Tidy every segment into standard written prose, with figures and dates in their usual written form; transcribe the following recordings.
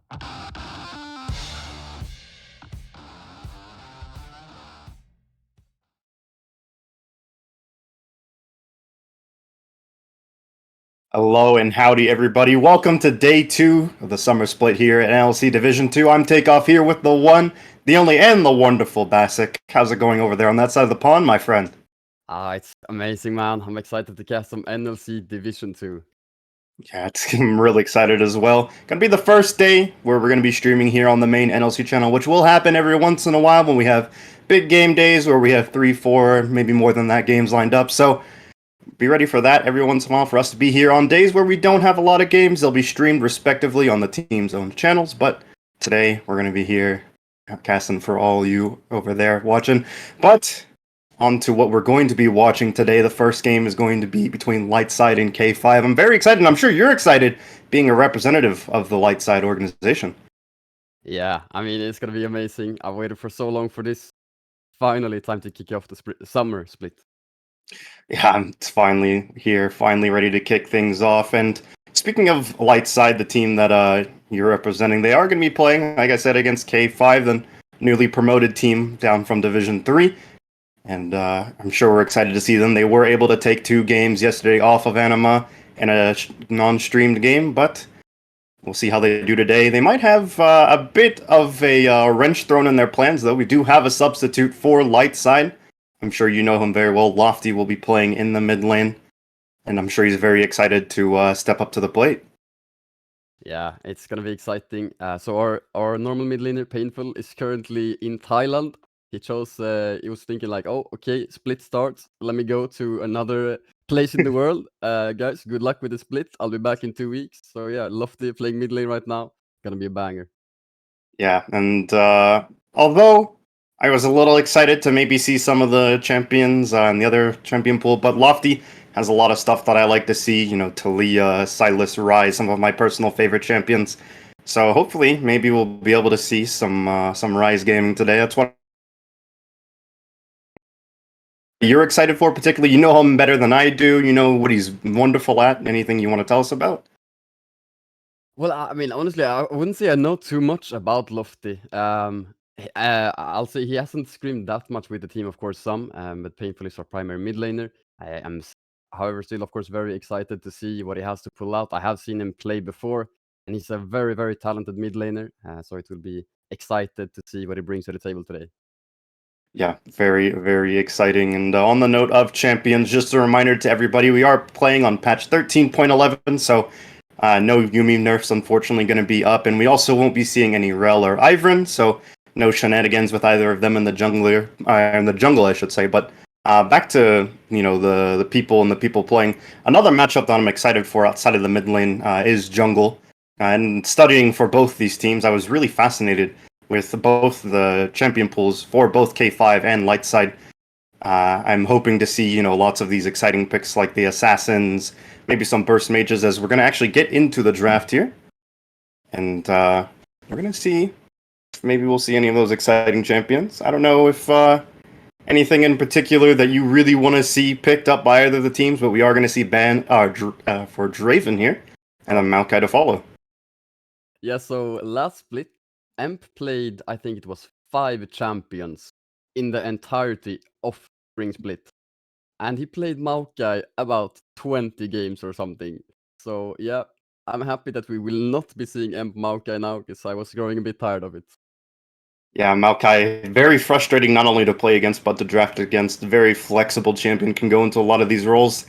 Hello and howdy, everybody. Welcome to day 2 of the summer split here at NLC Division 2. I'm Takeoff here with the one, the only, and the wonderful Basic. How's it going over there on that side of the pond, my friend? It's amazing, man. I'm excited to cast some NLC Division 2. Yeah, I'm really excited as well. Gonna be the first day where we're gonna be streaming here on the main NLC channel, which will happen every once in a while when we have big game days where we have 3, 4, maybe more than that games lined up. So be ready for that every once in a while for us to be here on days where we don't have a lot of games. They'll be streamed respectively on the team's own channels, but today we're going to be here casting for all you over there watching. But on to what we're going to be watching today. The first game is going to be between Lightside and K5. I'm very excited, and I'm sure you're excited being a representative of the Lightside organization. Yeah, I mean, it's gonna be amazing. I've waited for so long for this. Finally, time to kick off the summer split. Yeah, it's finally here, finally ready to kick things off. And speaking of Lightside, the team that you're representing, they are going to be playing, like I said, against K5, the newly promoted team down from Division 3. And I'm sure we're excited to see them. They were able to take 2 games yesterday off of Anima in a non-streamed game, but we'll see how they do today. They might have a bit of a wrench thrown in their plans, though. We do have a substitute for Lightside. I'm sure you know him very well. Lofty will be playing in the mid lane, and I'm sure he's very excited to step up to the plate. Yeah, it's gonna be exciting. So our normal mid laner, Painful, is currently in Thailand. He was thinking like, oh, okay, split starts. Let me go to another place in the world. Guys, good luck with the split. I'll be back in 2 weeks. So yeah, Lofty playing mid lane right now. Gonna be a banger. Yeah, and although I was a little excited to maybe see some of the champions in the other champion pool, but Lofty has a lot of stuff that I like to see. You know, Talia, Silas, Rise, some of my personal favorite champions. So hopefully, maybe we'll be able to see some Rise gaming today. That's what you're excited for, particularly. You know him better than I do. You know what he's wonderful at. Anything you want to tell us about? Well, I mean, honestly, I wouldn't say I know too much about Lofty. I'll say he hasn't screamed that much with the team, of course, but Painful is our primary mid laner. I am, however, still, of course, very excited to see what he has to pull out. I have seen him play before, and he's a very, very talented mid laner, so it will be excited to see what he brings to the table today. Yeah, very, very exciting. And on the note of champions, just a reminder to everybody, we are playing on patch 13.11, so no Yumi nerfs unfortunately going to be up, and we also won't be seeing any Rel or Ivern, so no shenanigans with either of them in the jungle, I should say. But back to the people and the people playing. Another matchup that I'm excited for outside of the mid lane is jungle. And studying for both these teams, I was really fascinated with both the champion pools for both K5 and Lightside. I'm hoping to see, lots of these exciting picks like the Assassins, maybe some Burst Mages, as we're going to actually get into the draft here. And we're going to see if maybe we'll see any of those exciting champions. I don't know if anything in particular that you really want to see picked up by either of the teams, but we are going to see for Draven here, and a Maokai to follow. Yeah, so last split, Emp played, I think it was 5 champions in the entirety of Spring Split. And he played Maokai about 20 games or something. So yeah, I'm happy that we will not be seeing Emp Maokai now, because I was growing a bit tired of it. Yeah, Maokai, very frustrating not only to play against, but to draft against. Very flexible champion, can go into a lot of these roles.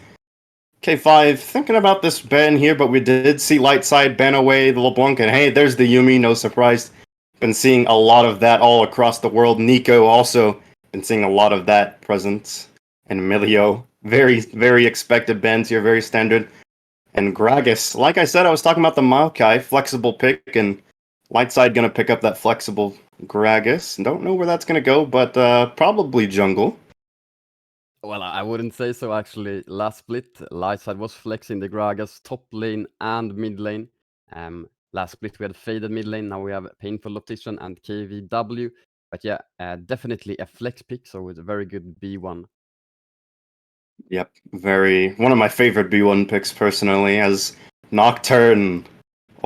K5, thinking about this ban here, but we did see Lightside ban away the LeBlanc, and hey, there's the Yumi, no surprise. Been seeing a lot of that all across the world. Nico also been seeing a lot of that presence. And Emilio, very, very expected bans here, very standard. And Gragas, like I said, I was talking about the Maokai, flexible pick, and Lightside gonna pick up that flexible Gragas. Don't know where that's gonna go, but probably jungle. Well, I wouldn't say so actually. Last split, Lightside was flexing the Gragas top lane and mid lane. Last split we had faded mid lane, now we have Painful Optician and KVW. But yeah, definitely a flex pick, so with a very good B1. Yep, one of my favorite B1 picks personally, as Nocturne.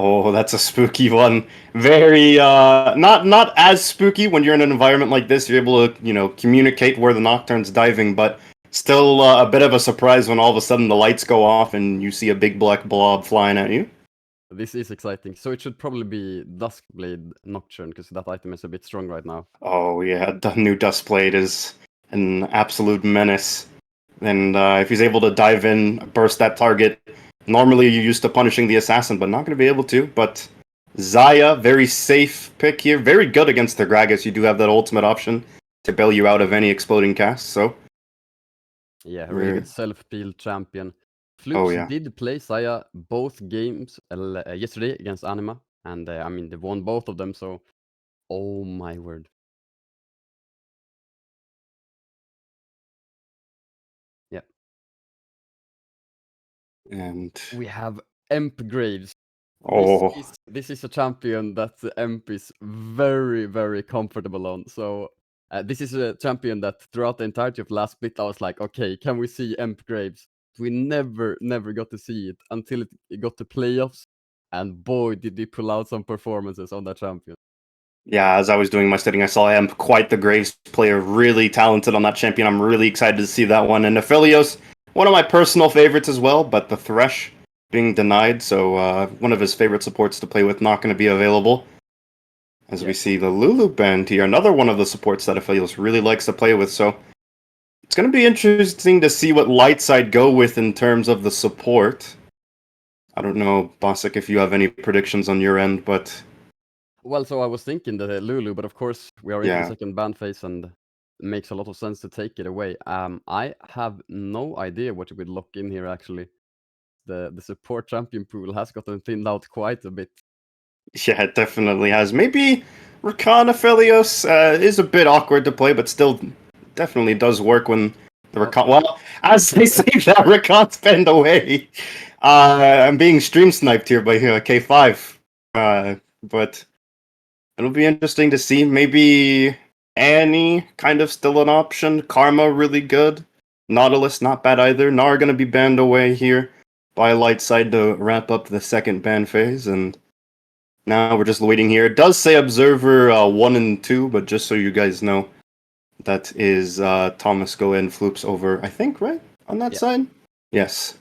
Oh, that's a spooky one. Very not as spooky when you're in an environment like this. You're able to, communicate where the Nocturne's diving, but still a bit of a surprise when all of a sudden the lights go off and you see a big black blob flying at you. This is exciting. So it should probably be Duskblade Nocturne, because that item is a bit strong right now. Oh yeah, the new Dustblade is an absolute menace. And if he's able to dive in, burst that target, normally you're used to punishing the assassin, but not going to be able to. But Zaya, very safe pick here. Very good against the Gragas. You do have that ultimate option to bail you out of any exploding cast. So, Yeah, a really good self-peel champion. Floops yeah. did play Zaya both games yesterday against Anima, and I mean, they won both of them, so oh my word. Yeah. And We have Emp Graves. oh, This is a champion that the Emp is very, very comfortable on. So this is a champion that throughout the entirety of last split, I was like, okay, can we see Emp Graves? We never got to see it until it got to playoffs, and boy, did he pull out some performances on that champion. yeah, as I was doing my studying, I saw him quite the Graves player, really talented on that champion. I'm really excited to see that one. And Aphelios, one of my personal favorites as well, but the Thresh being denied, so one of his favorite supports to play with not going to be available. As we see the Lulu band here, another one of the supports that Aphelios really likes to play with, so it's going to be interesting to see what Lightside go with in terms of the support. I don't know, Bosik, if you have any predictions on your end, but Well, so I was thinking the Lulu, but of course we are into the yeah. second ban phase, and it makes a lot of sense to take it away. I have no idea what you would lock in here actually. The support champion pool has gotten thinned out quite a bit. Yeah, it definitely has. Maybe Rakan Aphelios is a bit awkward to play, but still definitely does work when the Rakan. Well, as they say that Rakan's bend away. I'm being stream sniped here by K5. But it'll be interesting to see. Maybe Annie kind of still an option. Karma really good. Nautilus not bad either. Nar gonna be banned away here by Lightside to wrap up the second ban phase, and now we're just waiting here. It does say Observer 1 and 2, but just so you guys know, that is Thomas Go and Floops over, I think, right? On that side? Yes.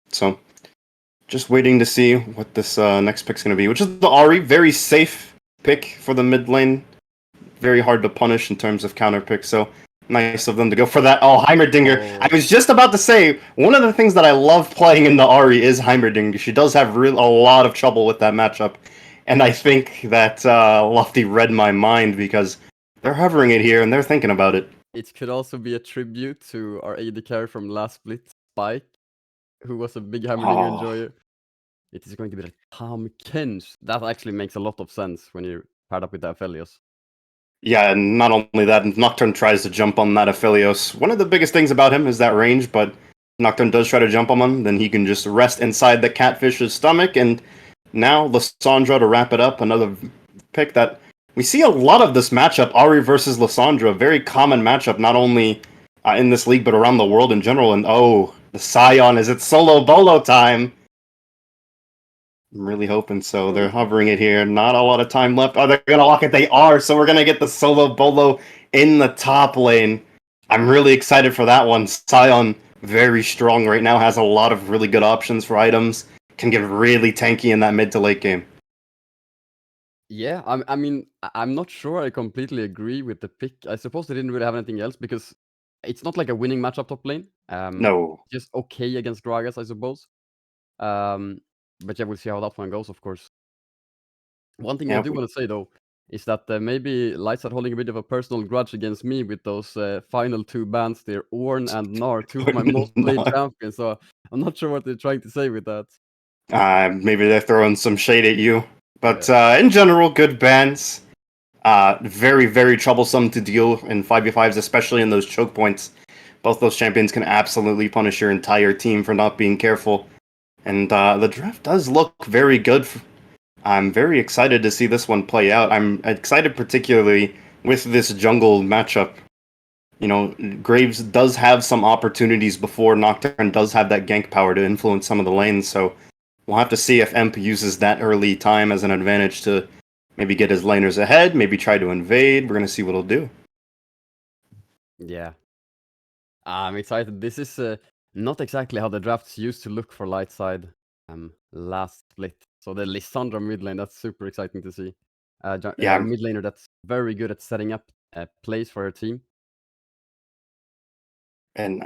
So, just waiting to see what this next pick's going to be, which is the Ari. Very safe pick for the mid lane. Very hard to punish in terms of counter pick, so nice of them to go for that. Oh, Heimerdinger. Oh. I was just about to say, one of the things that I love playing in the Ari is Heimerdinger. She does have a lot of trouble with that matchup. And I think that Lofty read my mind because they're hovering it here and they're thinking about it. It could also be a tribute to our AD carry from last split, Spike, who was a big Heimerdinger enjoyer. It is going to be like Tom Kench. That actually makes a lot of sense when you're paired up with the Aphelios. Yeah, and not only that, Nocturne tries to jump on that Aphelios. One of the biggest things about him is that range, but Nocturne does try to jump on him, then he can just rest inside the Catfish's stomach, and now Lissandra to wrap it up, another pick that we see a lot of this matchup, Ari versus Lissandra, very common matchup, not only in this league, but around the world in general, and oh, the Scion, is it solo bolo time? I'm really hoping so. They're hovering it here. Not a lot of time left. Are they going to lock it? They are. So we're going to get the solo bolo in the top lane. I'm really excited for that one. Scion, very strong right now. Has a lot of really good options for items. Can get really tanky in that mid to late game. Yeah, I mean, I'm not sure I completely agree with the pick. I suppose they didn't really have anything else because it's not like a winning matchup top lane. No. Just okay against Gragas, I suppose. But yeah, we'll see how that one goes, of course. One thing I do want to say though is that maybe Lights are holding a bit of a personal grudge against me with those final two bans there, Ornn and Gnar, two of my most played champions. So I'm not sure what they're trying to say with that. Maybe they're throwing some shade at you. But in general, good bans. Very, very troublesome to deal in 5v5s, especially in those choke points. Both those champions can absolutely punish your entire team for not being careful. And the draft does look very good. I'm very excited to see this one play out. I'm excited particularly with this jungle matchup. You know, Graves does have some opportunities before Nocturne does have that gank power to influence some of the lanes, so We'll have to see if Emp uses that early time as an advantage to maybe get his laners ahead, maybe try to invade. We're going to see what he'll do. Yeah. I'm excited. This is not exactly how the drafts used to look for light side last split. So the Lissandra mid lane, that's super exciting to see. Yeah, Mid laner that's very good at setting up plays for her team. and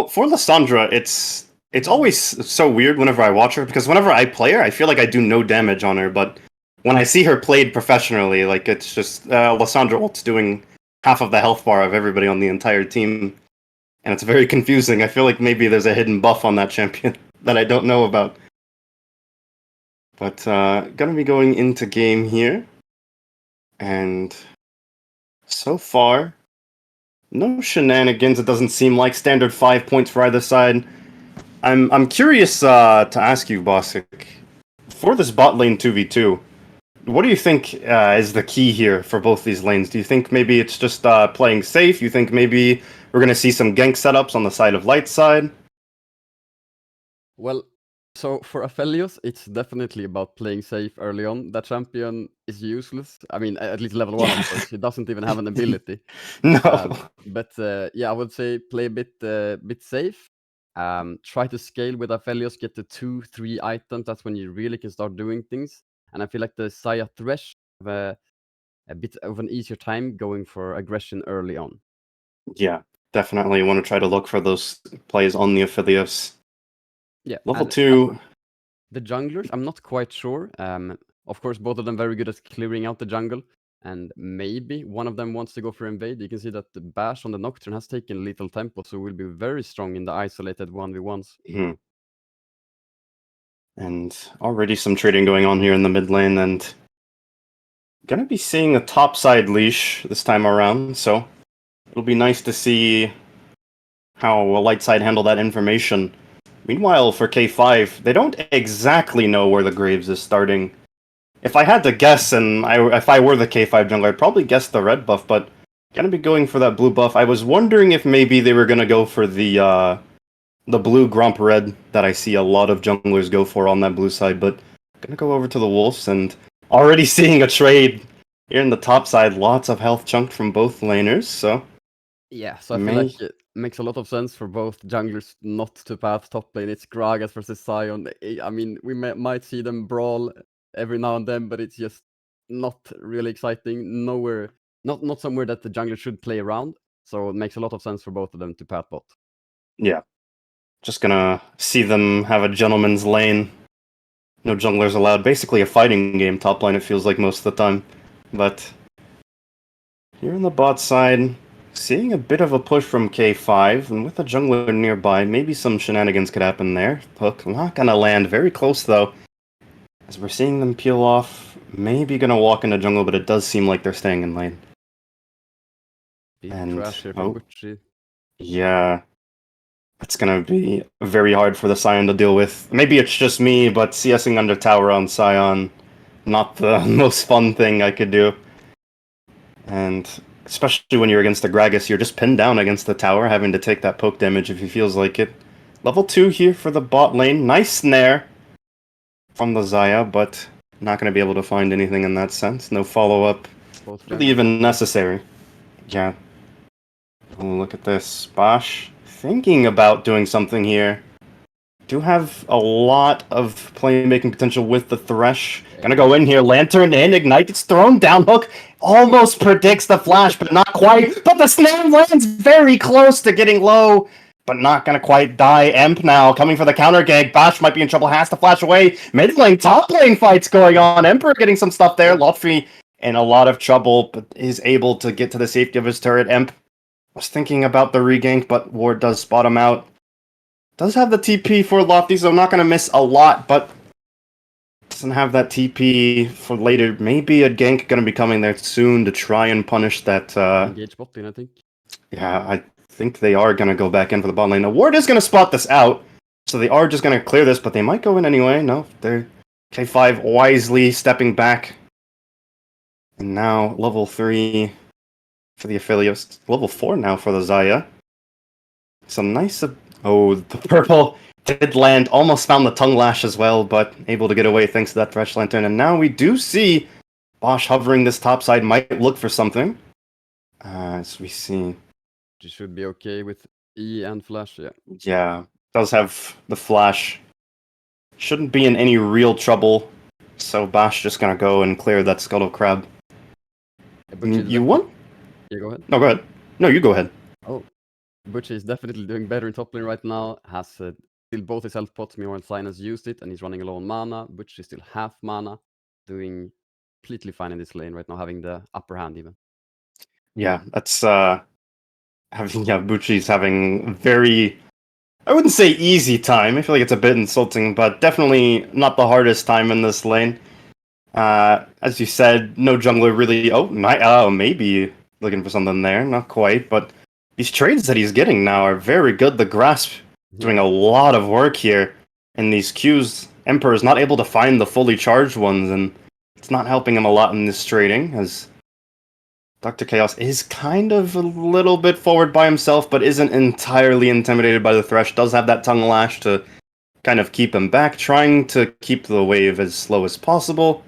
for Lissandra, it's always so weird whenever I watch her because whenever I play her, I feel like I do no damage on her, but when I see her played professionally, like it's just Lissandra ult's doing half of the health bar of everybody on the entire team, and it's very confusing. I feel like maybe there's a hidden buff on that champion that I don't know about. But gonna be going into game here, and so far, no shenanigans. It doesn't seem like standard 5 points for either side. I'm curious to ask you, Bosik, for this bot lane 2v2, what do you think is the key here for both these lanes? Do you think maybe it's just playing safe? You think maybe we're gonna see some gank setups on the side of light side? Well, so for Aphelios, it's definitely about playing safe early on. That champion is useless. I mean, at least level 1, of course. He doesn't even have an ability. No. But yeah, I would say play a bit safe. Try to scale with Aphelios, get the 2-3 items. That's when you really can start doing things. And I feel like the Saya Thresh have a bit of an easier time going for aggression early on. Yeah, definitely want to try to look for those plays on the Aphelios. Yeah, Level and 2. the junglers, I'm not quite sure. Of course, both of them very good at clearing out the jungle, and maybe one of them wants to go for invade. You can see that the Bash on the Nocturne has taken Lethal Tempo, so will be very strong in the isolated 1v1s. And already some trading going on here in the mid lane, and gonna be seeing a topside leash this time around, so it'll be nice to see how will light side handle that information. Meanwhile, for K5, they don't exactly know where the Graves is starting. If I had to guess, and if I were the K5 jungler, I'd probably guess the red buff, but gonna be going for that blue buff. I was wondering if maybe they were gonna go for the blue Gromp red that I see a lot of junglers go for on that blue side, but gonna go over to the Wolves and already seeing a trade here in the top side. Lots of health chunked from both laners, so yeah, so I feel like it makes a lot of sense for both junglers not to path top lane. It's Gragas versus Sion. I mean, we might see them brawl every now and then, but it's just not really exciting. Nowhere, not somewhere that the jungler should play around. So it makes a lot of sense for both of them to path bot. Yeah. Just gonna see them have a gentleman's lane. No junglers allowed. Basically a fighting game top lane, it feels like most of the time. But here in the bot side, seeing a bit of a push from K5, and with a jungler nearby, maybe some shenanigans could happen there. Hook not gonna land. Very close though. As we're seeing them peel off, maybe gonna walk into jungle, but it does seem like they're staying in lane. Big And trash here from Butchie. yeah. It's gonna be very hard for the Scion to deal with. Maybe it's just me, but CSing under tower on Scion, not the most fun thing I could do. And especially when you're against the Gragas, you're just pinned down against the tower, having to take that poke damage if he feels like it. Level 2 here for the bot lane. Nice snare from the Xayah, but not gonna be able to find anything in that sense. No follow-up really even necessary. Yeah. Oh, look at this. Bosch thinking about doing something here. Do have a lot of playmaking potential with the Thresh. Gonna go in here, Lantern in, Ignite, it's thrown down, Hook almost predicts the flash, but not quite. But the snare lands very close to getting low, but not gonna quite die. Emp now coming for the counter gank. Bash might be in trouble, has to flash away. Mid lane, top lane fights going on. Emperor getting some stuff there. Lotfi in a lot of trouble, but is able to get to the safety of his turret. Emp was thinking about the regank, but Ward does spot him out. Does have the TP for Lofty, so I'm not going to miss a lot, but doesn't have that TP for later. Maybe a gank going to be coming there soon to try and punish that. Engage bot lane, I think. Yeah, I think they are going to go back in for the bot lane. Now, Ward is going to spot this out, so they are just going to clear this, but they might go in anyway. No, they're K5 wisely stepping back. And now level 3 for the Aphelios. Level 4 now for the Xayah. Some nice... Oh, the purple did land, almost found the tongue lash as well, but able to get away thanks to that Thresh Lantern. And now we do see Bosch hovering this top side, might look for something. As we see. She should be okay with E and Flash, yeah. Yeah, does have the flash. Shouldn't be in any real trouble. So Bosch just gonna go and clear that Scuttle Crab. You won? Yeah, go ahead. No, go ahead. No, you go ahead. Oh, Butchie is definitely doing better in top lane right now. Has still both his health pots. Meanwhile, Sign has used it and he's running low on mana. Butchie is still half mana, doing completely fine in this lane right now, having the upper hand even. Yeah, that's Bucci's having very, I wouldn't say easy time. I feel like it's a bit insulting, but definitely not the hardest time in this lane. As you said, no jungler really. Oh, maybe looking for something there. Not quite, but these trades that he's getting now are very good. The Grasp doing a lot of work here, and these Qs, Emperor is not able to find the fully charged ones, and it's not helping him a lot in this trading, as Dr. Chaos is kind of a little bit forward by himself, but isn't entirely intimidated by the Thresh. Does have that tongue lash to kind of keep him back, trying to keep the wave as slow as possible.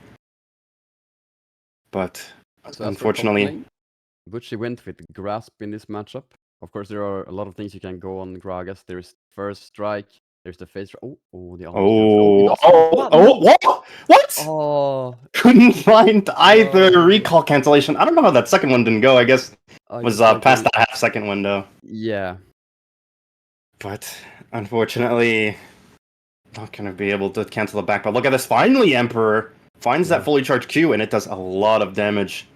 But so unfortunately, Butchie went with Grasp in this matchup. Of course, there are a lot of things you can go on Gragas. There's First Strike. There's the Phase. The almost cancel. What? Oh, Couldn't find either recall cancellation. I don't know how that second one didn't go. I guess was past that half-second window. Yeah. But unfortunately, not gonna be able to cancel it back. But look at this! Finally, Emperor finds that fully charged Q, and it does a lot of damage.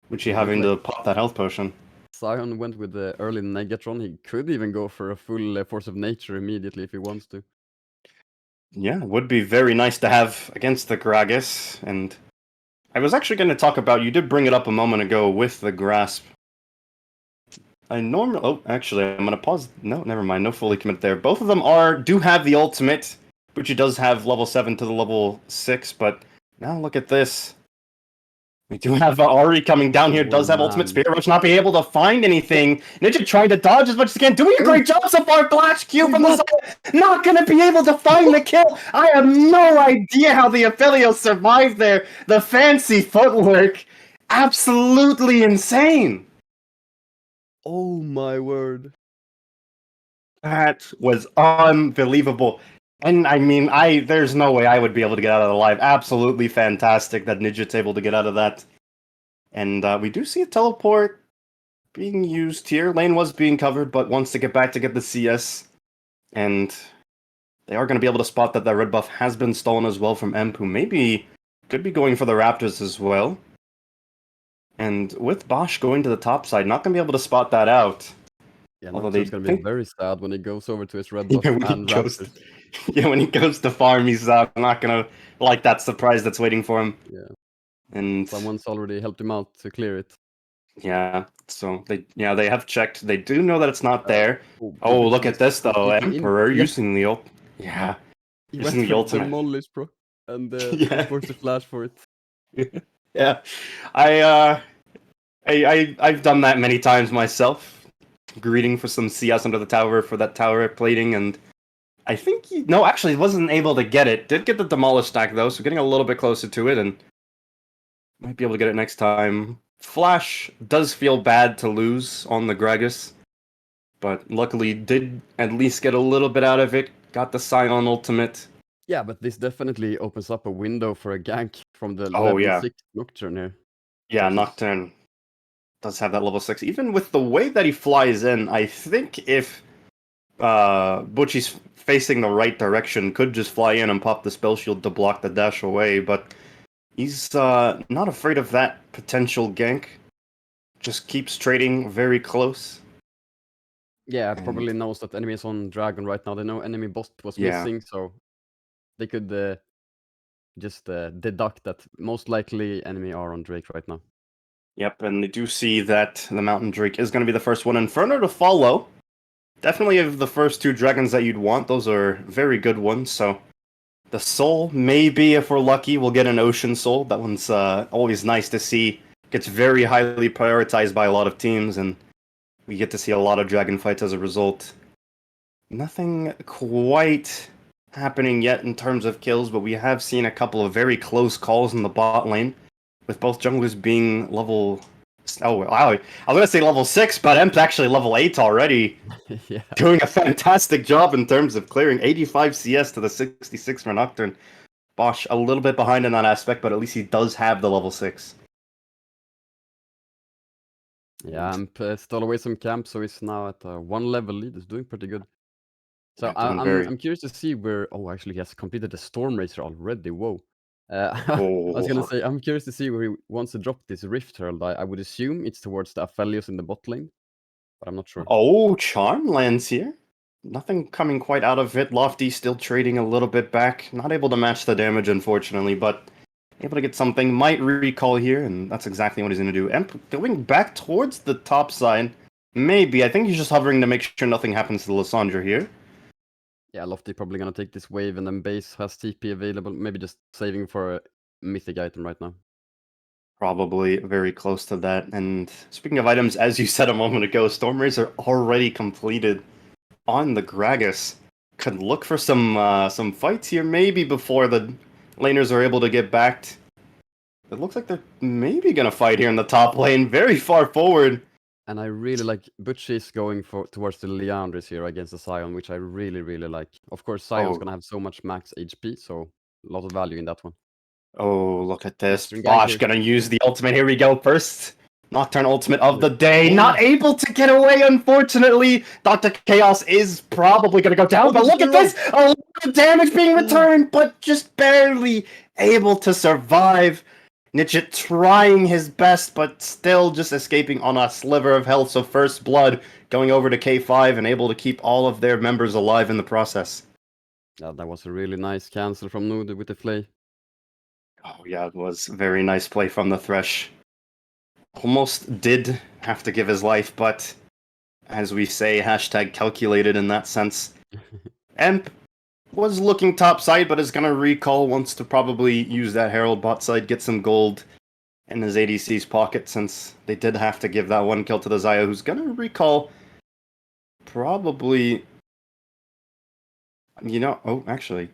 Which having to pop that health potion. Sion went with the early Negatron. He could even go for a full Force of Nature immediately if he wants to. Yeah, would be very nice to have against the Gragas. And I was actually going to talk about, you did bring it up a moment ago with the Grasp. Actually, I'm going to pause. No, never mind. No fully commit there. Both of them do have the ultimate, which he does have level 7 to the level 6. But now look at this. We do have Ari coming down here, does have ultimate Spirit Rush, not be able to find anything. Ninja trying to dodge as much as he can, doing a great job so far. Flash Q from the side, not going to be able to find the kill. I have no idea how the Aphelios survived there. The fancy footwork, absolutely insane. Oh my word. That was unbelievable. And I mean, there's no way I would be able to get out of the live. Absolutely fantastic that Nidget's able to get out of that. And we do see a teleport being used here. Lane was being covered, but wants to get back to get the CS. And they are going to be able to spot that red buff has been stolen as well from Emp, who maybe could be going for the Raptors as well. And with Bosch going to the top side, not going to be able to spot that out. Yeah, Nocturne's going to be very sad when he goes over to his red buff and Raptors. Yeah, when he goes to farm, he's not gonna like that surprise that's waiting for him. Yeah, and someone's already helped him out to clear it. Yeah, so they have checked. They do know that it's not there. Look at this though, Emperor using the ult. Yeah, he using went the ultimate. Demolish, bro, and forced to flash for it. Yeah, I've done that many times myself. Greeting for some CS under the tower for that tower plating, and I think he wasn't able to get it. Did get the demolish stack though, so getting a little bit closer to it, and might be able to get it next time. Flash does feel bad to lose on the Gragas, but luckily did at least get a little bit out of it. Got the Scion ultimate. Yeah, but this definitely opens up a window for a gank from the level 6 Nocturne here. Yeah, Nocturne does have that level 6. Even with the way that he flies in, I think if Butchie's facing the right direction, could just fly in and pop the spell shield to block the dash away, but he's not afraid of that potential gank. Just keeps trading very close. Yeah, probably knows that enemy is on Dragon right now. They know enemy boss was missing, so they could just deduct that most likely enemy are on Drake right now. Yep, and they do see that the Mountain Drake is going to be the first one. Inferno to follow. Definitely of the first two dragons that you'd want. Those are very good ones, so the Soul, maybe if we're lucky, we'll get an Ocean Soul. That one's always nice to see. Gets very highly prioritized by a lot of teams, and we get to see a lot of dragon fights as a result. Nothing quite happening yet in terms of kills, but we have seen a couple of very close calls in the bot lane, with both junglers being level. Oh, wow. I was gonna say level 6, but Emp's actually level 8 already. Yeah. Doing a fantastic job in terms of clearing 85 CS to the 66 for Nocturne. Bosch a little bit behind in that aspect, but at least he does have the level 6. Yeah, Amp stole away some camp, so he's now at 1 level lead. He's doing pretty good. So Yeah, doing very. I'm curious to see where. Oh, actually, he has completed the Storm Racer already. Whoa. I was gonna Oh, say I'm curious to see where he wants to drop this Rift Herald. I would assume it's towards the Aphelios in the bot lane, but I'm not sure. oh, Charm lands here. Nothing coming quite out of it. Lofty still trading a little bit back. Not able to match the damage, unfortunately, but able to get something. Might recall here, and that's exactly what he's going to do. Emp going back towards the top side. Maybe. I think he's just hovering to make sure nothing happens to Lysandra here. Yeah, Lofty probably gonna take this wave, and then base has TP available. Maybe just saving for a mythic item right now. Probably very close to that. And speaking of items, as you said a moment ago, Storm Razor already completed on the Gragas. Could look for some fights here, maybe before the laners are able to get backed. It looks like they're maybe gonna fight here in the top lane, very far forward. And I really like Butchie's going for towards the Leandris here against the Sion, which I really like. Of course, Sion's Oh, gonna have so much max HP, so a lot of value in that one. oh, look at this. Western gank Bosch here. gonna use the ultimate. Here we go. First Nocturne ultimate of the day. Oh. Not able to get away, unfortunately. Dr. Chaos is probably gonna go down, but look at this! A lot of damage being returned, but just barely able to survive. Nidget trying his best, but still just escaping on a sliver of health. So first blood going over to K5 and able to keep all of their members alive in the process. Yeah, that was a really nice cancel from Nude with the Flay. Oh yeah, it was very nice play from the Thresh. Almost did have to give his life, but as we say, hashtag calculated in that sense. Emp was looking top side, but is gonna recall, wants to probably use that Herald bot side, get some gold in his ADC's pocket, since they did have to give that one kill to the Xayah, who's gonna recall probably. Oh, actually.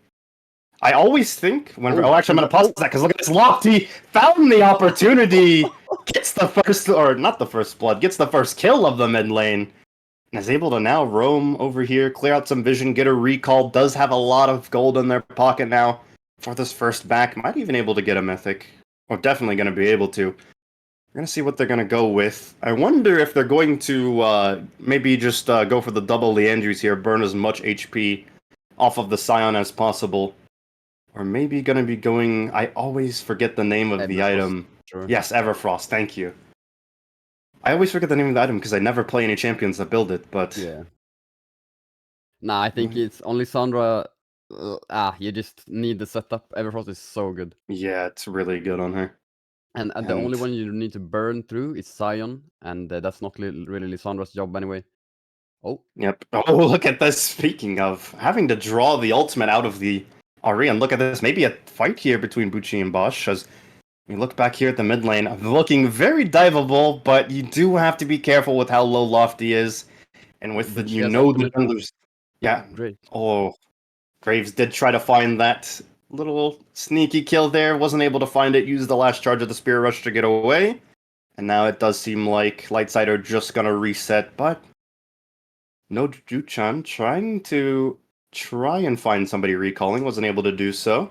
I always think whenever. Oh, actually, I'm gonna pause that because look at this. Lofty found the opportunity, gets the first, or not the first blood, gets the first kill of the mid lane, and is able to now roam over here, clear out some vision, get a recall. Does have a lot of gold in their pocket now for this first back. Might even able to get a mythic, or definitely going to be able to. We're gonna see what they're gonna go with. I wonder if they're going to maybe just go for the double Leandries here, burn as much HP off of the Scion as possible. Or maybe gonna be going. I always forget the name of the item. Sure. Yes, Everfrost. Thank you. I always forget the name of the item because I never play any champions that build it. But Yeah. Nah, I think it's only Sandra. You just need the setup. Everfrost is so good. yeah, it's really good on her. And the only one you need to burn through is Sion, and that's not really Lysandra's job anyway. Oh. Yep. Oh, look at this. Speaking of having to draw the ultimate out of the Ari, and look at this. Maybe a fight here between Bucci and Bosch as we look back here at the mid lane. Looking very diveable, but you do have to be careful with how low Lofty is. And with the, the junglers. Yeah. Great. Oh, Graves did try to find that little sneaky kill there. Wasn't able to find it. Used the last charge of the Spirit Rush to get away. And now it does seem like Lightside are just going to reset, but no Ju-chan trying to and find somebody recalling, wasn't able to do so.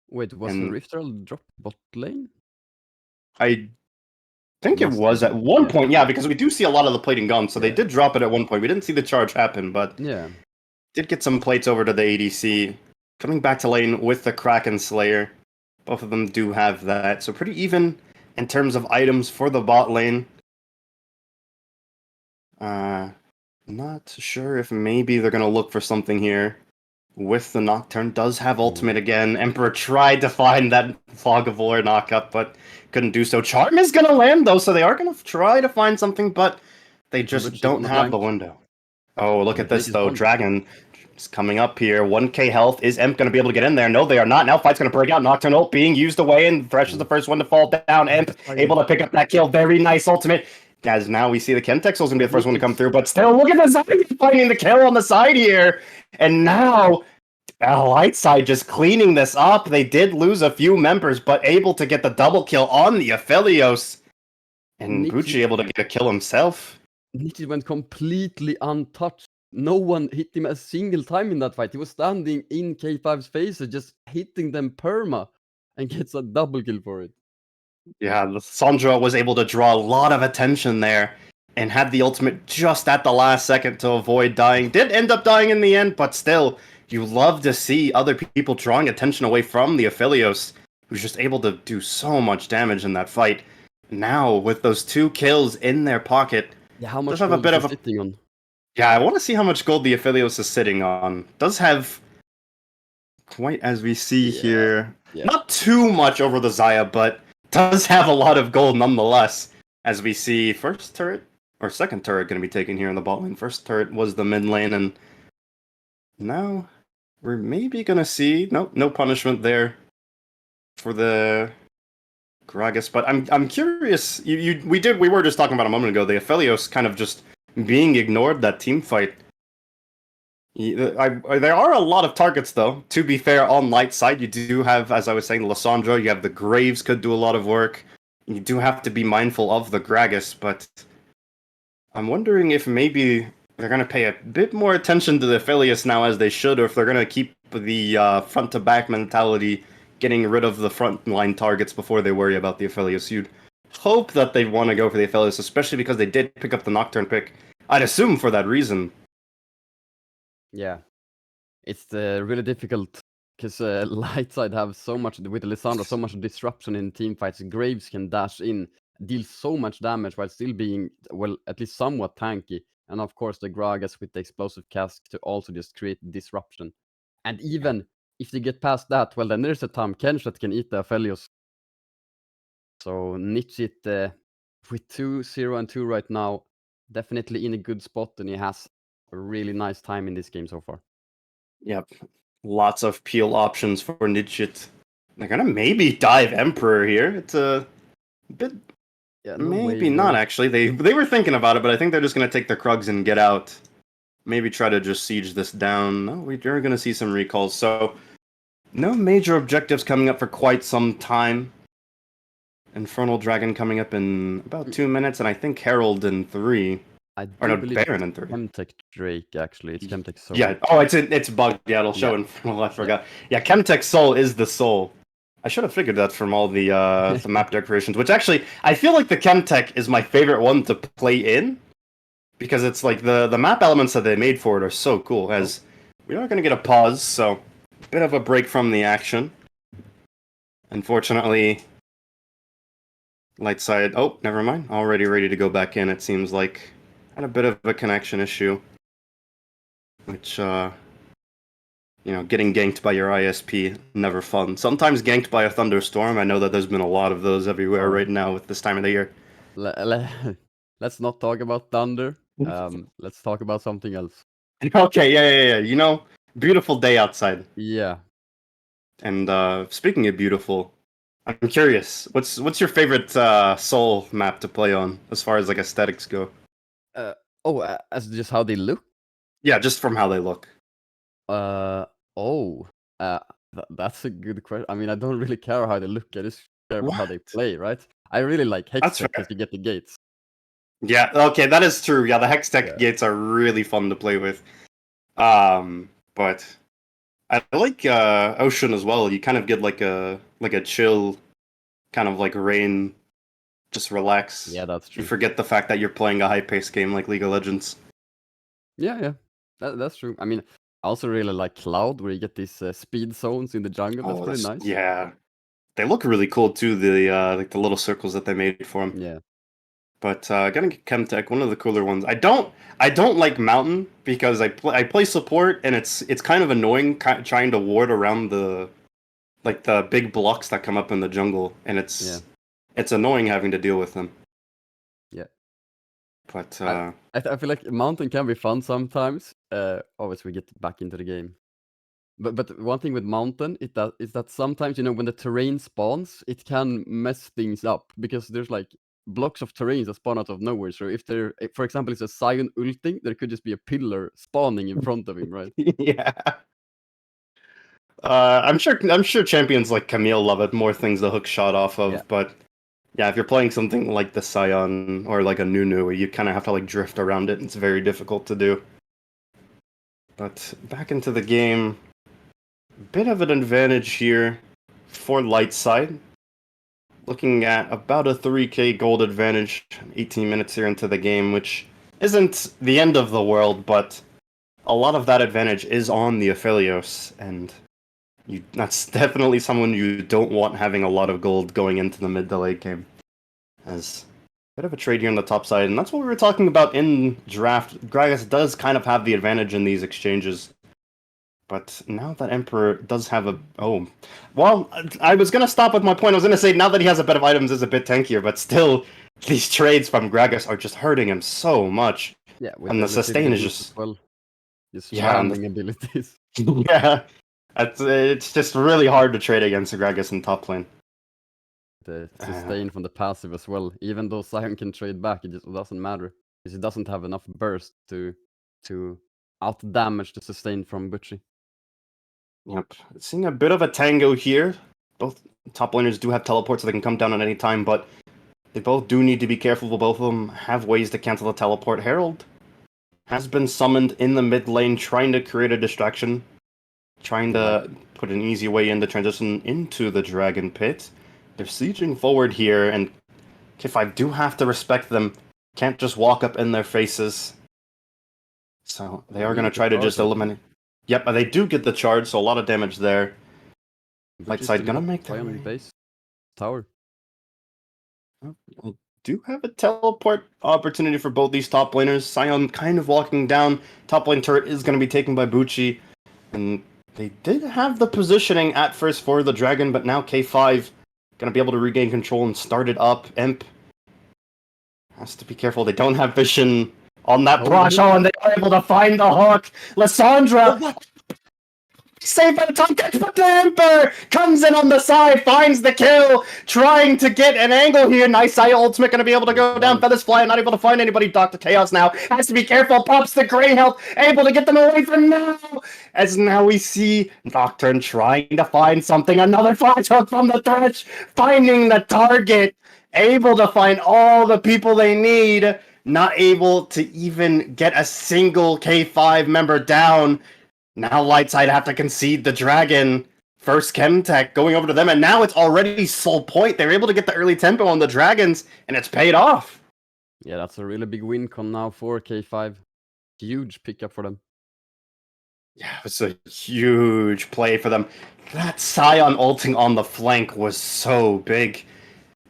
Wait, was the Rift Herald drop bot lane? I think it was at one point, yeah, because we do see a lot of the plating gone, so they did drop it at one point. We didn't see the charge happen, but did get some plates over to the ADC. Coming back to lane with the Kraken Slayer. Both of them do have that, so pretty even in terms of items for the bot lane. Not sure if maybe they're going to look for something here with the Nocturne. Does have ultimate again. Emperor tried to find that Fog of War knockup, but couldn't do so. Charm is going to land, though, so they are going to try to find something, but they just don't have the window. Oh, look at this, though. Dragon is coming up here. 1k health. Is Emp going to be able to get in there? No, they are not. Now fight's going to break out. Nocturne ult being used away, and Thresh is the first one to fall down. Emp able to pick up that kill. Very nice ultimate. As now we see the Kentex is going to be the first one to come through, but still, look at this fighting the kill on the side here. And now Lightside just cleaning this up. They did lose a few members, but able to get the double kill on the Aphelios. And Nietzsche, Bucci able to get a kill himself. Nietzsche went completely untouched. No one hit him a single time in that fight. He was standing in K5's face, just hitting them perma, and gets a double kill for it. Yeah, Sandra was able to draw a lot of attention there and had the ultimate just at the last second to avoid dying. Did end up dying in the end, but still, you love to see other people drawing attention away from the Aphelios, who's just able to do so much damage in that fight. Now, with those 2 kills in their pocket, Yeah, how does much have a gold bit is of he a... sitting on? Yeah, I want to see how much gold the Aphelios is sitting on. Does have quite as we see Yeah, here. yeah. Not too much over the Zaya, but does have a lot of gold nonetheless. As we see first turret, or second turret going to be taken here in the bot lane. First turret was the mid lane, and now we're maybe going to see... no punishment there for the Gragas, but I'm curious. We were just talking about a moment ago, the Aphelios kind of just being ignored that team fight. There are a lot of targets, though. To be fair, on light side, you do have, as I was saying, Lissandra. You have the Graves could do a lot of work. You do have to be mindful of the Gragas, but I'm wondering if maybe they're going to pay a bit more attention to the Aphelios now, as they should, or if they're going to keep the front-to-back mentality, getting rid of the front-line targets before they worry about the Aphelios. You'd hope that they want to go for the Aphelios, especially because they did pick up the Nocturne pick. I'd assume for that reason. Yeah, it's really difficult because Lightside have so much with Lissandra, so much disruption in team fights. Graves can dash in, deal so much damage while still being, well, at least somewhat tanky. And of course, the Gragas with the explosive cask to also just create disruption. And even if they get past that, well, then there's a Tam Kench that can eat the Aphelios. So Nietzsche with 2-0 and 2 right now, definitely in a good spot, and he has a really nice time in this game so far. Yep. Lots of peel options for Nidchit. They're gonna maybe dive Emperor here. It's a bit... Yeah, no maybe wave, not, though. actually. They were thinking about it, but I think they're just gonna take their Krugs and get out. Maybe try to just siege this down. No, we're gonna see some recalls. So, no major objectives coming up for quite some time. Infernal Dragon coming up in about 2 minutes, and I think Herald in 3. I Or do no, believe Baron in it's 3. Chemtech Drake, actually. It's Chemtech Soul. Yeah. Oh, it's bugged. Yeah, it'll show Yeah. Infernal. I forgot. Yeah, Chemtech Soul is the soul. I should have figured that from all the map decorations. Which actually, I feel like the Chemtech is my favorite one to play in, because it's like the map elements that they made for it are so cool. As we are going to get a pause, so a bit of a break from the action. Unfortunately, light side. Oh, never mind. Already ready to go back in. It seems like had a bit of a connection issue, which getting ganked by your ISP, never fun. Sometimes ganked by a thunderstorm. I know that there's been a lot of those everywhere right now with this time of the year. Let's not talk about thunder. Let's talk about something else. Okay, yeah. Beautiful day outside. Yeah. And speaking of beautiful, I'm curious, what's your favorite Soul map to play on, as far as like aesthetics go? As just how they look? Yeah, just from how they look. Oh, that's a good question. I mean, I don't really care how they look. I just care about how they play, right? I really like That's Hextech fair. because you get the gates. Yeah, okay, that is true. Yeah, the Hextech Yeah. gates are really fun to play with. But I like Ocean as well. You kind of get like a chill, kind of like rain, just relax. Yeah, that's You true. forget the fact that you're playing a high-paced game like League of Legends. Yeah. That's true. I mean, I also really like Cloud, where you get these speed zones in the jungle. That's pretty nice. Yeah. They look really cool too, the like the little circles that they made for them. Yeah. But gonna get Chemtech, one of the cooler ones. I don't like Mountain because I play support, and it's kind of annoying trying to ward around the big blocks that come up in the jungle, and it's annoying having to deal with them. Yeah. But I feel like Mountain can be fun sometimes. As we get back into the game. But one thing with Mountain is that sometimes, when the terrain spawns, it can mess things up because there's like blocks of terrains that spawn out of nowhere. So if for example, it's a Sion ulting, there could just be a pillar spawning in front of him, right? yeah. I'm sure champions like Camille love it, more things to hook shot off Yeah. of, but yeah, if you're playing something like the Scion or like a Nunu, you kind of have to like drift around it. It's very difficult to do. But back into the game, bit of an advantage here for light side. Looking at about a 3k gold advantage, 18 minutes here into the game, which isn't the end of the world, but a lot of that advantage is on the Aphelios, and that's definitely someone you don't want having a lot of gold going into the mid to late game. As a bit of a trade here on the top side, and that's what we were talking about in draft. Gragas does kind of have the advantage in these exchanges. But now that Emperor does have a... Oh. Well, I was going to stop with my point. I was going to say now that he has a bit of items is a bit tankier, but still, these trades from Gragas are just hurting him so much. Yeah, with And the sustain is boost just... as well. Just Yeah, and spamming abilities. yeah. It's just really hard to trade against Gragas in top lane. The sustain from the passive as well. Even though Sion can trade back, it just doesn't matter. Because he doesn't have enough burst to out damage the sustain from Butchie. Yep. Seeing a bit of a tango here. Both top laners do have teleports so they can come down at any time, but they both do need to be careful. Both of them have ways to cancel the teleport. Herald has been summoned in the mid lane, trying to create a distraction, trying to put an easy way in to transition into the Dragon Pit. They're sieging forward here, and K5 do have to respect them. Can't just walk up in their faces. So they are going to try to just eliminate... Yep, they do get the charge, so a lot of damage there. Light side gonna make their way. Base tower. We do have a teleport opportunity for both these top laners. Sion kind of walking down. Top lane turret is going to be taken by Bucci. And they did have the positioning at first for the dragon, but now K5 going to be able to regain control and start it up. Imp has to be careful. They don't have vision on that brush. Oh, and they are able to find the hook. Lissandra saved by the top catch, but the Emperor comes in on the side, finds the kill, trying to get an angle here. Nice eye ultimate, gonna be able to go down. Feathers fly, not able to find anybody. Dr. Chaos now has to be careful, pops the Grey Health, able to get them away from now. As now we see Nocturne trying to find something. Another flash hook from the Thresh, finding the target, able to find all the people they need, not able to even get a single K5 member down. Now Lightside have to concede the Dragon. First Chemtech going over to them, and now it's already Soul Point. They're able to get the early tempo on the Dragons, and it's paid off. Yeah, that's a really big win con now for K5. Huge pickup for them. Yeah, it's a huge play for them. That Scion ulting on the flank was so big.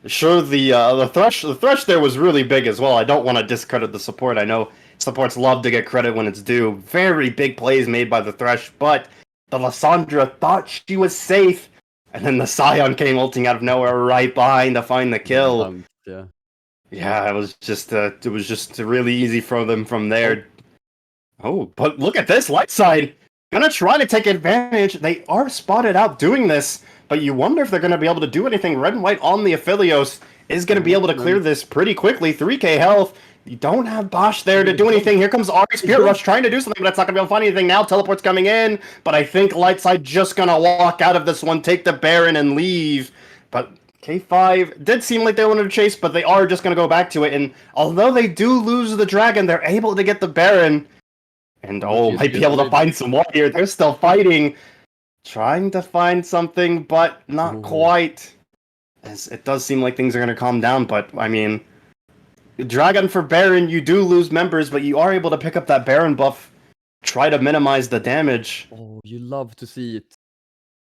Sure, the thresh there was really big as well. I don't want to discredit the support. I know supports love to get credit when it's due. Very big plays made by the Thresh, but the Lissandra thought she was safe, and then the Scion came ulting out of nowhere right behind to find the kill. Yeah, it was just really easy for them from there. Oh, but look at this light side. Gonna try to take advantage. They are spotted out doing this, but you wonder if they're gonna be able to do anything. Red and white on the Aphelios is gonna be able to clear this pretty quickly. 3k health. You don't have Bosch there to do anything. Here comes Ari Spirit Rush trying to do something, but that's not going to be able to find anything now. Teleport's coming in, but I think Lightside just going to walk out of this one, take the Baron, and leave. But K5 did seem like they wanted to chase, but they are just going to go back to it. And although they do lose the Dragon, they're able to get the Baron. And might be able to find some more here. They're still fighting. Trying to find something, but not quite. As it does seem like things are going to calm down, but I mean... Dragon for Baron, you do lose members, but you are able to pick up that Baron buff. Try to minimize the damage. Oh, you love to see it.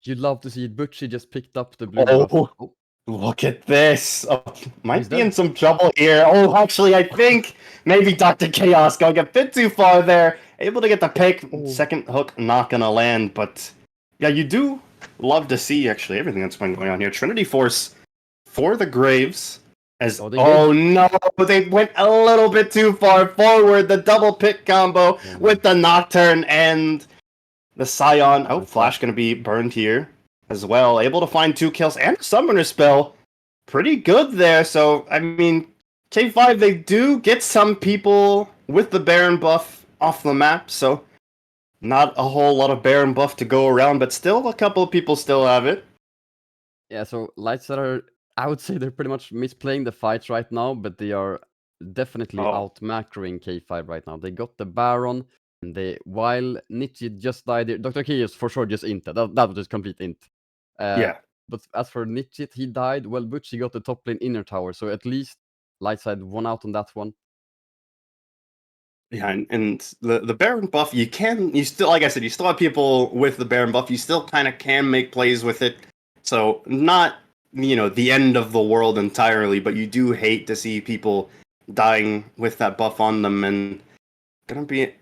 You love to see it. Butchie just picked up the blue buff. Oh, look at this. Oh, might be in some trouble here. Oh, actually, I think maybe Dr. Chaos going a bit too far there. Able to get the pick. Second hook not going to land, but yeah, you do love to see, actually, everything that's been going on here. Trinity Force for the Graves. Oh no, they went a little bit too far forward. The double pick combo with the Nocturne and the Scion. Oh, Flash going to be burned here as well. Able to find 2 kills and a Summoner spell. Pretty good there. So, I mean, K5, they do get some people with the Baron buff off the map. So, Not a whole lot of Baron buff to go around, but still a couple of people still have it. Yeah, so Lightside are, I would say they're pretty much misplaying the fights right now, but they are definitely Oh, out macroing K5 right now. They got the Baron, and while Nietzsche just died, Dr. Kios for sure just inted. That was just complete int. Uh, yeah. but as for Nietzsche, he died. Well, Butchie got the top lane inner tower, so at least Lightside won out on that one. Yeah, and the Baron buff, you still, like I said, you still have people with the Baron buff. You still kind of can make plays with it. So not, the end of the world entirely, but you do hate to see people dying with that buff on them, and gonna be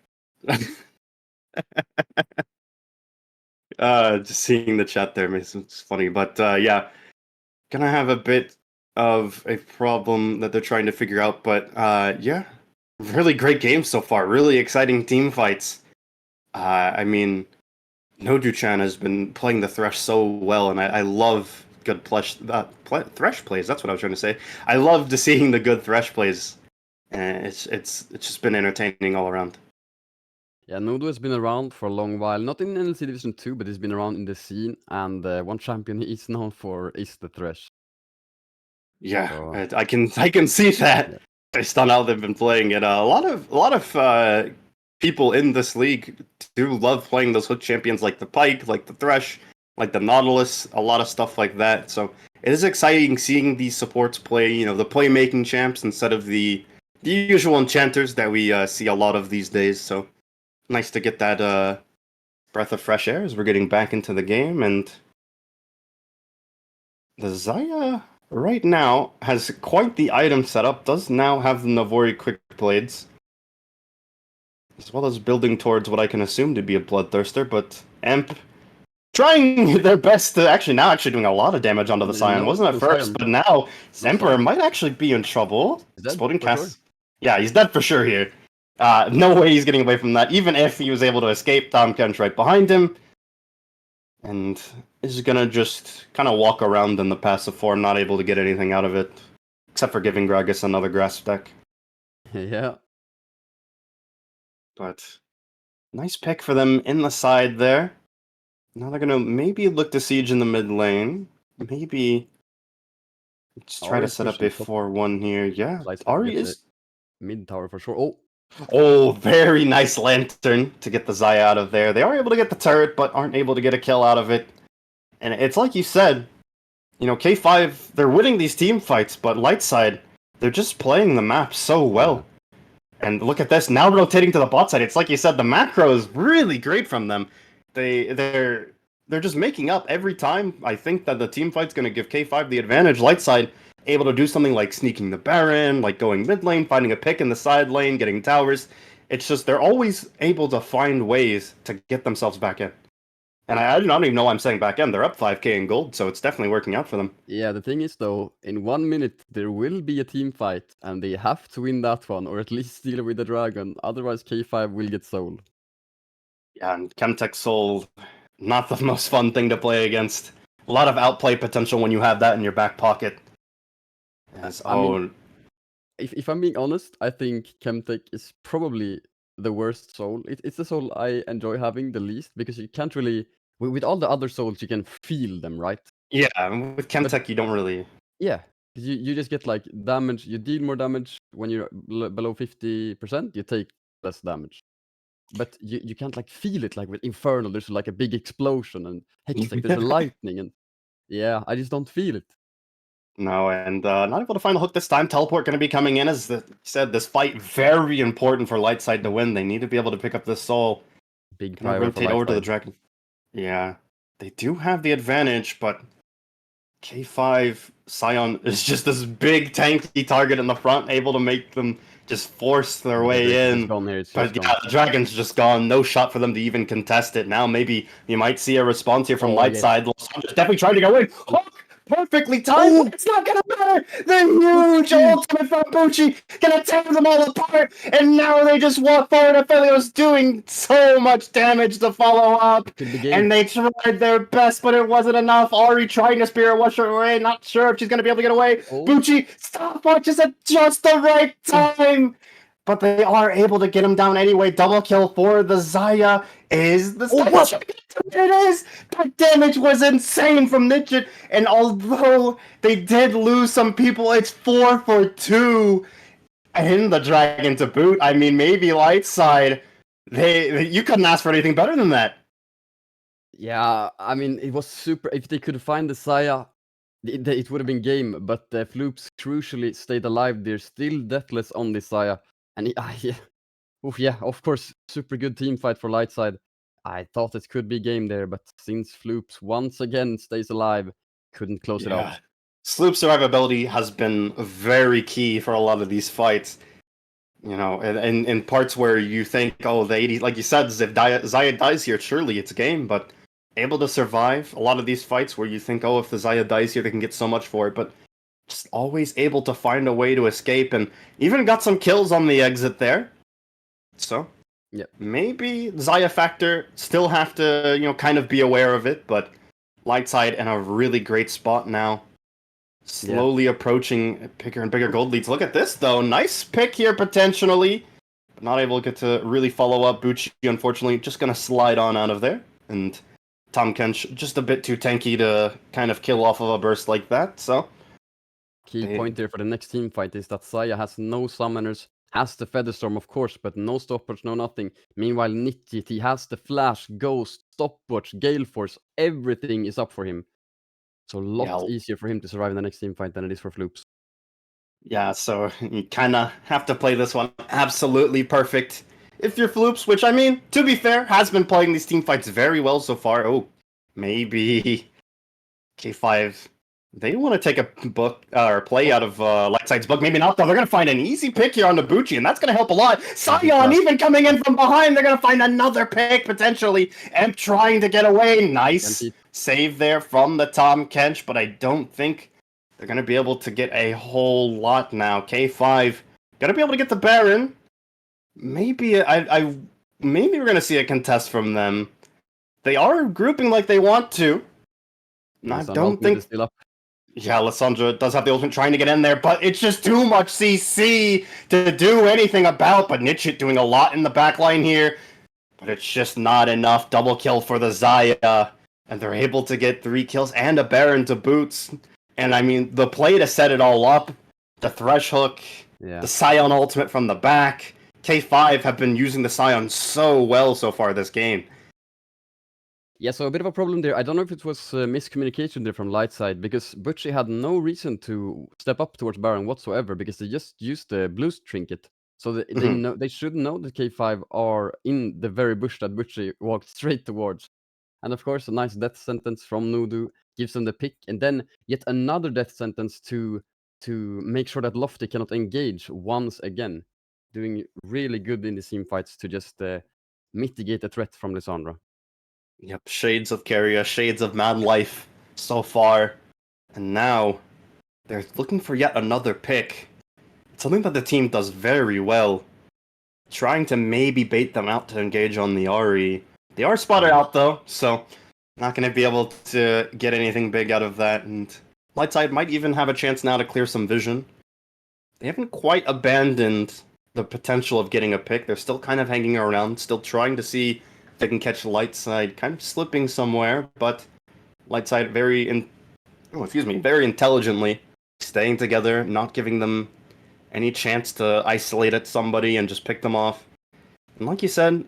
just seeing the chat there makes it funny. But yeah, gonna have a bit of a problem that they're trying to figure out. But yeah, really great game so far. Really exciting team fights. I mean, Noju-chan has been playing the Thresh so well, and I love good Thresh plays. That's what I was trying to say. I love to seeing the good Thresh plays. And it's just been entertaining all around. Yeah, Nodo has been around for a long while. Not in NLC Division 2, but he's been around in the scene. And one champion he is known for is the Thresh. Yeah, So, I can see that yeah. based on how they've been playing it. A lot of people in this league do love playing those hook champions like the Pike, like the Thresh, like the Nautilus, a lot of stuff like that. So it is exciting seeing these supports play, the playmaking champs instead of the usual enchanters that we see a lot of these days. So nice to get that breath of fresh air as we're getting back into the game. And the Zaya right now has quite the item setup, does now have the Navori Quick Blades, as well as building towards what I can assume to be a Bloodthirster, but Amp trying their best to actually doing a lot of damage onto the Scion. No, Wasn't at no first, Sion. but now No Zemper Sion. might actually be in trouble. He's dead, Exploding for sure. cast. Yeah, he's dead for sure here. No way he's getting away from that. Even if he was able to escape, Tom Ken's right behind him. And is gonna just kind of walk around in the passive form, not able to get anything out of it, except for giving Gragas another grasp deck. Yeah. But nice pick for them in the side there. Now they're gonna maybe look to siege in the mid lane. Maybe just try to Ari's set up a pushing top. 4-1 here. Yeah, Lightside Ari get the is. mid tower for sure. Oh, Oh, very nice lantern to get the Zaya out of there. They are able to get the turret, but aren't able to get a kill out of it. And it's like you said, K5, they're winning these team fights, but Lightside, they're just playing the map so well. And look at this, now rotating to the bot side. It's like you said, the macro is really great from them. They're just making up every time. I think that the team fight's going to give K5 the advantage. Lightside able to do something like sneaking the Baron, like going mid lane, finding a pick in the side lane, getting towers. It's just they're always able to find ways to get themselves back in. And I don't even know why I'm saying back end. They're up 5k in gold, so it's definitely working out for them. yeah. The thing is, though, in 1 minute there will be a team fight, and they have to win that one, or at least deal with the dragon. Otherwise, K5 will get sold. Yeah, and Chemtech Soul, not the most fun thing to play against. A lot of outplay potential when you have that in your back pocket. As, I mean, if I'm being honest, I think Chemtech is probably the worst soul. It's the soul I enjoy having the least, because you can't really, with all the other souls, you can feel them, right? yeah, with But Chemtech you don't really. yeah, you just get like damage. You deal more damage when you're below 50%. You take less damage, but you can't like feel it like with Infernal. There's like a big explosion, and Hextech there's a lightning, and yeah, I just don't feel it. No, and not able to find the hook this time. Teleport going to be coming in, as said, this fight very important for Lightside to win. They need to be able to pick up this soul. Big Gonna prio for rotate over to the Lightside. dragon. Yeah, they do have the advantage, but K5 Scion is just this big tanky target in the front, able to make them just force their The Drake way is just in. gone here. It's just But gone. yeah, the dragon's just gone. No shot for them to even contest it. Now maybe you might see a response here from Oh, I get. Lightside. Losandra's definitely trying to go in. Hook! Perfectly timed, Oh, but it's not gonna matter! The huge Gucci! ultimate from Bucci gonna tear them all apart, and now they just walk forward. Aphelios doing so much damage to follow up, Could be game. and they tried their best, but it wasn't enough. Ari trying to spear wash her away, not sure if she's gonna be able to get away. Oh, Bucci, stopwatch is at just the right time! but they are able to get him down anyway. Double kill for the Zaya. Is the what? It is! That damage was insane from Nidget, and although they did lose some people, it's 4 for 2 in the Dragon to boot. I mean, maybe Lightside, you couldn't ask for anything better than that. Yeah, I mean, it was super. If they could find the Saya, it would have been game. But the Floops crucially stayed alive. They're still deathless on the Saya, and yeah, of course, super good team fight for Lightside. I thought it could be game there, but since Floops once again stays alive, couldn't close it out. Sloop survivability has been very key for a lot of these fights. You know, in parts where you think, oh, the 80, like you said, if Zaya dies here, surely it's game, but able to survive a lot of these fights where you think, oh, if the Zaya dies here, they can get so much for it, but just always able to find a way to escape, and even got some kills on the exit there. So, yeah, maybe Zaya factor, still have to, you know, kind of be aware of it, but Lightside in a really great spot now. Slowly approaching bigger and bigger gold leads. Look at this, though. Nice pick here, potentially. But not able to get to really follow up. Bucci, unfortunately, just going to slide on out of there. And Tom Kench, just a bit too tanky to kind of kill off of a burst like that, so... Key point here for the next team fight is that Saya has no summoners, has the Featherstorm, of course, but no stopwatch, no nothing. Meanwhile, Nidget, he has the Flash, Ghost, Stopwatch, Gale Force, everything is up for him. So a lot easier for him to survive in the next team fight than it is for Floops. Yeah, so you kind of have to play this one absolutely perfect. If you're Floops, which, I mean, to be fair, has been playing these team fights very well so far. Oh, maybe K5... They want to take a book or play out of Lightside's book. Maybe not, though. They're going to find an easy pick here on the Bucci, and that's going to help a lot. Sion even coming in from behind. They're going to find another pick, potentially. Emp trying to get away. Nice save there from the Tom Kench, but I don't think they're going to be able to get a whole lot now. K5 going to be able to get the Baron. Maybe maybe we're going to see a contest from them. They are grouping like they want to. I don't think... Yeah, Lissandra does have the ultimate trying to get in there, but it's just too much CC to do anything about. But Nidget doing a lot in the backline here, but it's just not enough. Double kill for the Zaya, and they're able to get 3 kills and a Baron to boots. And I mean, the play to set it all up, the Thresh Hook, the Sion ultimate from the back. K5 have been using the Sion so well so far this game. Yeah, so a bit of a problem there. I don't know if it was miscommunication there from Lightside, because Butchie had no reason to step up towards Baron whatsoever, because they just used the blue trinket. So they should know that K5 are in the very bush that Butchie walked straight towards. And of course, a nice death sentence from Nudu gives them the pick, and then yet another death sentence to make sure that Lofty cannot engage once again. Doing really good in the team fights to just mitigate the threat from Lissandra. Yep, shades of Keria, shades of Man Life so far. And now they're looking for yet another pick. Something that the team does very well. Trying to maybe bait them out to engage on the Ahri. They are spotted out though, so not going to be able to get anything big out of that. And Lightside might even have a chance now to clear some vision. They haven't quite abandoned the potential of getting a pick. They're still kind of hanging around, still trying to see they can catch Lightside kind of slipping somewhere, but Lightside very intelligently staying together, not giving them any chance to isolate at somebody and just pick them off. And like you said,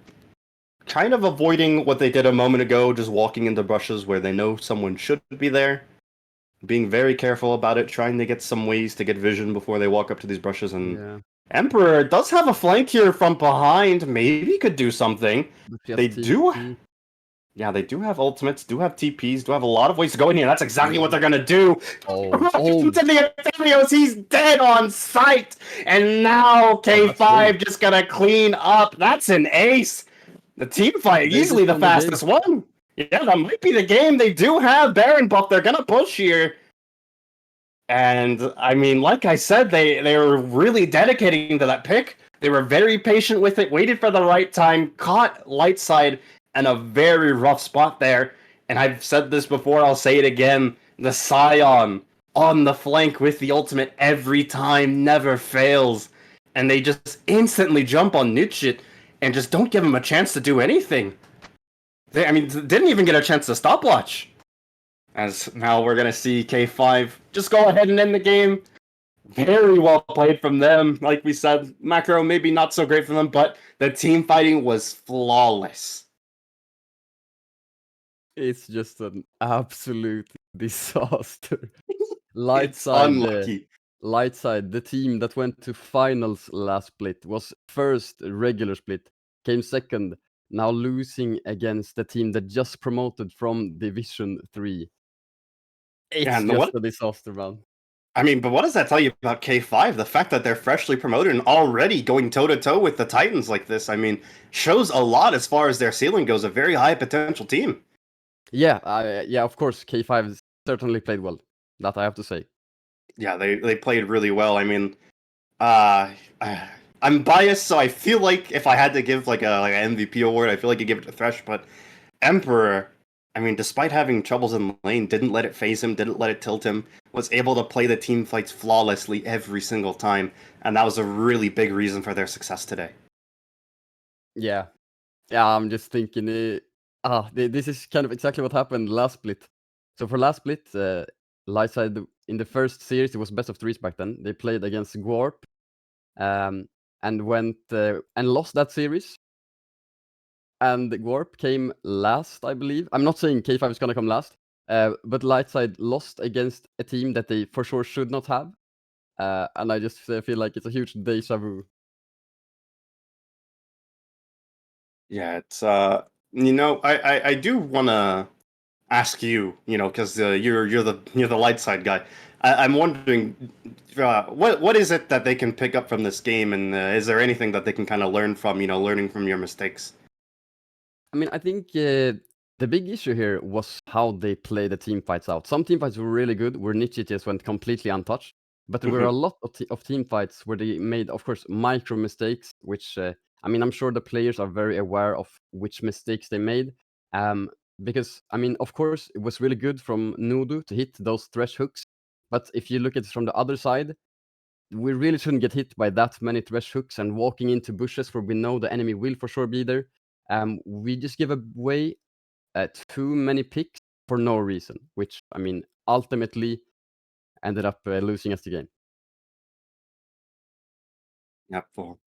kind of avoiding what they did a moment ago, just walking into brushes where they know someone should be there. Being very careful about it, trying to get some ways to get vision before they walk up to these brushes. And Emperor does have a flank here from behind. Maybe could do something. They do. Yeah, they do have ultimates, do have TPs, do have a lot of ways to go in here. That's exactly what they're gonna do. To the Athenios, he's dead on sight. And now K5 just gonna clean up. That's an ace. The team fight, easily the fastest one. Yeah, that might be the game. They do have Baron buff. They're gonna push here. And, I mean, like I said, they were really dedicating to that pick. They were very patient with it, waited for the right time, caught Lightside in a very rough spot there. And I've said this before, I'll say it again. The Sion on the flank with the ultimate every time, never fails. and they just instantly jump on Nitschit and just don't give him a chance to do anything. I mean, didn't even get a chance to stopwatch. As now we're gonna see K5 just go ahead and end the game. Very well played from them. Like we said, macro maybe not so great from them, but the team fighting was flawless. It's just an absolute disaster. It's unlucky. Lightside, the team that went to finals last split, was first regular split, came second, now losing against the team that just promoted from Division 3. Yeah, It's and just what a disaster, man. I mean, but what does that tell you about K5? The fact that they're freshly promoted and already going toe to toe with the Titans like this, I mean, shows a lot as far as their ceiling goes. A very high potential team. Yeah, of course, K5 certainly played well. That I have to say. Yeah, they played really well. I mean, uh, I'm biased, so I feel like if I had to give like an MVP award, I feel like I'd give it to Thresh. But Emperor, I mean, despite having troubles in lane, didn't let it phase him, didn't let it tilt him, was able to play the team fights flawlessly every single time, and that was a really big reason for their success today. Yeah, I'm just thinking. This is kind of exactly what happened last split. So for last split, Lightside in the first series, it was best of threes back then. They played against Gwarp, um, and went and lost that series. And Gwarp came last, I believe. I'm not saying K5 is gonna come last, but Lightside lost against a team that they for sure should not have, and I just feel like it's a huge deja vu. Yeah, it's I do want to ask you, because you're the light side guy. I'm wondering, what is it that they can pick up from this game, and is there anything that they can kind of learn from, learning from your mistakes? I mean, I think the big issue here was how they play the team fights out. Some team fights were really good, where Nietzsche just went completely untouched. But there were a Hmm. lot of team fights where they made, of course, micro mistakes, which, I mean, I'm sure the players are very aware of which mistakes they made. Um, because, I mean, of course, it was really good from Nudu to hit those thresh hooks. But if you look at it from the other side, we really shouldn't get hit by that many thresh hooks and walking into bushes where we know the enemy will for sure be there. We just give away too many picks for no reason, which, I mean, ultimately ended up losing us the game. Yep. Well,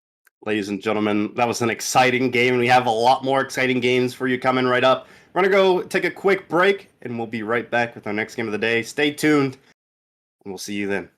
ladies and gentlemen, that was an exciting game. We have a lot more exciting games for you coming right up. We're gonna go take a quick break, and we'll be right back with our next game of the day. Stay tuned, and we'll see you then.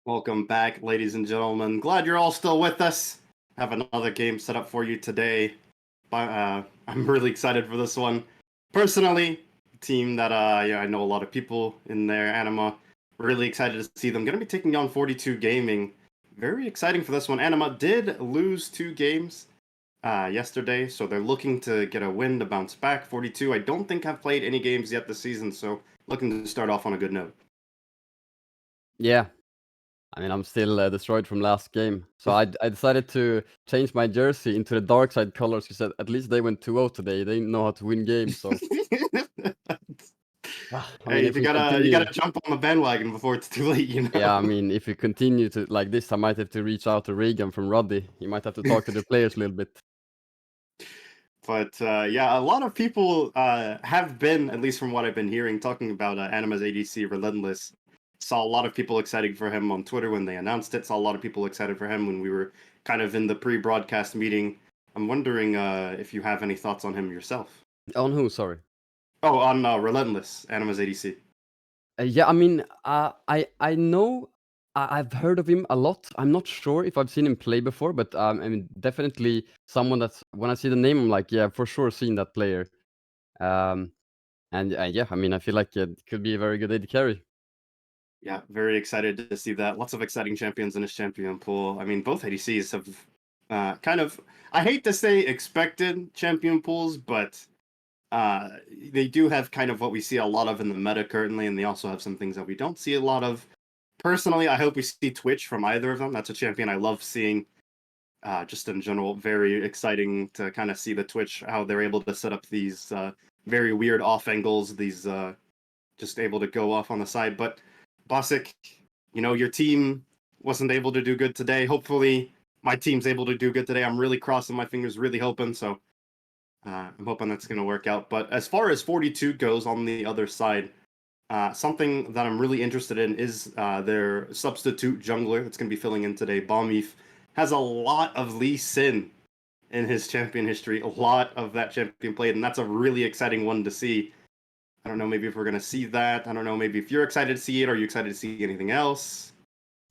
Welcome back, ladies and gentlemen. Glad you're all still with us. Have another game set up for you today. I'm really excited for this one. Personally, a team that I know a lot of people in their Anima. Really excited to see them. Going to be taking on 42 Gaming. Very exciting for this one. Anima did lose 2 games yesterday, so they're looking to get a win to bounce back. 42, I don't think have played any games yet this season, so looking to start off on a good note. Yeah, I mean, I'm still destroyed from last game, so I decided to change my jersey into the dark side colors because at least they went 2-0 today. They know how to win games, so I mean, Hey, if we you continue, gotta jump on the bandwagon before it's too late, you yeah, I know. mean, if we continue to like this, I might have to reach out to Regan from Ruddy. He might have to talk to the players a little bit. But yeah, a lot of people have been, at least from what I've been hearing, talking about Anima's ADC Relentless. Saw a lot of people excited for him on Twitter when they announced it. Saw a lot of people excited for him when we were kind of in the pre-broadcast meeting. I'm wondering if you have any thoughts on him yourself. On who? Sorry. Oh, on Relentless, Anima's ADC. Yeah, I mean, I know I've heard of him a lot. I'm not sure if I've seen him play before, but I mean, definitely someone that's when I see the name, I'm like, yeah, for sure, seen that player. Um, and yeah, I mean, I feel like it could be a very good AD carry. Yeah, very excited to see that. Lots of exciting champions in his champion pool. I mean, both ADCs have kind of, I hate to say expected champion pools, but uh, they do have kind of what we see a lot of in the meta currently, and they also have some things that we don't see a lot of. Personally, I hope we see Twitch from either of them. That's a champion I love seeing. Just in general, very exciting to kind of see the Twitch, how they're able to set up these very weird off angles, these just able to go off on the side. But Bosick, your team wasn't able to do good today. Hopefully, my team's able to do good today. I'm really crossing my fingers, really hoping. So I'm hoping that's going to work out. But as far as 42 goes on the other side, something that I'm really interested in is their substitute jungler that's going to be filling in today. Balmeef has a lot of Lee Sin in his champion history, a lot of that champion played, and that's a really exciting one to see. I don't know, maybe if we're gonna see that. I don't know, maybe if you're excited to see it. Are you excited to see anything else?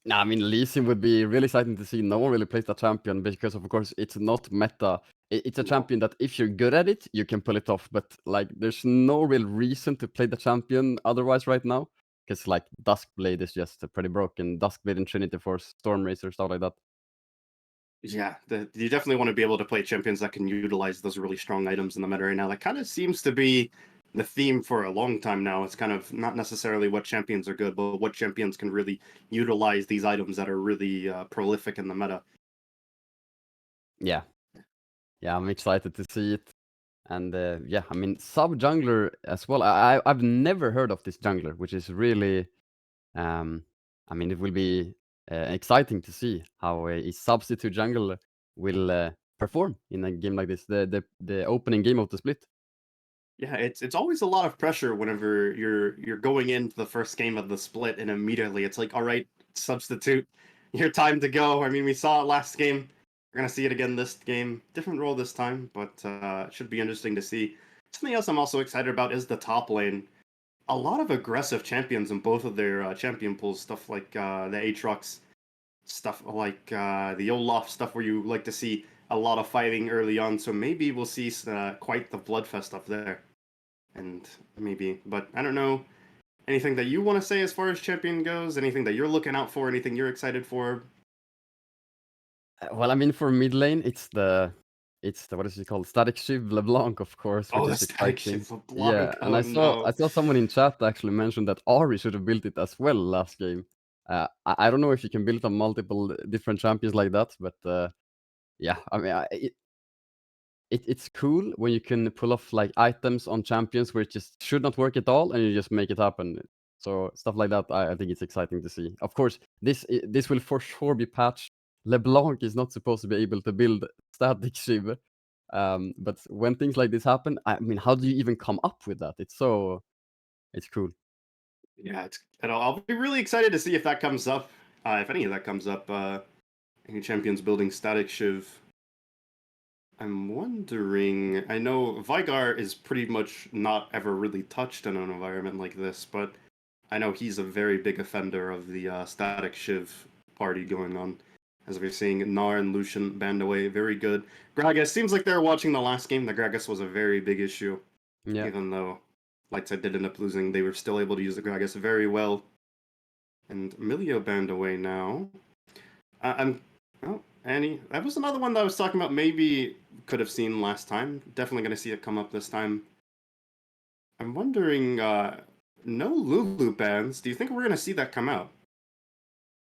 Nah, I mean, Lee Sin would be really exciting to see. No one really plays that champion because, of course, it's not meta. It's a No. champion that if you're good at it, you can pull it off. But like, there's no real reason to play the champion otherwise right now. Because like Duskblade is just pretty broken. Duskblade and Trinity Force, Storm Racer, stuff like that. Yeah, you definitely want to be able to play champions that can utilize those really strong items in the meta right now. That kind of seems to be the theme for a long time now. It's kind of not necessarily what champions are good, but what champions can really utilize these items that are really prolific in the meta. Yeah, yeah, I'm excited to see it. And yeah, I mean, sub jungler as well. I've never heard of this jungler, which is really, um, I mean, it will be exciting to see how a substitute jungler will perform in a game like this, the opening game of the split. Yeah, it's always a lot of pressure whenever you're going into the first game of the split and immediately it's like, all right, substitute, your time to go. I mean, we saw it last game. We're gonna see it again this game. Different role this time, but it should be interesting to see. Something else I'm also excited about is the top lane. A lot of aggressive champions in both of their champion pools. Stuff like the Aatrox, stuff like the Olaf stuff, where you like to see a lot of fighting early on. So maybe we'll see quite the bloodfest up there and maybe, but I don't know. Anything that you want to say as far as champion goes? Anything that you're looking out for? Anything you're excited for? Well, I mean, for mid lane, it's the what is it called? Static Shiv LeBlanc, of course, Oh, which the is static exciting. shift of Yeah, Blanc. and Oh I no. saw someone in chat actually mention that Ari should have built it as well last game. I don't know if you can build on multiple different champions like that, but yeah, I mean, it's cool when you can pull off like items on champions where it just should not work at all, and you just make it happen. So stuff like that, I think it's exciting to see. Of course, this will for sure be patched. LeBlanc is not supposed to be able to build static Shiv, but when things like this happen, I mean, how do you even come up with that? It's cool. Yeah, I'll be really excited to see if that comes up. If any of that comes up. Any champions building static shiv. I'm wondering. I know Vigar is pretty much not ever really touched in an environment like this, but I know he's a very big offender of the Static Shiv party going on. As we're seeing, Gnar and Lucian banned away. Very good. Gragas, seems like they're watching the last game. The Gragas was a very big issue. Yeah. Even though Lightside did end up losing, they were still able to use the Gragas very well. And Milio banned away now. I'm. Oh, Annie. That was another one that I was talking about. Maybe could have seen last time. Definitely going to see it come up this time. I'm wondering. No Lulu bans. Do you think we're going to see that come out?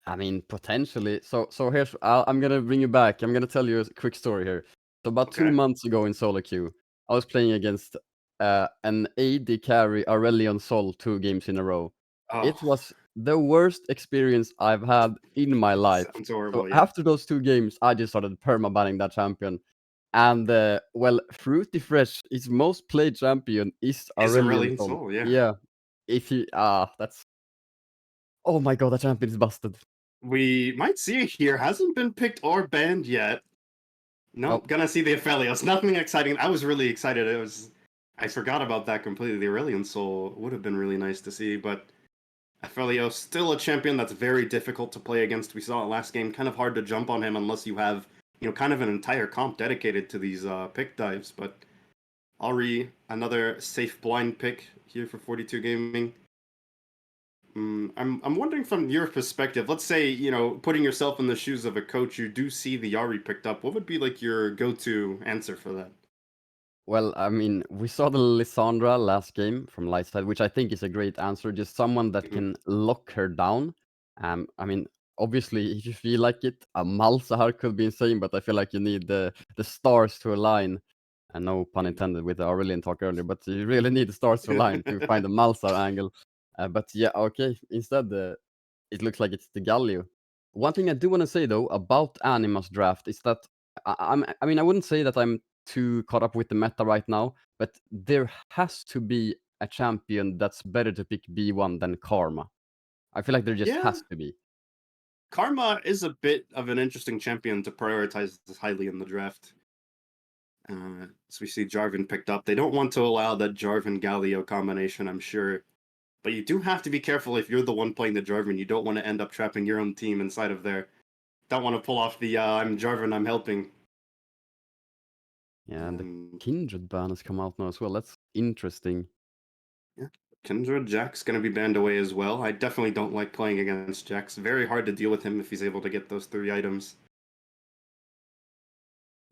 I mean, potentially. So here's I'm gonna bring you back. I'm gonna tell you a quick story here. So about two Okay. months ago in solo queue, I was playing against an AD carry Aurelion Sol 2 games in a row. Oh, It was the worst experience I've had in my life. sounds So horrible. Yeah. after those 2 games, I just started perma-banning that champion. And well, Fruity Fresh, his most played champion is Is Aurelion Aurelion Sol. Sol? Yeah. Yeah. If he that's oh my god, that champion is busted. We might see it here. Hasn't been picked or banned yet. Oh, Nope, gonna see the Aphelios. Nothing exciting. I was really excited. I forgot about that completely. The Aurelion Soul would have been really nice to see, but Aphelios still a champion that's very difficult to play against. We saw it last game. Kind of hard to jump on him unless you have, kind of an entire comp dedicated to these pick dives. But Ari, another safe blind pick here for 42 Gaming. I'm wondering from your perspective. Let's say putting yourself in the shoes of a coach, you do see the Yari picked up. What would be like your go-to answer for that? well, I mean, we saw the Lissandra last game from Lightside, which I think is a great answer. Just someone that Mhm. can lock her down. I mean, obviously, if you feel like it, a Malzahar could be insane, but I feel like you need the stars to align. And no pun intended with the Aurelian talk earlier, but you really need the stars to align to find the Malzahar angle. But yeah, okay. Instead, it looks like it's the Galio. One thing I do want to say though about Anima's draft is that I mean, I wouldn't say that I'm too caught up with the meta right now, but there has to be a champion that's better to pick B1 than Karma. I feel like there just Yeah, has to be. Karma is a bit of an interesting champion to prioritize this highly in the draft. So we see Jarvan picked up. They don't want to allow that Jarvan Galio combination, I'm sure. But you do have to be careful if you're the one playing the Jarvan. You don't want to end up trapping your own team inside of there. Don't want to pull off the I'm Jarvan, I'm helping. Yeah, and the Um, Kindred ban has come out now as well. That's interesting. yeah. Kindred Jack's going to be banned away as well. I definitely don't like playing against Jax. Very hard to deal with him if he's able to get those 3 items.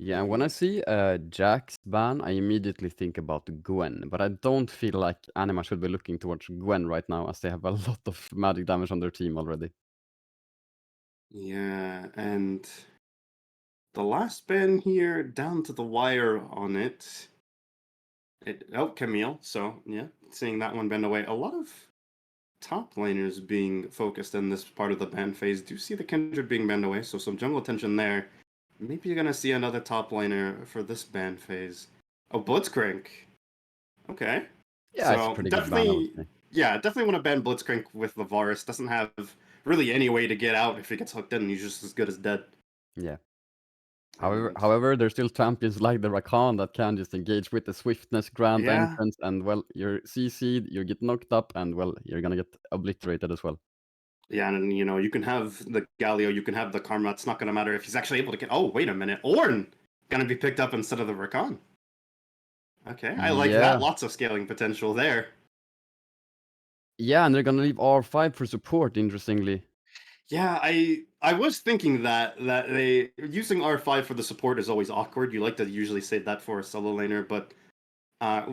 Yeah, and when I Um, see Jack's ban, I immediately think about Gwen, but I don't feel like Anima should be looking towards Gwen right now, as they have a lot of magic damage on their team already. yeah, and the last ban here, down to the wire on it. Camille. So yeah, seeing that one bend away. A lot of top laners being focused in this part of the ban phase. Do see the Kindred being banned away, so some jungle attention there. Maybe you're gonna see another top laner for this ban phase. Oh, Blitzcrank. Okay. Yeah, it's a So pretty good ban, I would definitely, say. yeah, definitely want to ban Blitzcrank with the Varus. Doesn't have really any way to get out if he gets hooked in. He's just as good as dead. Yeah. However, And however, there's still champions like the Rakan that can just engage with the swiftness, grand yeah, entrance, and well, you're CC'd, you get knocked up, and well, you're gonna get obliterated as well. yeah, and you can have the Galio, you can have the Karma. It's not gonna matter if he's actually able to get. Oh, wait a minute, Ornn gonna be picked up instead of the Rakan. Okay, I like that. Yeah. Lots of scaling potential there. Yeah, and they're gonna leave R5 for support, interestingly. Yeah, I was thinking that they using R5 for the support is always awkward. You like to usually save that for a solo laner, but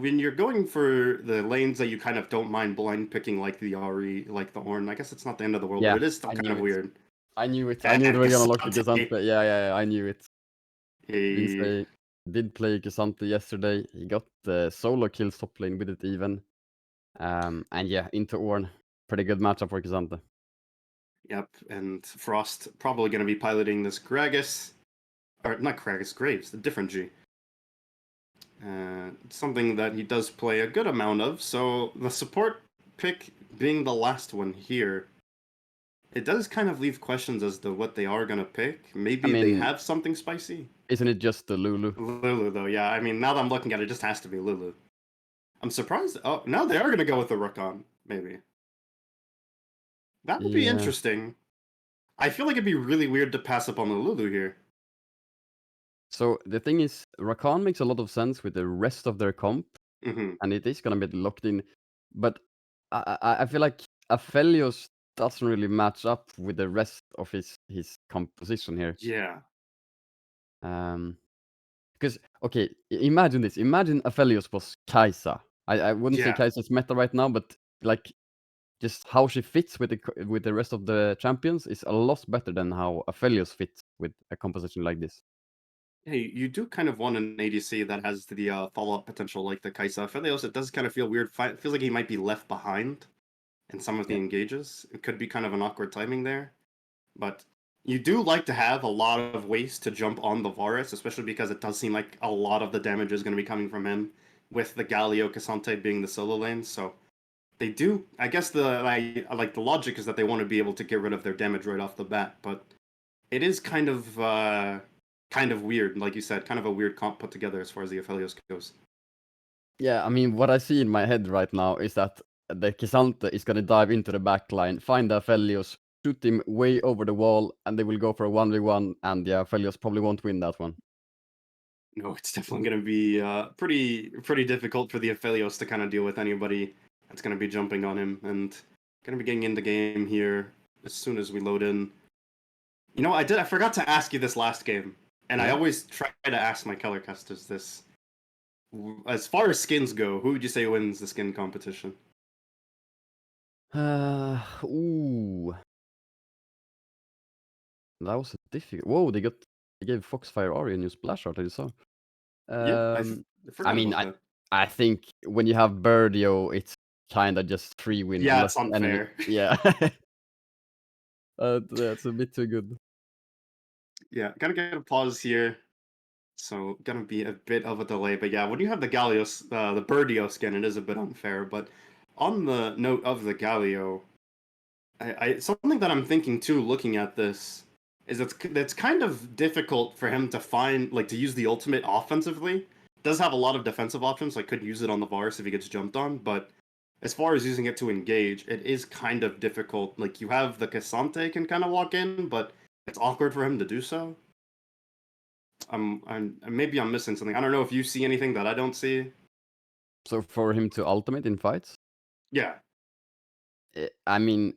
when you're going for the lanes that you kind of don't mind blind picking, like the Ahri, like the Ornn, I guess it's not the end of the world, but Yeah, it is still I kind knew of it. weird. I knew it. I And knew they were gonna lock the Cassante, Cassante. Yeah, I knew it. he, Lindsay did play Cassante yesterday. He got the solo kills top lane with it even. And yeah, into Ornn. Pretty good matchup for Cassante. yep, and Frost probably going to be piloting this Gragas, or not Gragas, Graves, the different G. Something that he does play a good amount of. So the support pick being the last one here, it does kind of leave questions as to what they are going to pick. I Maybe they mean, have something spicy. isn't it just the Lulu? Lulu, though, yeah. I mean, now that I'm looking at it, it just has to be Lulu. I'm surprised. Oh, no, they are going to go with the Rakan, maybe. That would be Yeah. interesting. I feel like it'd be really weird to pass up on the Lulu here. So the thing is, Rakan makes a lot of sense with the rest of their comp, Hmm. and it is gonna be locked in. But I feel like Aphelios doesn't really match up with the rest of his composition here. Yeah. Um, because okay, imagine this. Imagine Aphelios was Kai'Sa. I wouldn't say Yeah. Kai'Sa's meta right now, but like just how she fits with with the rest of the champions is a lot better than how Aphelios fits with a composition like this. Hey, you do kind of want an ADC that has the follow-up potential like the Kai'Sa. Philios, it does kind of feel weird. It feels like he might be left behind in some of the Yeah. engages. It could be kind of an awkward timing there. But you do like to have a lot of ways to jump on the Varus, especially because it does seem like a lot of the damage is going to be coming from him, with the Galio Cassante being the solo lane. So they do. I guess I like the logic is that they want to be able to get rid of their damage right off the bat, but it is kind of weird, like you said, kind of a weird comp put together as far as the Aphelios goes. Yeah, I mean, what I see in my head right now is that the K'Sante is gonna dive into the back line, find the Aphelios, shoot him way over the wall, and they will go for a 1v1, and yeah, Aphelios probably won't win that one. No, it's definitely going to be pretty difficult for the Aphelios to kind of deal with anybody that's going to be jumping on him, and going to be getting in the game here as soon as we load in. You know, I forgot to ask you this last game, and I Yeah. always try to ask my color casters this. As far as skins go, who would you say wins the skin competition? Ooh, that was a difficult. Whoa, they gave Foxfire Ari a new splash art. I just saw. Yeah, Um, I I forgot mean, about that. I think when you have Birdio, it's kind of just free win Yeah, unless it's the enemy. unfair. Yeah, that's a bit too good. Yeah, gotta get a pause here. So gonna be a bit of a delay, but yeah, when you have the Gallios, the Birdio skin, it is a bit unfair. But on the note of the Gallio, something that I'm thinking too, looking at this, is that's kind of difficult for him to find, like to use the ultimate offensively. Does have a lot of defensive options, like could use it on the Varus if he gets jumped on, but as far as using it to engage, it is kind of difficult. Like you have the Cassante can kind of walk in, but it's awkward for him to do so. Maybe I'm missing something. I don't know if you see anything that I don't see. So for him to ultimate in fights, Yeah, I mean,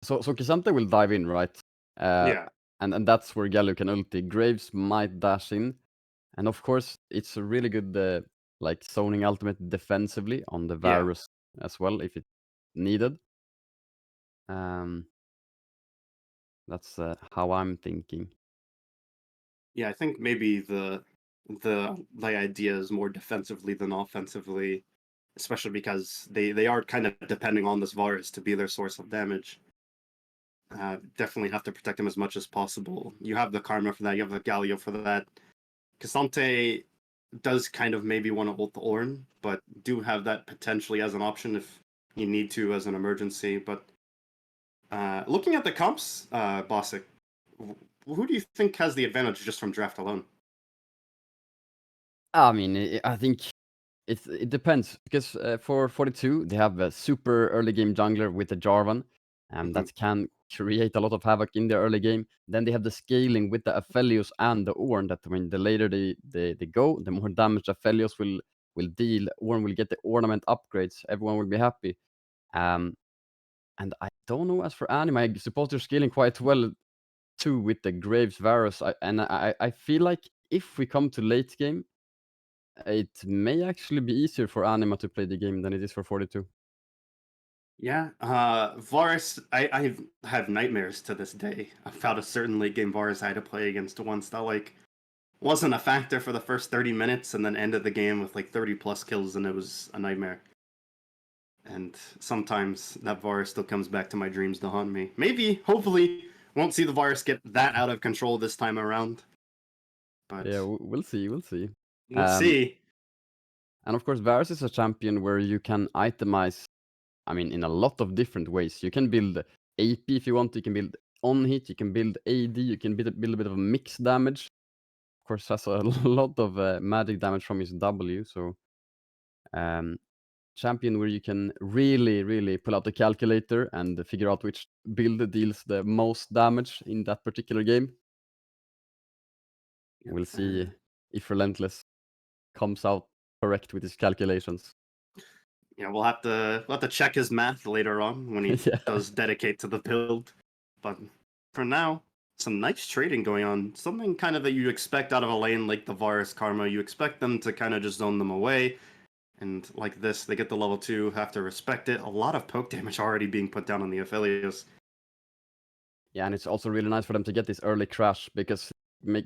so K'Sante will dive in, right? Uh, yeah, and that's where Galio can ulti. Graves might dash in, and of course, it's a really good like zoning ultimate defensively on the yeah, Varus as well if it needed. Um, that's how I'm thinking. yeah. I think maybe the idea is more defensively than offensively, especially because they are kind of depending on this Varus to be their source of damage. Definitely have to protect him as much as possible. You have the Karma for that. You have the Galio for that. Cassante does kind of maybe want to ult the Ornn, but do have that potentially as an option if you need to as an emergency. But looking at the comps, Bosick, who do you think has the advantage just from draft alone? I mean, I think it depends because for 42 they have a super early game jungler with the Jarvan, Hmm. that can create a lot of havoc in the early game. Then they have the scaling with the Aphelios and the Ornn. That when the later they go, the more damage Aphelios will deal. Ornn will get the ornament upgrades. Everyone will be happy. Um, and I don't know as for anime, I suppose they're scaling quite well too with the Graves Varus. I feel like if we come to late game, it may actually be easier for Anima to play the game than it is for 42. Yeah, Varus, I have nightmares to this day about a certain late game Varus I had to play against once that like wasn't a factor for the first 30 minutes and then ended the game with like 30 plus kills and it was a nightmare. And sometimes that Varus still comes back to my dreams to haunt me. Maybe, hopefully, won't see the Varus get that out of control this time around, Yeah, but we'll see, we'll see. we'll Um, see. and of course, Varus is a champion where you can itemize, I mean, in a lot of different ways. You can build AP if you want, you can build on hit, you can build AD, you can build a bit of a mix damage. Of course, has a lot of magic damage from his W, so um, champion where you can really pull out the calculator and figure out which build deals the most damage in that particular game. Yep, We'll see and if Relentless comes out correct with his calculations. yeah, we'll have to check his math later on when he Yeah. does dedicate to the build. But for now, some nice trading going on. Something kind of that you expect out of a lane like the Varus Karma. You expect them to kind of just zone them away. And like this, they get the level 2, have to respect it. A lot of poke damage already being put down on the Aphelios. Yeah, and it's also really nice for them to get this early crash because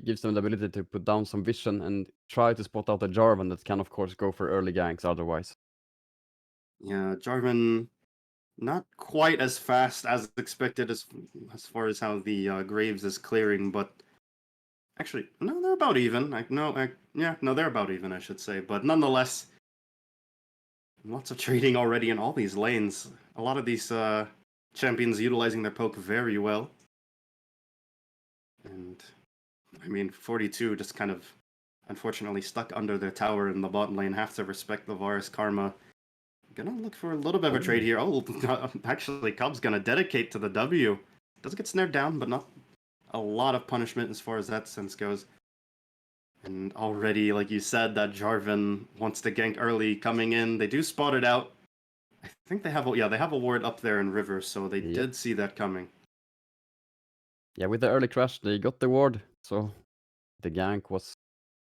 gives them the ability to put down some vision and try to spot out a Jarvan that can, of course, go for early ganks otherwise. Yeah, Jarvan not quite as fast as expected as far as how the Graves is clearing, but actually, no, they're about even. No, they're about even, I should say. But nonetheless, lots of trading already in all these lanes. A lot of these champions utilizing their poke very well. And I mean, 42 just kind of unfortunately stuck under their tower in the bot lane. Have to respect the Varus Karma. Gonna look for a little bit of a trade here. Oh, actually, Cub's gonna dedicate to the W. Does get snared down, but not a lot of punishment as far as that sense goes. And already, like you said, that Jarvan wants to gank early coming in. They do spot it out. I think they have a ward up there in River, so they Yep. did see that coming. Yeah, with the early crash, they got the ward, so the gank was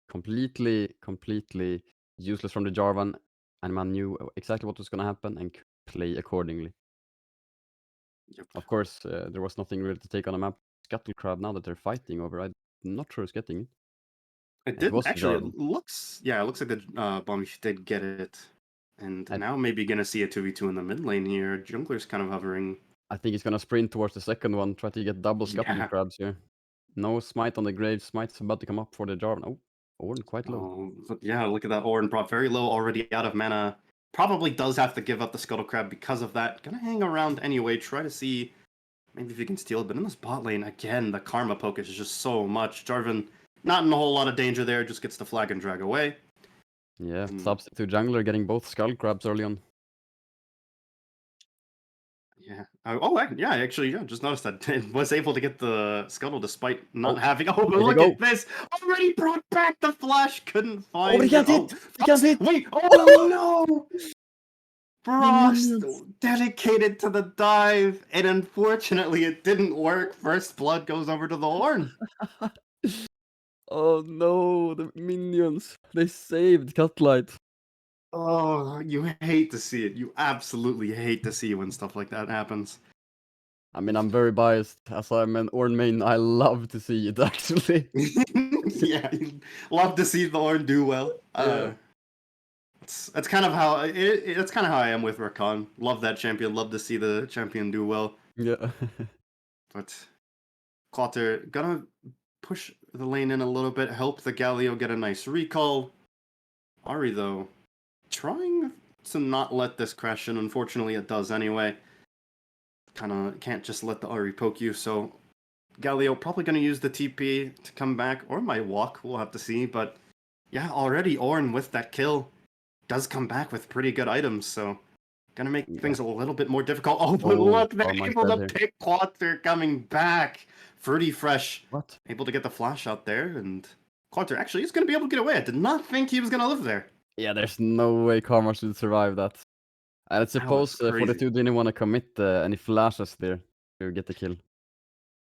completely useless from the Jarvan, and man knew exactly what was gonna happen and could play accordingly. Yep. Of course, there was nothing really to take on a map. Scuttle Crab now that they're fighting over, I'm not sure who's getting it. It It did was actually. Jarvan. It looks like the Bombish did get it, and I, now maybe gonna see a 2v2 in the mid lane here. Jungler's kind of hovering. I think he's gonna sprint towards the second one, try to get double Scuttle Yeah. Crabs here. No smite on the grave, smite's about to come up for the Jarvan. Oh, Ornn quite low. Oh, but yeah, look at that Orin prop. Very low, already out of mana. Probably does have to give up the Scuttle Crab because of that. Gonna hang around anyway, try to see maybe if he can steal it. But in this bot lane, again, the Karma poke is just so much. Jarvan, not in a whole lot of danger there, just gets the flag and drag away. Yeah, And substitute jungler getting both Skull Crabs early on. yeah. I just noticed that it was able to get the Scuttle despite not Oh, having. Oh, but there they look go. at this! Already brought back the flash, couldn't Oh, but he find it. can't Oh, hit! He can't hit! wait! Oh no! The Frost minions! dedicated to the dive, and unfortunately it didn't work. First blood goes over to the horn. Oh no, the minions! They saved Cutlight. Oh, you hate to see it. You absolutely hate to see when stuff like that happens. I mean, I'm very biased. As I'm an Ornn main, I love to see it, actually. Yeah, you love to see the horn do well. Yeah. That's kind of how that's kind of how I am with Rakan. Love that champion. Love to see the champion do well. Yeah. But Clotter gonna push the lane in a little bit, help the Galio get a nice recall. Ari though, trying to not let this crash in. Unfortunately, it does anyway. Kind of can't just let the Ari poke you. So Galio probably gonna use the TP to come back, or might walk. We'll have to see. But yeah, already Ornn with that kill does come back with pretty good items. So gonna make Yeah. things a little bit more difficult. Oh, but Oh, look, they're Karma's able dead to here. pick Quater coming back. Fruity Fresh, What? able to get the flash out there, and Quater actually is gonna be able to get away. I did not think he was gonna live there. Yeah, there's no way Karma should survive that. And I That was suppose crazy. 42 didn't want to commit any flashes there to get the kill.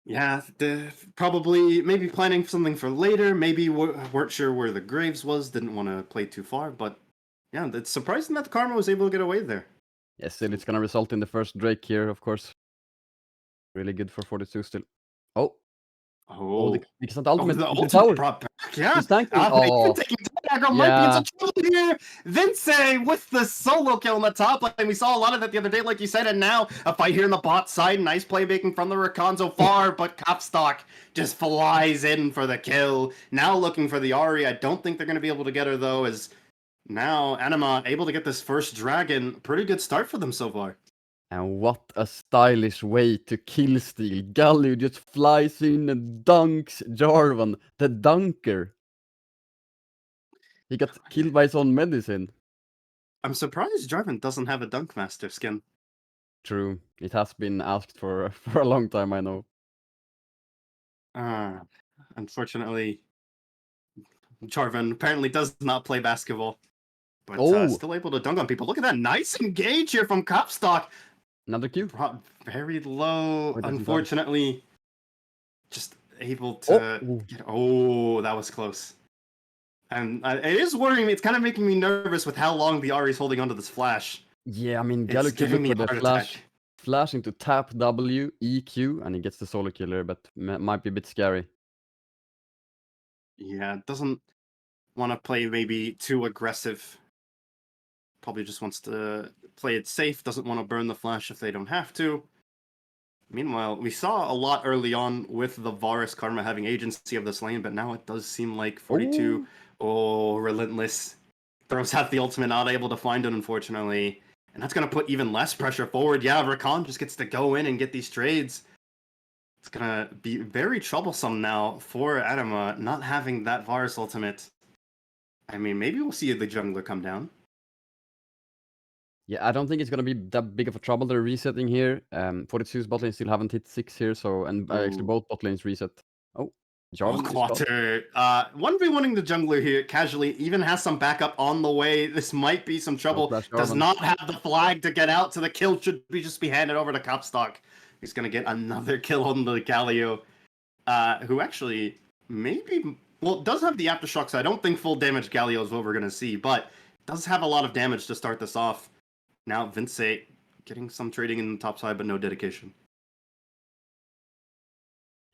Yeah, probably maybe planning something for later. Maybe weren't sure where the Graves was. Didn't want to play too far, but yeah, it's surprising that Karma was able to get away there. Yeah, still, it's gonna result in the first Drake here, of course. Really good for 42 still. Oh, Oh, because of the oh, ultimate the into the ultimate tower. brought back. Yeah, He's tanking. even Oh, taking aggro might be yeah. into trouble here. Vince with the solo kill in the top lane. We saw a lot of that the other day, like you said, and now a fight here in the bot side. Nice playmaking from the Rakan so far, but Kopstock just flies in for the kill. Now looking for the Ari. I don't think they're going to be able to get her though, as now Anima able to get this first dragon. Pretty good start for them so far. And what a stylish way to kill steal. Galio just flies in and dunks Jarvan, the dunker. He got killed by his own medicine. I'm surprised Jarvan doesn't have a Dunk Master skin. True. It has been asked for for a long time, I know. Uh, Unfortunately, Jarvan apparently does not play basketball, but Oh, still able to dunk on people. Look at that nice engage here from Copstock. another Q. Brought very low, Or doesn't have. unfortunately. Just able Oh, to ooh. get. Oh, that was close. And it is worrying me. It's kind of making me nervous with how long the Ari is holding onto this flash. Yeah, I mean, It's Gallo could giving look me for a the heart attack. flash into tap W, EQ, and he gets the solo killer, but might be a bit scary. Yeah, doesn't want to play maybe too aggressive. Probably just wants to play it safe. Doesn't want to burn the flash if they don't have to. Meanwhile, we saw a lot early on with the Varus Karma having agency of this lane, but now it does seem like 42. Oh, Oh, relentless. Throws out the ultimate, not able to find it, unfortunately. And that's going to put even less pressure forward. Yeah, Rakan just gets to go in and get these trades. It's going to be very troublesome now for Anima not having that Varus ultimate. I mean, maybe we'll see the jungler come down. yeah, I don't think it's gonna be that big of a trouble. They're resetting here. 42's bot lane still haven't hit 6 here, so and actually Ooh. both bot lanes reset. Oh, Oh, Jarvan is gone. Quater. 1v1ing the jungler here casually, even has some backup on the way. This might be some No trouble. flash Does Jarvan. not have the flag to get out, so the kill should be just be handed over to Copstock. He's gonna get another kill on the Galio, who actually maybe does have the aftershock, so I don't think full damage Galio is what we're gonna see, but does have a lot of damage to start this off. Now Vince getting some trading in the top side, but no dedication.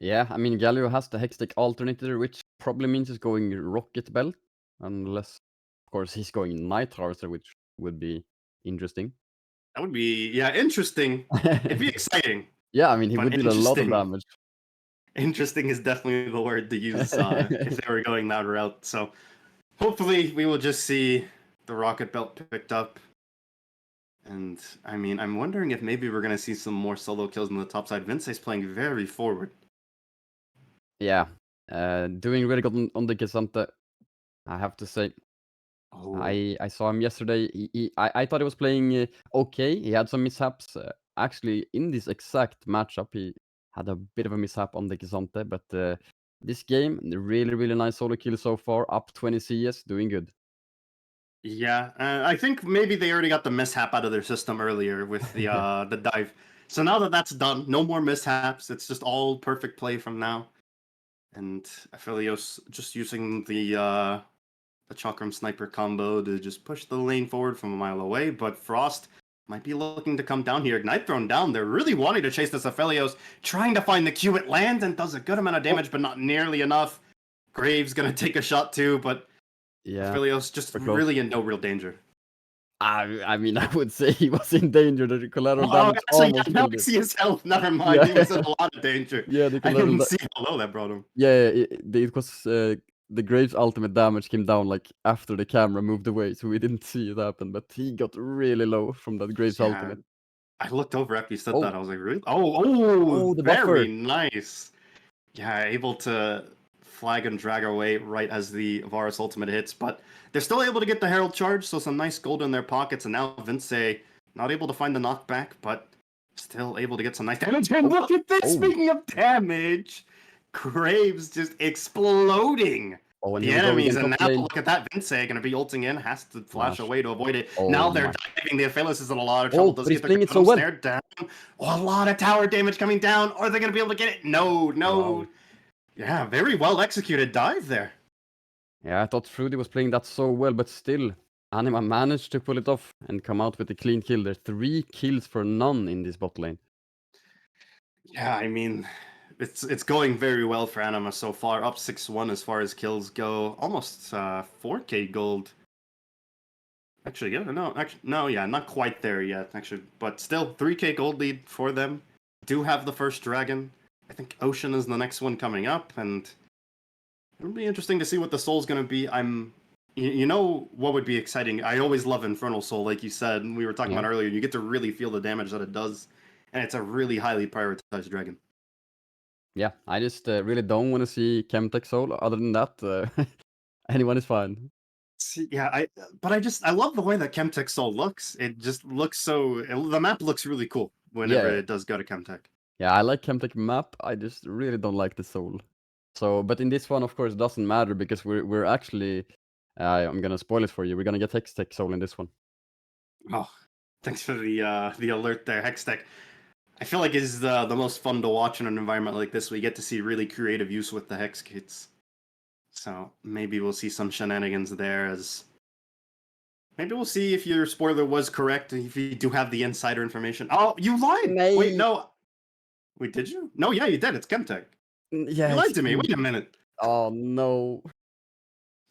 Yeah, I mean, Galio has the Hextech alternator, which probably means he's going Rocket Belt, unless, of course, he's going Night Harvester, which would be interesting. That would be interesting. It'd be exciting, Yeah, I mean, he but would deal a lot of interesting. damage. Interesting is definitely the word to use if they were going that route. So hopefully we will just see the rocket belt picked up. And I mean, I'm wondering if maybe we're gonna see some more solo kills on the top side. Vince's playing very forward. Yeah, doing really good on the Gesante, I have to say. Oh, I saw him yesterday. I thought he was playing okay. He had some mishaps. Actually, in this exact matchup, he had a bit of a mishap on the Gesante, but this game, really, really nice solo kill so far. Up 20 CS, doing good. yeah. I think maybe they already got the mishap out of their system earlier with the dive. So now that that's done, no more mishaps. It's just all perfect play from now. And Aphelios just using the Chakram Sniper combo to just push the lane forward from a mile away, but Frost might be looking to come down here. Ignite thrown down. They're really wanting to chase this Aphelios, trying to find the Q. It lands and does a good amount of Oh, damage, but not nearly enough. Graves gonna take a shot too, but yeah, Aphelios just super close. really in no real danger. I mean, I would say he was in danger. The collateral Oh, damage actually, yeah, almost now killed I him. see his health. Never mind. Yeah, He was in a lot of danger. yeah, the I collateral. didn't see how low that brought him. Yeah, it was the Graves' ultimate damage came down like after the camera moved away, so we didn't see it happen. But he got really low from that Graves' Yeah, ultimate. I looked over after you said Oh, that. I was like, really? Oh, oh, the very buffer. nice. Yeah, able to flag and drag away right as the Varus ultimate hits, but they're still able to get the Herald charge, so some nice gold in their pockets, and now Vince not able to find the knockback, but still able to get some nice damage. And Oh, look at this, oh, speaking of damage, Graves just exploding oh, and the here we go enemies, again, and top now lane. look at that, Vince gonna be ulting in, has to flash Flash. away to avoid it. Oh Now they're my. diving, the Aphelios is in a lot of trouble, Oh, does but he he's get the playing it grab so on him, well. snared down? Oh, a lot of tower damage coming down, are they gonna be able to get it? No, no. Wow. Yeah, very well executed dive there. Yeah, I thought Fruity was playing that so well, but still, Anima managed to pull it off and come out with a clean kill. There 3 kills for none in this bot lane. Yeah, I mean, it's going very well for Anima so far. Up 6-1 as far as kills go. Almost 4K gold. Actually, yeah, no, yeah, not quite there yet, actually. But still, 3K gold lead for them. Do have the first dragon. I think Ocean is the next one coming up, and it'll be interesting to see what the soul's gonna be. You know what would be exciting? I always love Infernal Soul, like you said, and we were talking Yeah. about earlier. You get to really feel the damage that it does, and it's a really highly prioritized dragon. Yeah, I just really don't want to see Chemtech Soul. Other than that, anyone is fine. Yeah, but I love the way that Chemtech Soul looks. It just looks the map looks really cool whenever Yeah, it does go to Chemtech. yeah, I like Chemtech map. I just really don't like the soul. So, but in this one, of course, it doesn't matter because we're actually. I'm gonna spoil it for you. We're gonna get Hextech Soul in this one. Oh, thanks for the alert there, Hextech. I feel like is the most fun to watch in an environment like this. We get to see really creative use with the Hex kits. So maybe we'll see some shenanigans there as maybe we'll see if your spoiler was correct, if you do have the insider information. Oh, you lied! Wait, Nay. no. Wait, did you? No, yeah, you did. It's Chemtech. Yeah, You it's lied to me. true. Wait a minute. Oh no.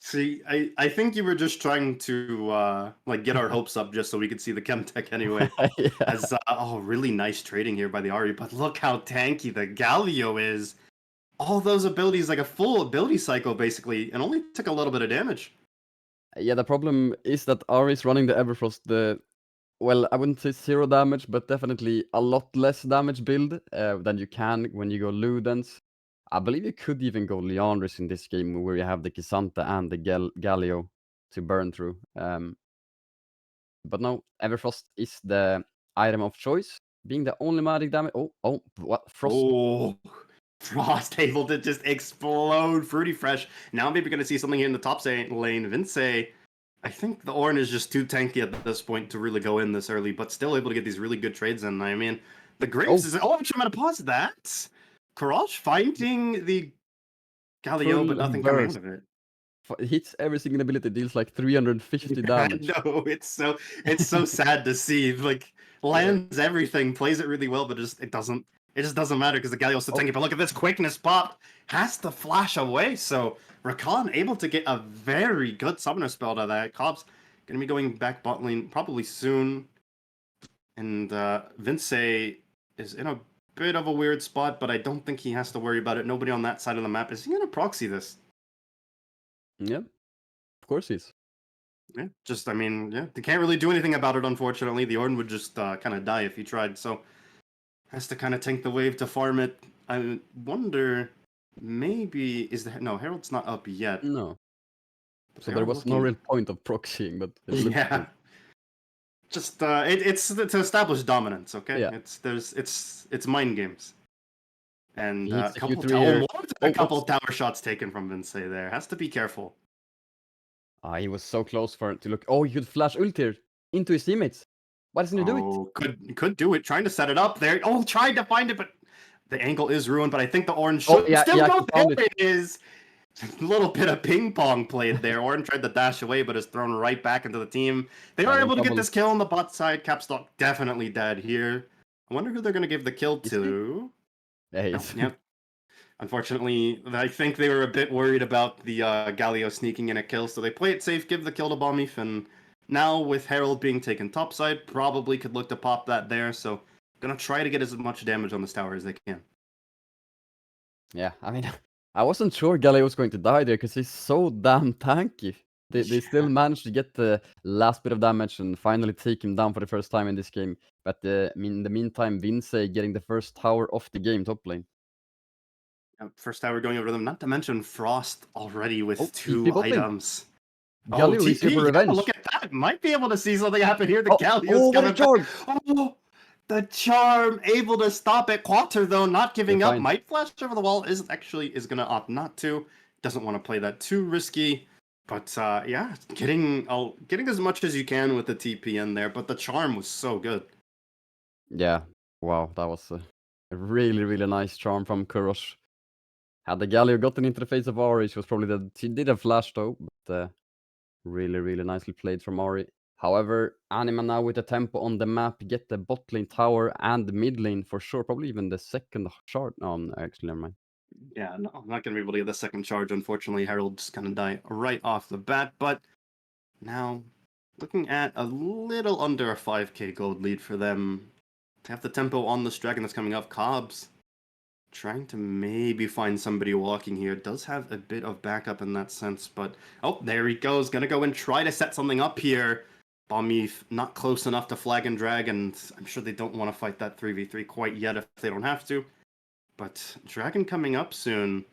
See, I think you were just trying to like get our hopes up just so we could see the Chemtech anyway. Yeah. As really nice trading here by the Ari, but look how tanky the Galio is. All those abilities, like a full ability cycle basically, and only took a little bit of damage. Yeah, the problem is that Ari is running the Everfrost, well, I wouldn't say 0 damage, but definitely a lot less damage build than you can when you go Ludens. I believe you could even go Leandris in this game where you have the Kisanta and the Galio to burn through. But no, Everfrost is the item of choice, being the only magic damage. Oh, what? Frost. Oh, Frost able to just explode Fruity Fresh. Now maybe going to see something in the top lane. Vince, I think the Ornn is just too tanky at this point to really go in this early, but still able to get these really good trades in. I mean, the Graves Oh, is... Oh, I'm going to pause that. Karash finding the Galio, but full nothing coming out burst. of it. Hits every single ability, deals like 350 I damage. know it's so sad to see. Like Yeah. lands everything, plays it really well, but it just doesn't matter because the Galio's so Oh, tanky. But look at this quickness pop has to flash away. So Rakan able to get a very good summoner spell out of that. Cobb's gonna be going back bot lane probably soon, and Vince is in a bit of a weird spot, but I don't think he has to worry about it. Nobody on that side of the map. Is he gonna proxy this? yeah, of course he's. Yeah, just I mean, yeah, they can't really do anything about it. Unfortunately, the Ornn would just kind of die if he tried. So has to kind of tank the wave to farm it. I wonder, maybe is the no Herald's not up yet, No. but So they there are was no looking. real point of proxying, but it looks Yeah, good. just it's to establish dominance. Okay, Yeah. it's mind games. And He hits a the couple Q3 here. more than a Oh, couple whoops. tower shots taken from Vince there. Has to be careful. He was so close for it to look. Oh, he could flash ult here into his teammates. Why doesn't he do it? Oh, could do it. Trying to set it up there. Oh, tried to find it, but the angle is ruined. But I think the Orange Oh, should yeah, he still go. actually There found it. it is. A little bit of ping pong played there. Orange tried to dash away, but is thrown right back into the team. They Yeah, are they're in able to get trouble. this kill on the bot side. Capstock definitely dead here. I wonder who they're going to give the kill Is he? to. Yeah, he No, is. yep. Unfortunately, I think they were a bit worried about the Galio sneaking in a kill, so they play it safe, give the kill to Bombif, and now with Herald being taken topside, probably could look to pop that there, so gonna try to get as much damage on this tower as they can. Yeah, I mean, I wasn't sure Galio was going to die there because he's so damn tanky. They still Yeah. managed to get the last bit of damage and finally take him down for the first time in this game. But in the meantime, Vince getting the first tower of the game top lane. First tower going over them, not to mention Frost already with Oh, TP 2 bot lane. items. Oh, Galio is here for TP, yeah, look revenge. at that. Might be able to see something happen here. The Oh, Galio's oh, what a coming back. charm! Oh, the charm able to stop it. Quater, though, not They're giving up. fine. Might flash over the wall. Is going to opt not to. Doesn't want to play that too risky. But yeah, getting as much as you can with the TP in there. But the charm was so good. Yeah, wow, that was a really, really nice charm from Kurosh. Had the Galio gotten into the face of Ari, she was probably dead. She did have flash though, but really, really nicely played from Ari. However, Anima now with the tempo on the map, get the bot lane tower and the mid lane for sure. Probably even the second shard. No, actually, never mind. Yeah, no, I'm not going to be able to get the second charge. Unfortunately, Harold's going to die right off the bat. But now, looking at a little under a 5k gold lead for them. To have the tempo on this dragon that's coming up. Cobb's trying to maybe find somebody walking here. Does have a bit of backup in that sense, but oh, there he goes. Gonna go and try to set something up here. Bombif not close enough to flag and drag, and I'm sure they don't want to fight that 3v3 quite yet if they don't have to. But dragon coming up soon.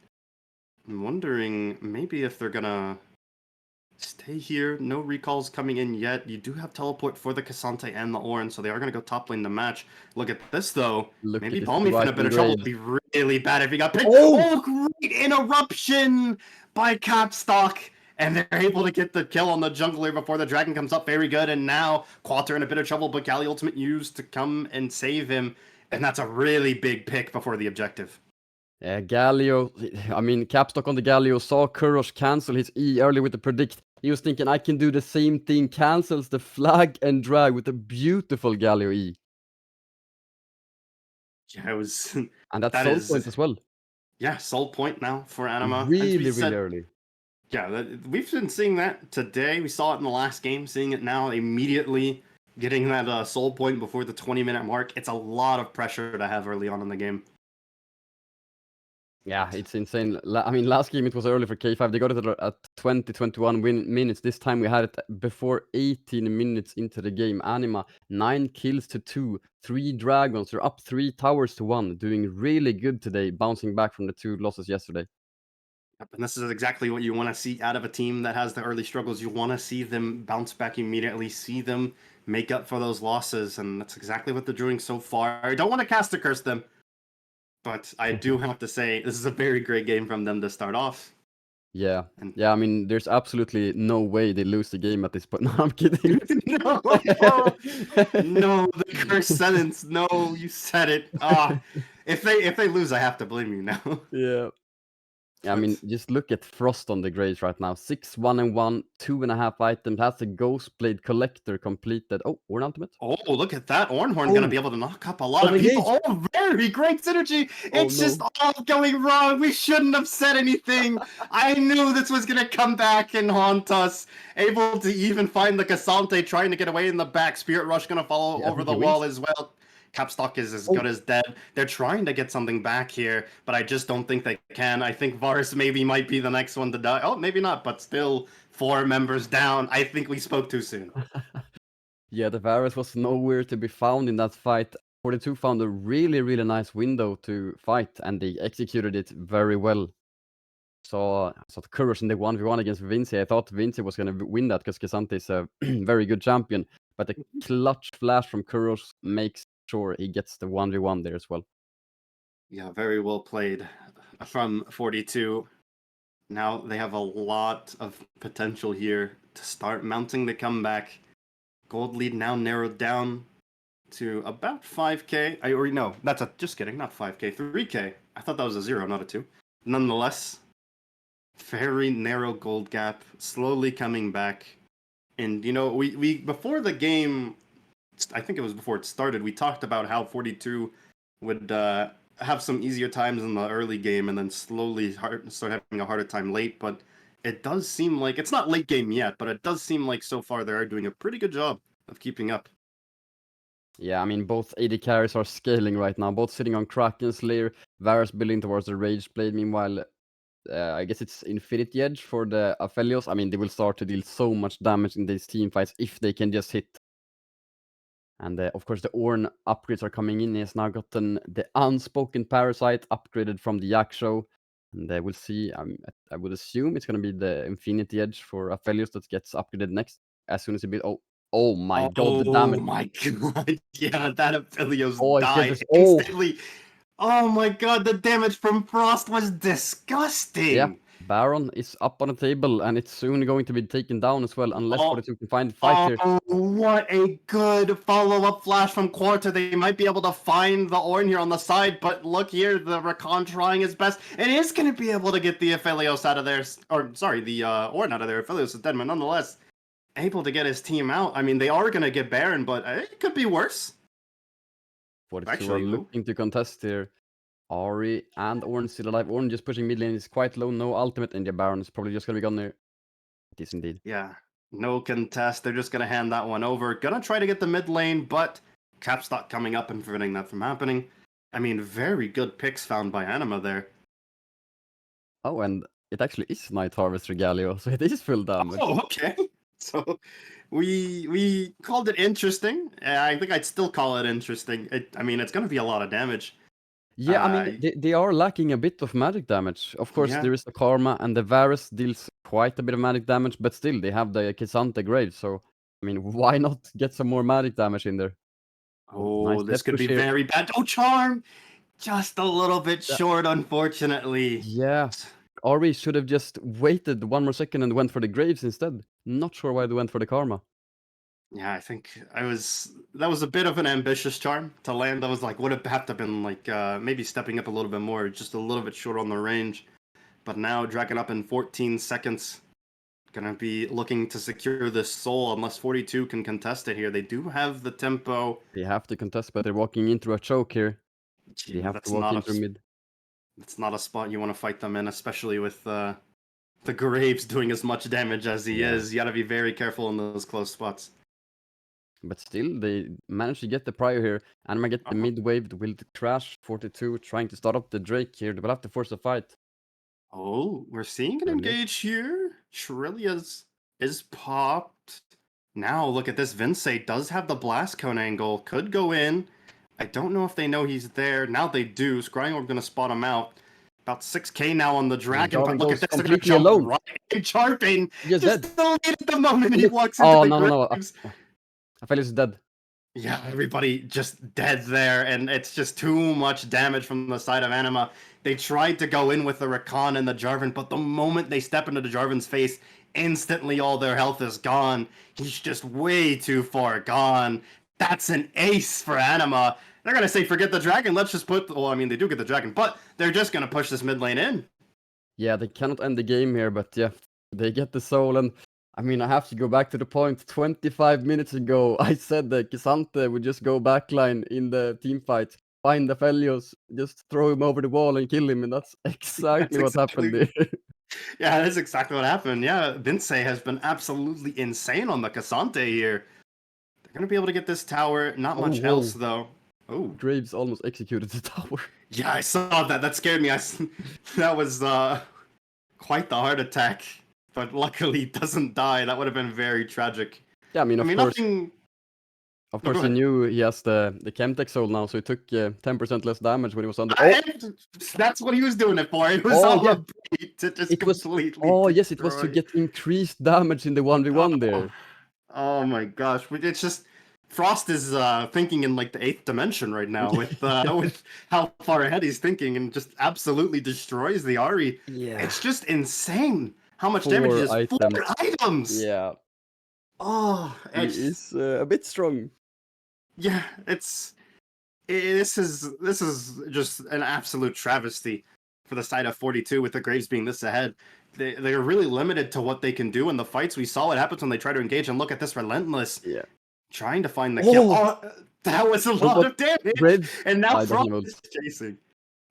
I'm wondering maybe if they're gonna Stay here. No recalls coming in yet. You do have teleport for the Cassante and the Ornn, so they are going to go top lane the match. Look at this, though. Look at Maybe this Balmy's in a bit striking of trouble. Graves. It'd be really bad if he got picked. Oh! Oh, great interruption by Capstock. And they're able to get the kill on the jungler before the dragon comes up. Very good. And now Qualter in a bit of trouble, but Galli ultimate used to come and save him. And that's a really big pick before the objective. Galio, I mean, Capstock on the Galio saw Kurosh cancel his E early with the predict. He was thinking, I can do the same thing, cancels the flag and drag with a beautiful Galio E. Yeah, it was. And that's That soul is. point as well. Yeah, soul point now for Anima. As we Really, said, really early. yeah, we've been seeing that today. We saw it in the last game, seeing it now immediately, getting that soul point before the 20-minute mark. It's a lot of pressure to have early on in the game. Yeah, it's insane. I mean, last game it was early for K5. They got it at 20, 21 minutes. This time we had it before 18 minutes into the game. Anima, 9 kills to 2, 3 dragons. They're up 3 towers to 1. Doing really good today, bouncing back from the 2 losses yesterday. Yep, and this is exactly what you want to see out of a team that has the early struggles. You want to see them bounce back immediately, see them make up for those losses, and that's exactly what they're doing so far. I don't want to cast a curse them, but I do have to say this is a very great game from them to start off. Yeah. And Yeah, I mean, there's absolutely no way they lose the game at this point. No, I'm kidding. no, no, the curse sentence. No, you said it. If they lose, I have to blame you now. Yeah. I mean, But just look at Frost on the Graves right now. 6, 1 and 1, 2.5 items. Has a Ghost Blade Collector completed. Oh, or an ultimate. oh, look at that. Ornhorn Oh. gonna be able to knock up a lot Double of people. engage. Oh, very great synergy. Oh, It's no. just all going wrong. We shouldn't have said anything. I knew this was gonna come back and haunt us. Able to even find the Cassante trying to get away in the back. Spirit Rush gonna follow Yeah, I over think the he wall wins. as well. Capstock is as Oh. good as dead. They're trying to get something back here, but I just don't think they can. I think Varus maybe might be the next one to die. Oh, maybe not, but still 4 members down. I think we spoke too soon. Yeah, the Varus was nowhere to be found in that fight. 42 found a really, really nice window to fight, and they executed it very well. So Kurosh in the 1v1 against Vinci. I thought Vinci was going to win that because Cassante is a very good champion. But the clutch flash from Kurosh makes sure he gets the 1v1 there as well. Yeah, very well played from 42. Now they have a lot of potential here to start mounting the comeback. Gold lead now narrowed down to about 5k. No, that's just kidding, not 5k, 3k. I thought that was a 0, not a 2. Nonetheless, very narrow gold gap, slowly coming back. And we before the game, I think it was before it started, we talked about how 42 would have some easier times in the early game and then slowly start having a harder time late. But it does seem like it's not late game yet, but it does seem like so far they are doing a pretty good job of keeping up. Yeah, I mean, both AD carries are scaling right now, both sitting on Kraken Slayer, Varus building towards the Rage Blade. Meanwhile, I guess it's Infinity Edge for the Aphelios. I mean, they will start to deal so much damage in these team fights if they can just hit. And of course, the Ornn upgrades are coming in. He has now gotten the Unspoken Parasite upgraded from the Yak Show. And we'll see. I would assume it's going to be the Infinity Edge for Aphelios that gets upgraded next. As soon as he builds. Oh my god, the Oh damage. my god, yeah, that Aphelios Oh, it's died just. instantly. Oh my god, the damage from Frost was disgusting. Yeah, Baron is up on the table, and it's soon going to be taken down as well, unless 42 can find fight here. Oh, what a good follow-up flash from Quarter. They might be able to find the Ornn here on the side, but look here, the Rakan trying his best. It is going to be able to get the Aphelios out of there, or sorry, the Ornn out of there. Aphelios is dead, but nonetheless, able to get his team out. I mean, they are going to get Baron, but it could be worse. 42 Actually, are looking to contest here. Ari and Ornn still alive. Ornn just pushing mid lane is quite low, no ultimate, and the Baron is probably just going to be gone there. It is indeed. Yeah, no contest. They're just going to hand that one over. Gonna try to get the mid lane, but Capstock coming up and preventing that from happening. I mean, very good picks found by Anima there. Oh, and it actually is Night Harvest Regalio, so it is full damage. Oh, okay. So we called it interesting. I think I'd still call it interesting. I mean, it's going to be a lot of damage. Yeah, I mean, they are lacking a bit of magic damage. Of course, Yeah. there is the Karma, and the Varus deals quite a bit of magic damage, but still, they have the Kisante Graves, so, I mean, why not get some more magic damage in there? Oh, Nice this death could push be here. very bad. Oh, charm! Just a little bit That short, unfortunately. Yeah. Ari should have just waited 1 more second and went for the Graves instead. Not sure why they went for the Karma. Yeah, I think that was a bit of an ambitious charm to land. That was like would have to been like maybe stepping up a little bit more, just a little bit short on the range. But now dragging up in 14 seconds. Gonna be looking to secure this soul unless 42 can contest it here. They do have the tempo. They have to contest, but they're walking into a choke here. They Gee, have to walk into mid. that's not a spot you want to fight them in, especially with the Graves doing as much damage as he Yeah. is. You gotta be very careful in those close spots. But still, they managed to get the Prior here. Anima get the Uh-huh. mid wave, will crash. 42 trying to start up the Drake here. They will have to force a fight. Oh, we're seeing an Trillius. engage here. Trillia's is popped. Now look at this. Vince does have the blast cone angle. Could go in. I don't know if they know he's there. Now they do. Scrying Orb gonna spot him out. About 6k now on the dragon, Jarvan but look goes at this. They're gonna completely jump alone. right in Charping. He is dead. Just don't need it the moment he Wait. walks into Oh, the no, no, no. Graves. Aphelios is dead. Yeah, everybody just dead there, and it's just too much damage from the side of Anima. They tried to go in with the Rakan and the Jarvan, but the moment they step into the Jarvan's face, instantly all their health is gone. He's just way too far gone. That's an ace for Anima. They're gonna say, forget the dragon, let's just put... Well, I mean, they do get the dragon, but they're just gonna push this mid lane in. Yeah, they cannot end the game here, but yeah, they get the soul. And I mean, I have to go back to the point. 25 minutes ago, I said that Kisante would just go backline in the team fight, find the Aphelios, just throw him over the wall and kill him, and that's That's exactly what happened exactly... there. Yeah, that's exactly what happened. Yeah, Vince has been absolutely insane on the Cassante here. They're gonna be able to get this tower. Not Oh, much else whoa. though. Oh, Graves almost executed the tower. yeah, I saw that. That scared me. That was quite the heart attack. But luckily, he doesn't die. That would have been very tragic. Yeah, I mean, I of mean, course, nothing. of No, go course, he ahead. knew he has the Chemtech soul now, so he took 10% less damage when he was under. Oh, That's what he was doing it for. It was oh all yeah, a bait to just it was. completely Oh yes, it was to destroy. get increased damage in the 1v1 Oh, there. oh my gosh! It's just Frost is thinking in like the 8th dimension right now with how far ahead he's thinking, and just absolutely destroys the Ari. Yeah. It's just insane how much damage it 4 is. 4 items. items. Yeah, Oh, he it's is a bit strong. yeah. This is just an absolute travesty for the side of 42 with the Graves being this ahead. They're really limited to what they can do in the fights. We saw what happens when they try to engage, and look at this relentless Yeah. trying to find the kill. Oh! Oh, that was a But lot what of damage, Graves and now died doesn't Frost ult. is chasing.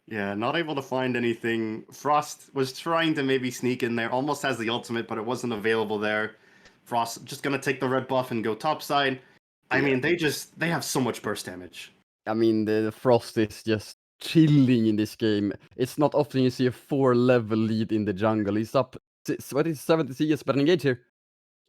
Yeah, not able to find anything. Frost was trying to maybe sneak in there, almost has the ultimate, but it wasn't available there. Frost just gonna take the red buff and go topside. I Yeah. mean, they have so much burst damage. I mean, the Frost is just chilling in this game. It's not often you see a 4-level lead in the jungle. He's up, what is 70 CS, but engage here.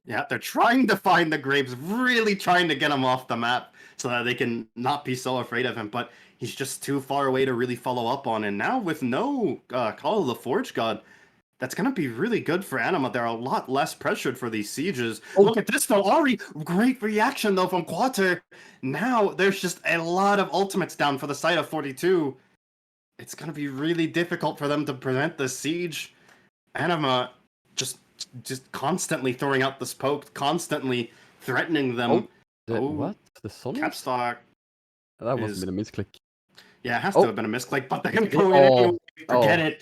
Yeah, they're trying to find the Graves, really trying to get him off the map so that they can not be so afraid of him, but he's just too far away to really follow up on. And now with no Call of the Forge God, that's going to be really good for Anima. They're a lot less pressured for these sieges. Oh. Look at this though, Ari, great reaction though from Quater. Now there's just a lot of ultimates down for the side of 42. It's going to be really difficult for them to prevent the siege. Anima just constantly throwing out this poke, constantly threatening them. Oh, what? The Sonic? Capstock. That must have been a misclick. Yeah, it has Oh. to have been a misclick, but they're gonna go in anyway. Forget it.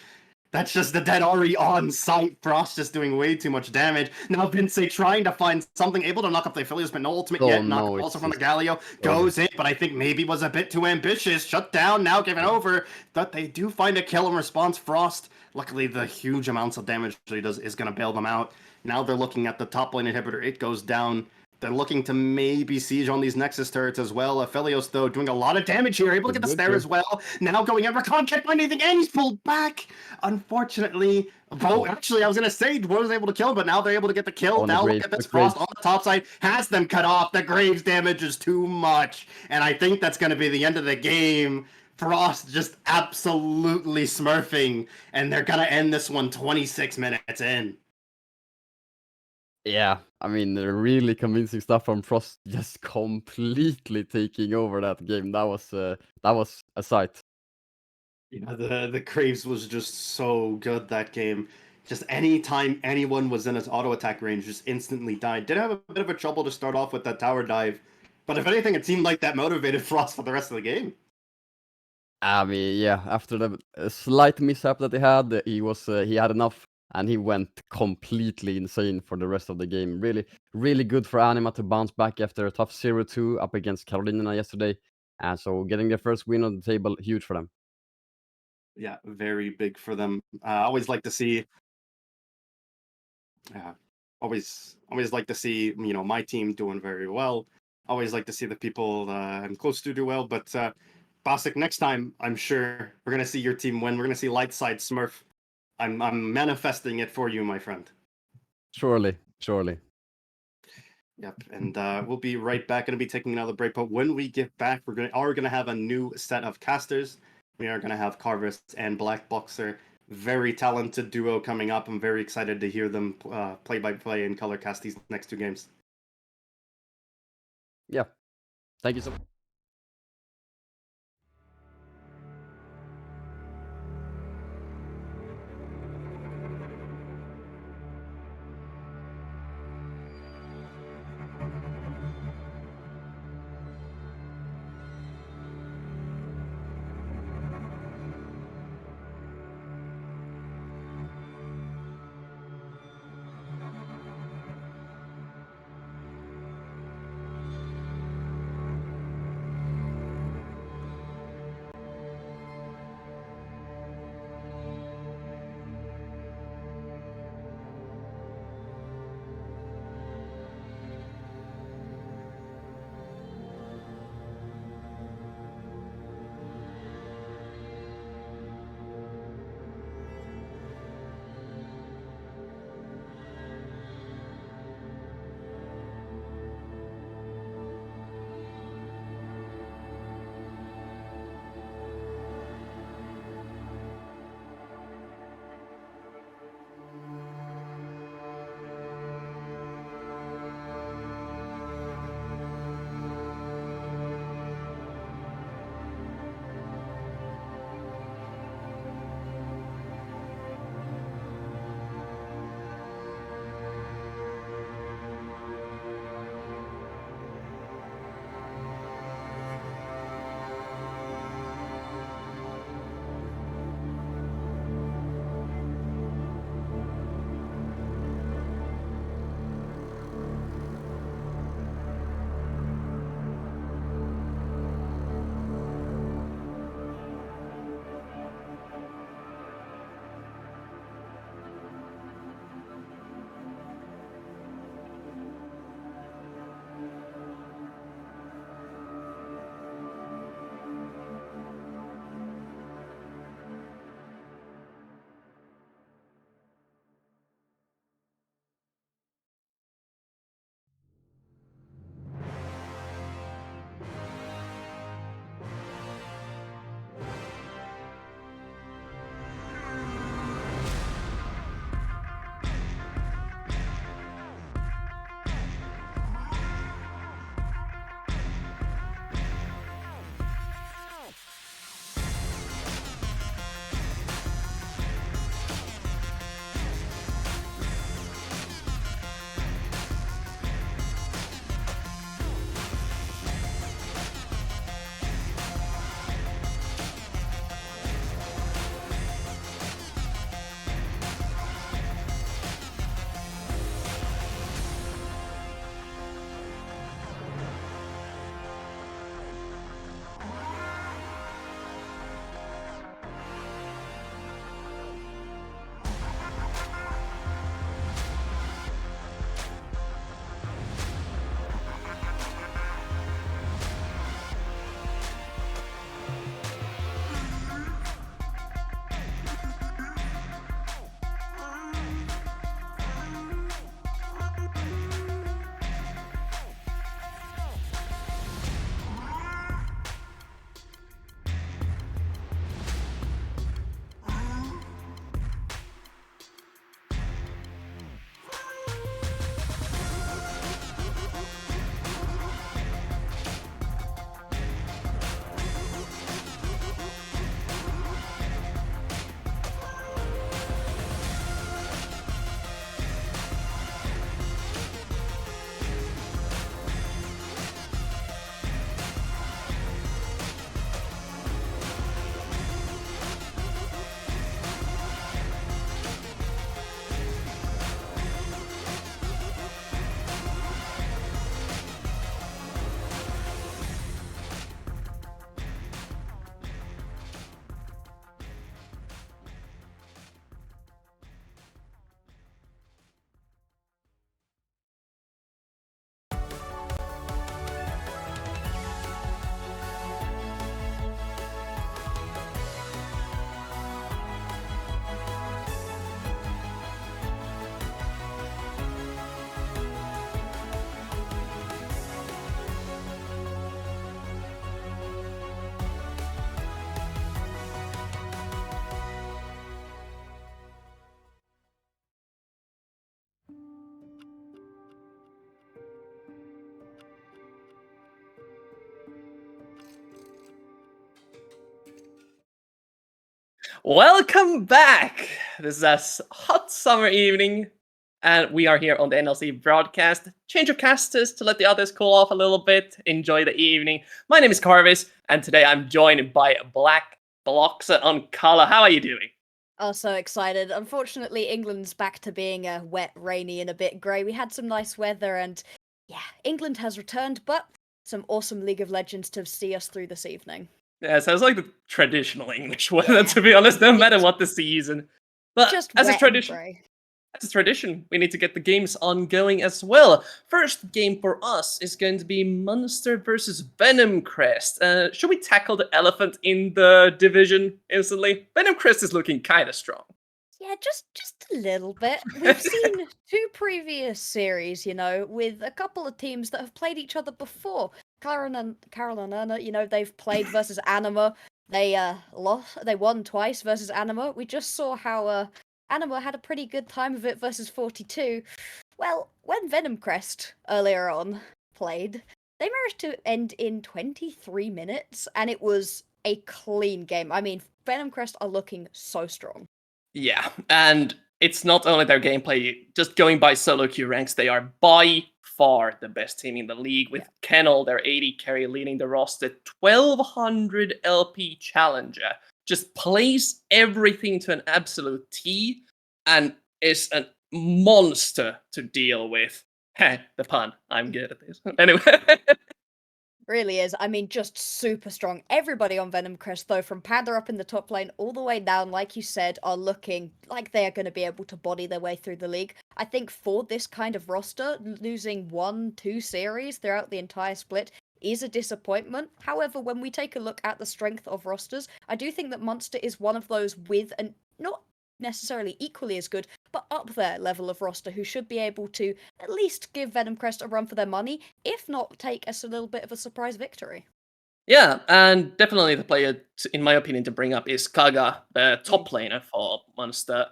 That's just the dead Ari on site. Frost just doing way too much damage. Now Vince trying to find something, able to knock up the Aphelios, but no ultimate yet. Knock No, up also it's from the just Galio. Goes in, but I think maybe was a bit too ambitious. Shut down, now given over. But they do find a kill in response. Frost, luckily the huge amounts of damage that he does is going to bail them out. Now they're looking at the top lane inhibitor. It goes down. They're looking to maybe siege on these Nexus turrets as well. Aphelios, though, doing a lot of damage here. Able to get the snare as well. Now going in. Rakan can't find anything, and he's pulled back. Unfortunately, actually, I was going to say, was able to kill him, but now they're able to get the kill. Now look at this. Frost on the top side has them cut off. The Graves damage is too much. And I think that's going to be the end of the game. Frost just absolutely smurfing. And they're going to end this one 26 minutes in. Yeah, I mean, really convincing stuff from Frost, just completely taking over that game. That was a sight. Yeah, the Craves was just so good that game. Just any time anyone was in his auto attack range, just instantly died. Did have a bit of a trouble to start off with that tower dive, but if anything, it seemed like that motivated Frost for the rest of the game. I mean, yeah, after the slight mishap that he had enough, and he went completely insane for the rest of the game. Really, really good for Anima to bounce back after a tough 0-2 up against Carolina yesterday. And so getting their first win on the table, huge for them. Yeah, very big for them. I always like to see, uh, always like to see, my team doing very well. Always like to see the people I'm close to do well. But Basic, next time I'm sure we're gonna see your team win. We're gonna see Lightside Smurf. I'm manifesting it for you, my friend. Surely, surely. Yep, and we'll be right back. Going to be taking another break, but when we get back, we're gonna have a new set of casters. We are gonna have Carvis and Black Boxer, very talented duo coming up. I'm very excited to hear them play by play and color cast these next two games. Yeah. Thank you so much. Welcome back! This is a hot summer evening, and we are here on the NLC broadcast. Change of casters to let the others cool off a little bit, enjoy the evening. My name is Carvis, and today I'm joined by Black Bloxa on Kala. How are you doing? Oh, so excited. Unfortunately, England's back to being wet, rainy, and a bit grey. We had some nice weather, and yeah, England has returned, but some awesome League of Legends to see us through this evening. Yeah, sounds like the traditional English weather, to be honest, no matter what the season. But Just as a wet and tradition, grey. As a tradition, we need to get the games ongoing as well. First game for us is going to be Munster versus Venom Crest. Should we tackle the elephant in the division instantly? Venom Crest is looking kind of strong. Yeah, just a little bit. We've seen two previous series, with a couple of teams that have played each other before. Carol and Erna, they've played versus Anima. They lost. They won twice versus Anima. We just saw how Anima had a pretty good time of it versus 42. Well, when Venom Crest earlier on played, they managed to end in 23 minutes, and it was a clean game. I mean, Venom Crest are looking so strong. Yeah, and it's not only their gameplay, just going by solo queue ranks, they are by far the best team in the league, with Kennel, their 80 carry, leading the roster, 1200 LP challenger. Just plays everything to an absolute T, and is a monster to deal with. Heh, the pun. I'm good at this. Anyway. Really is. I mean, just super strong. Everybody on Venom Crest, though, from Panda up in the top lane all the way down, like you said, are looking like they are going to be able to body their way through the league. I think for this kind of roster, losing 1-2 series throughout the entire split is a disappointment. However, when we take a look at the strength of rosters, I do think that Munster is one of those with an not necessarily equally as good, but up there level of roster who should be able to at least give Venom Crest a run for their money, if not take us a little bit of a surprise victory. Yeah, and definitely the player, in my opinion, to bring up is Kaga, the top laner for Munster.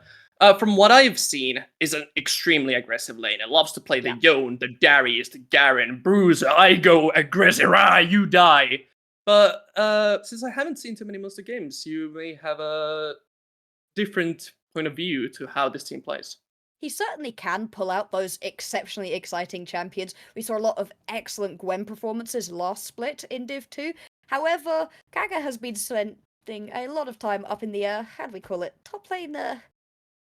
From what I've seen, is an extremely aggressive laner. Loves to play the Yone, the Darius, the Garen, Bruiser. I go aggressive, you die. But since I haven't seen too many Munster games, you may have a different point of view to how this team plays. He certainly can pull out those exceptionally exciting champions. We saw a lot of excellent Gwen performances last split in Div 2. However, Kaga has been spending a lot of time up in the, how do we call it, top lane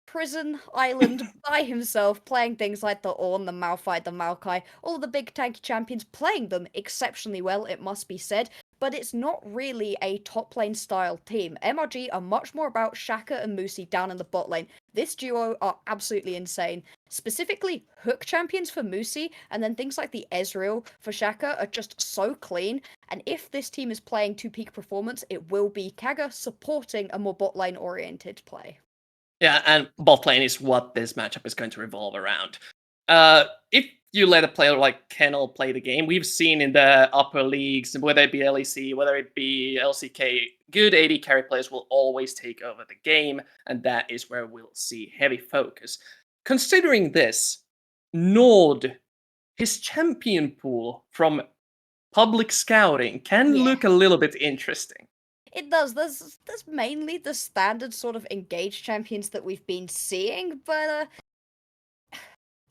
prison island by himself, playing things like the Ornn, the Malphite, the Maokai, all of the big tanky champions, playing them exceptionally well, it must be said. But it's not really a top lane style team. MRG are much more about Shaka and Musi down in the bot lane. This duo are absolutely insane. Specifically, hook champions for Musi, and then things like the Ezreal for Shaka are just so clean. And if this team is playing to peak performance, it will be Kaga supporting a more bot lane oriented play. Yeah, and bot lane is what this matchup is going to revolve around. If you let a player like Kennel play the game, we've seen in the upper leagues, whether it be LEC, whether it be LCK, good AD carry players will always take over the game, and that is where we'll see heavy focus. Considering this, Nord, his champion pool from public scouting can look a little bit interesting. It does. There's mainly the standard sort of engaged champions that we've been seeing, but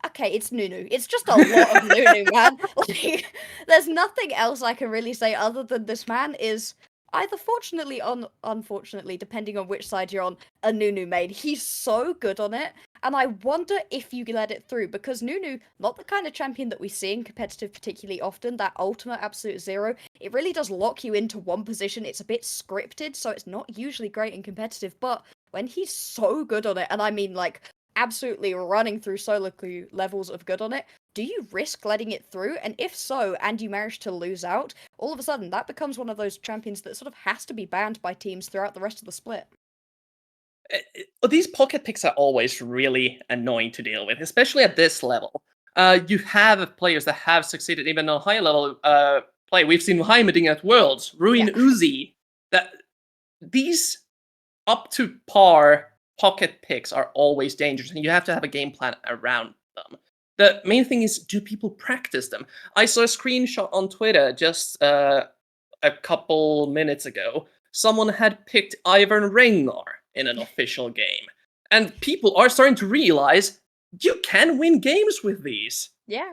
okay, it's Nunu. It's just a lot of Nunu, man. Like, there's nothing else I can really say other than this man is either fortunately or unfortunately, depending on which side you're on, a Nunu main. He's so good on it, and I wonder if you let it through, because Nunu, not the kind of champion that we see in competitive particularly often, that ultimate absolute zero, it really does lock you into one position. It's a bit scripted, so it's not usually great in competitive, but when he's so good on it, and I mean like absolutely running through solo queue levels of good on it, do you risk letting it through? And if so, and you manage to lose out, all of a sudden that becomes one of those champions that sort of has to be banned by teams throughout the rest of the split. These pocket picks are always really annoying to deal with, especially at this level. You have players that have succeeded even on higher level play. We've seen Heimerdinger at Worlds, Ruin Uzi. That these up to par pocket picks are always dangerous, and you have to have a game plan around them. The main thing is, do people practice them? I saw a screenshot on Twitter just a couple minutes ago. Someone had picked Ivan Rengar in an official game. And people are starting to realize you can win games with these. Yeah,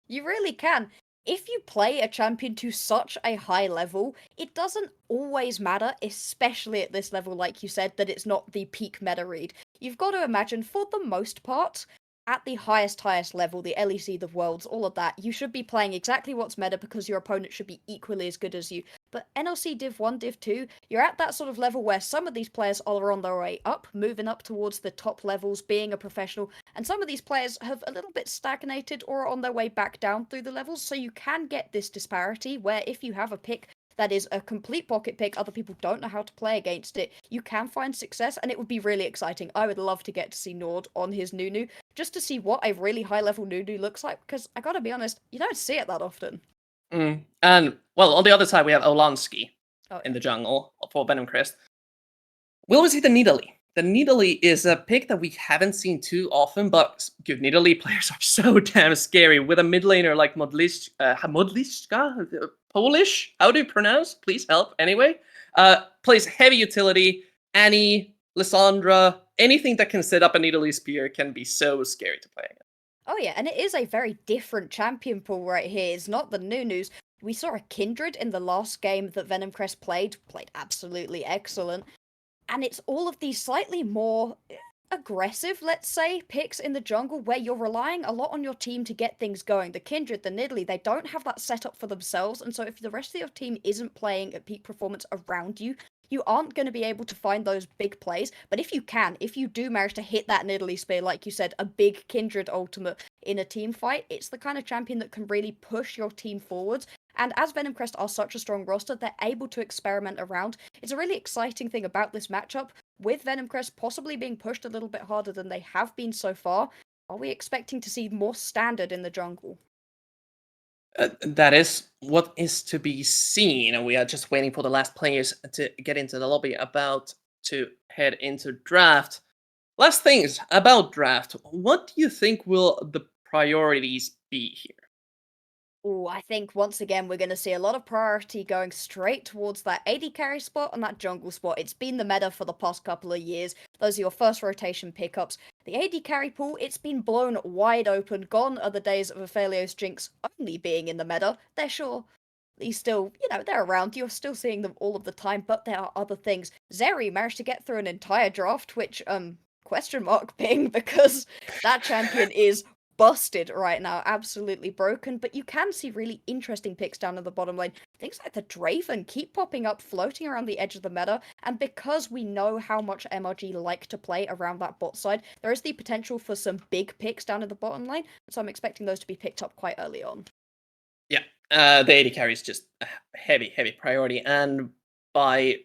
you really can. If you play a champion to such a high level, it doesn't always matter, especially at this level, like you said, that it's not the peak meta read. You've got to imagine, for the most part, at the highest level, the LEC, the Worlds, all of that, you should be playing exactly what's meta because your opponent should be equally as good as you. But NLC Div 1, Div 2, you're at that sort of level where some of these players are on their way up, moving up towards the top levels, being a professional, and some of these players have a little bit stagnated or are on their way back down through the levels, so you can get this disparity where if you have a pick that is a complete pocket pick, other people don't know how to play against it, you can find success, and it would be really exciting. I would love to get to see Nord on his Nunu, just to see what a really high-level Nunu looks like, because I gotta be honest, you don't see it that often. And, well, on the other side, we have Olansky Oh, in the jungle for Venom Crest. Will we see the Nidalee? The Nidalee is a pick that we haven't seen too often, but good Nidalee players are so damn scary. With a mid laner like Modliszka, Polish? How do you pronounce? Please help. Anyway, plays heavy utility. Annie, Lissandra, anything that can set up a Nidalee spear can be so scary to play against. Oh yeah, and it is a very different champion pool right here. It's not the Nunus. We saw a Kindred in the last game that Venom Crest played absolutely excellent. And it's all of these slightly more aggressive, let's say, picks in the jungle where you're relying a lot on your team to get things going. The Kindred, the Nidalee, they don't have that set up for themselves, and so if the rest of your team isn't playing at peak performance around you, you aren't going to be able to find those big plays. But if you do manage to hit that Nidalee spear, like you said, a big Kindred ultimate in a team fight, it's the kind of champion that can really push your team forwards. And as Venom Crest are such a strong roster, they're able to experiment around. It's a really exciting thing about this matchup, with Venom Crest possibly being pushed a little bit harder than they have been so far. Are we expecting to see more standard in the jungle? That is what is to be seen. We are just waiting for the last players to get into the lobby about to head into draft. Last things about draft. What do you think will the priorities be here? Oh, I think once again we're going to see a lot of priority going straight towards that AD carry spot and that jungle spot. It's been the meta for the past couple of years. Those are your first rotation pickups. The AD carry pool, it's been blown wide open. Gone are the days of Aphelios Jinx only being in the meta. They're sure. He's still, they're around. You're still seeing them all of the time, but there are other things. Zeri managed to get through an entire draft, which, question mark ping, because that champion is busted right now, absolutely broken, but you can see really interesting picks down in the bottom lane. Things like the Draven keep popping up, floating around the edge of the meta, and because we know how much MRG like to play around that bot side, there is the potential for some big picks down in the bottom lane, so I'm expecting those to be picked up quite early on. Yeah, the AD carry is just a heavy priority, and by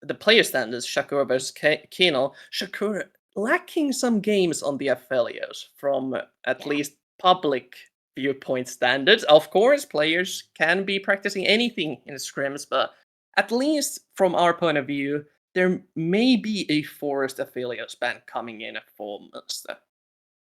the player standards, Shakur versus Kino, Shakur lacking some games on the Aphelios from at least public viewpoint standards. Of course, players can be practicing anything in scrims, but at least from our point of view, there may be a forced Aphelios ban coming in for Munster.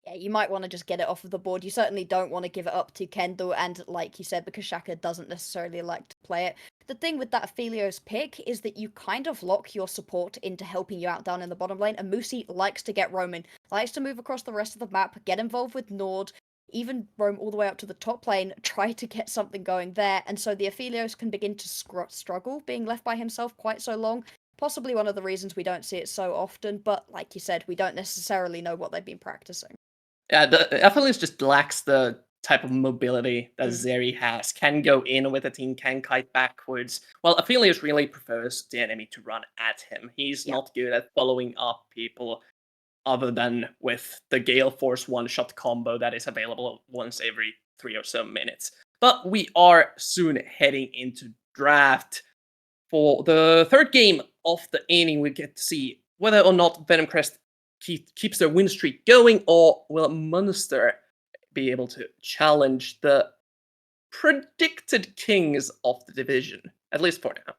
Yeah, you might want to just get it off of the board. You certainly don't want to give it up to Kendall, and like you said, because Shaka doesn't necessarily like to play it. The thing with that Aphelios pick is that you kind of lock your support into helping you out down in the bottom lane, and Musi likes to get roaming, likes to move across the rest of the map, get involved with Nord, even roam all the way up to the top lane, try to get something going there, and so the Aphelios can begin to struggle being left by himself quite so long. Possibly one of the reasons we don't see it so often, but like you said, we don't necessarily know what they've been practicing. Yeah, the Aphelios just lacks the type of mobility that Zeri has. Can go in with a team, can kite backwards. Well, Aphelios really prefers the enemy to run at him. He's not good at following up people other than with the Gale Force one-shot combo that is available once every 3 or so minutes. But we are soon heading into draft. For the third game of the inning, we get to see whether or not Venom Crest keeps their win streak going, or will Munster be able to challenge the predicted kings of the division, at least for now.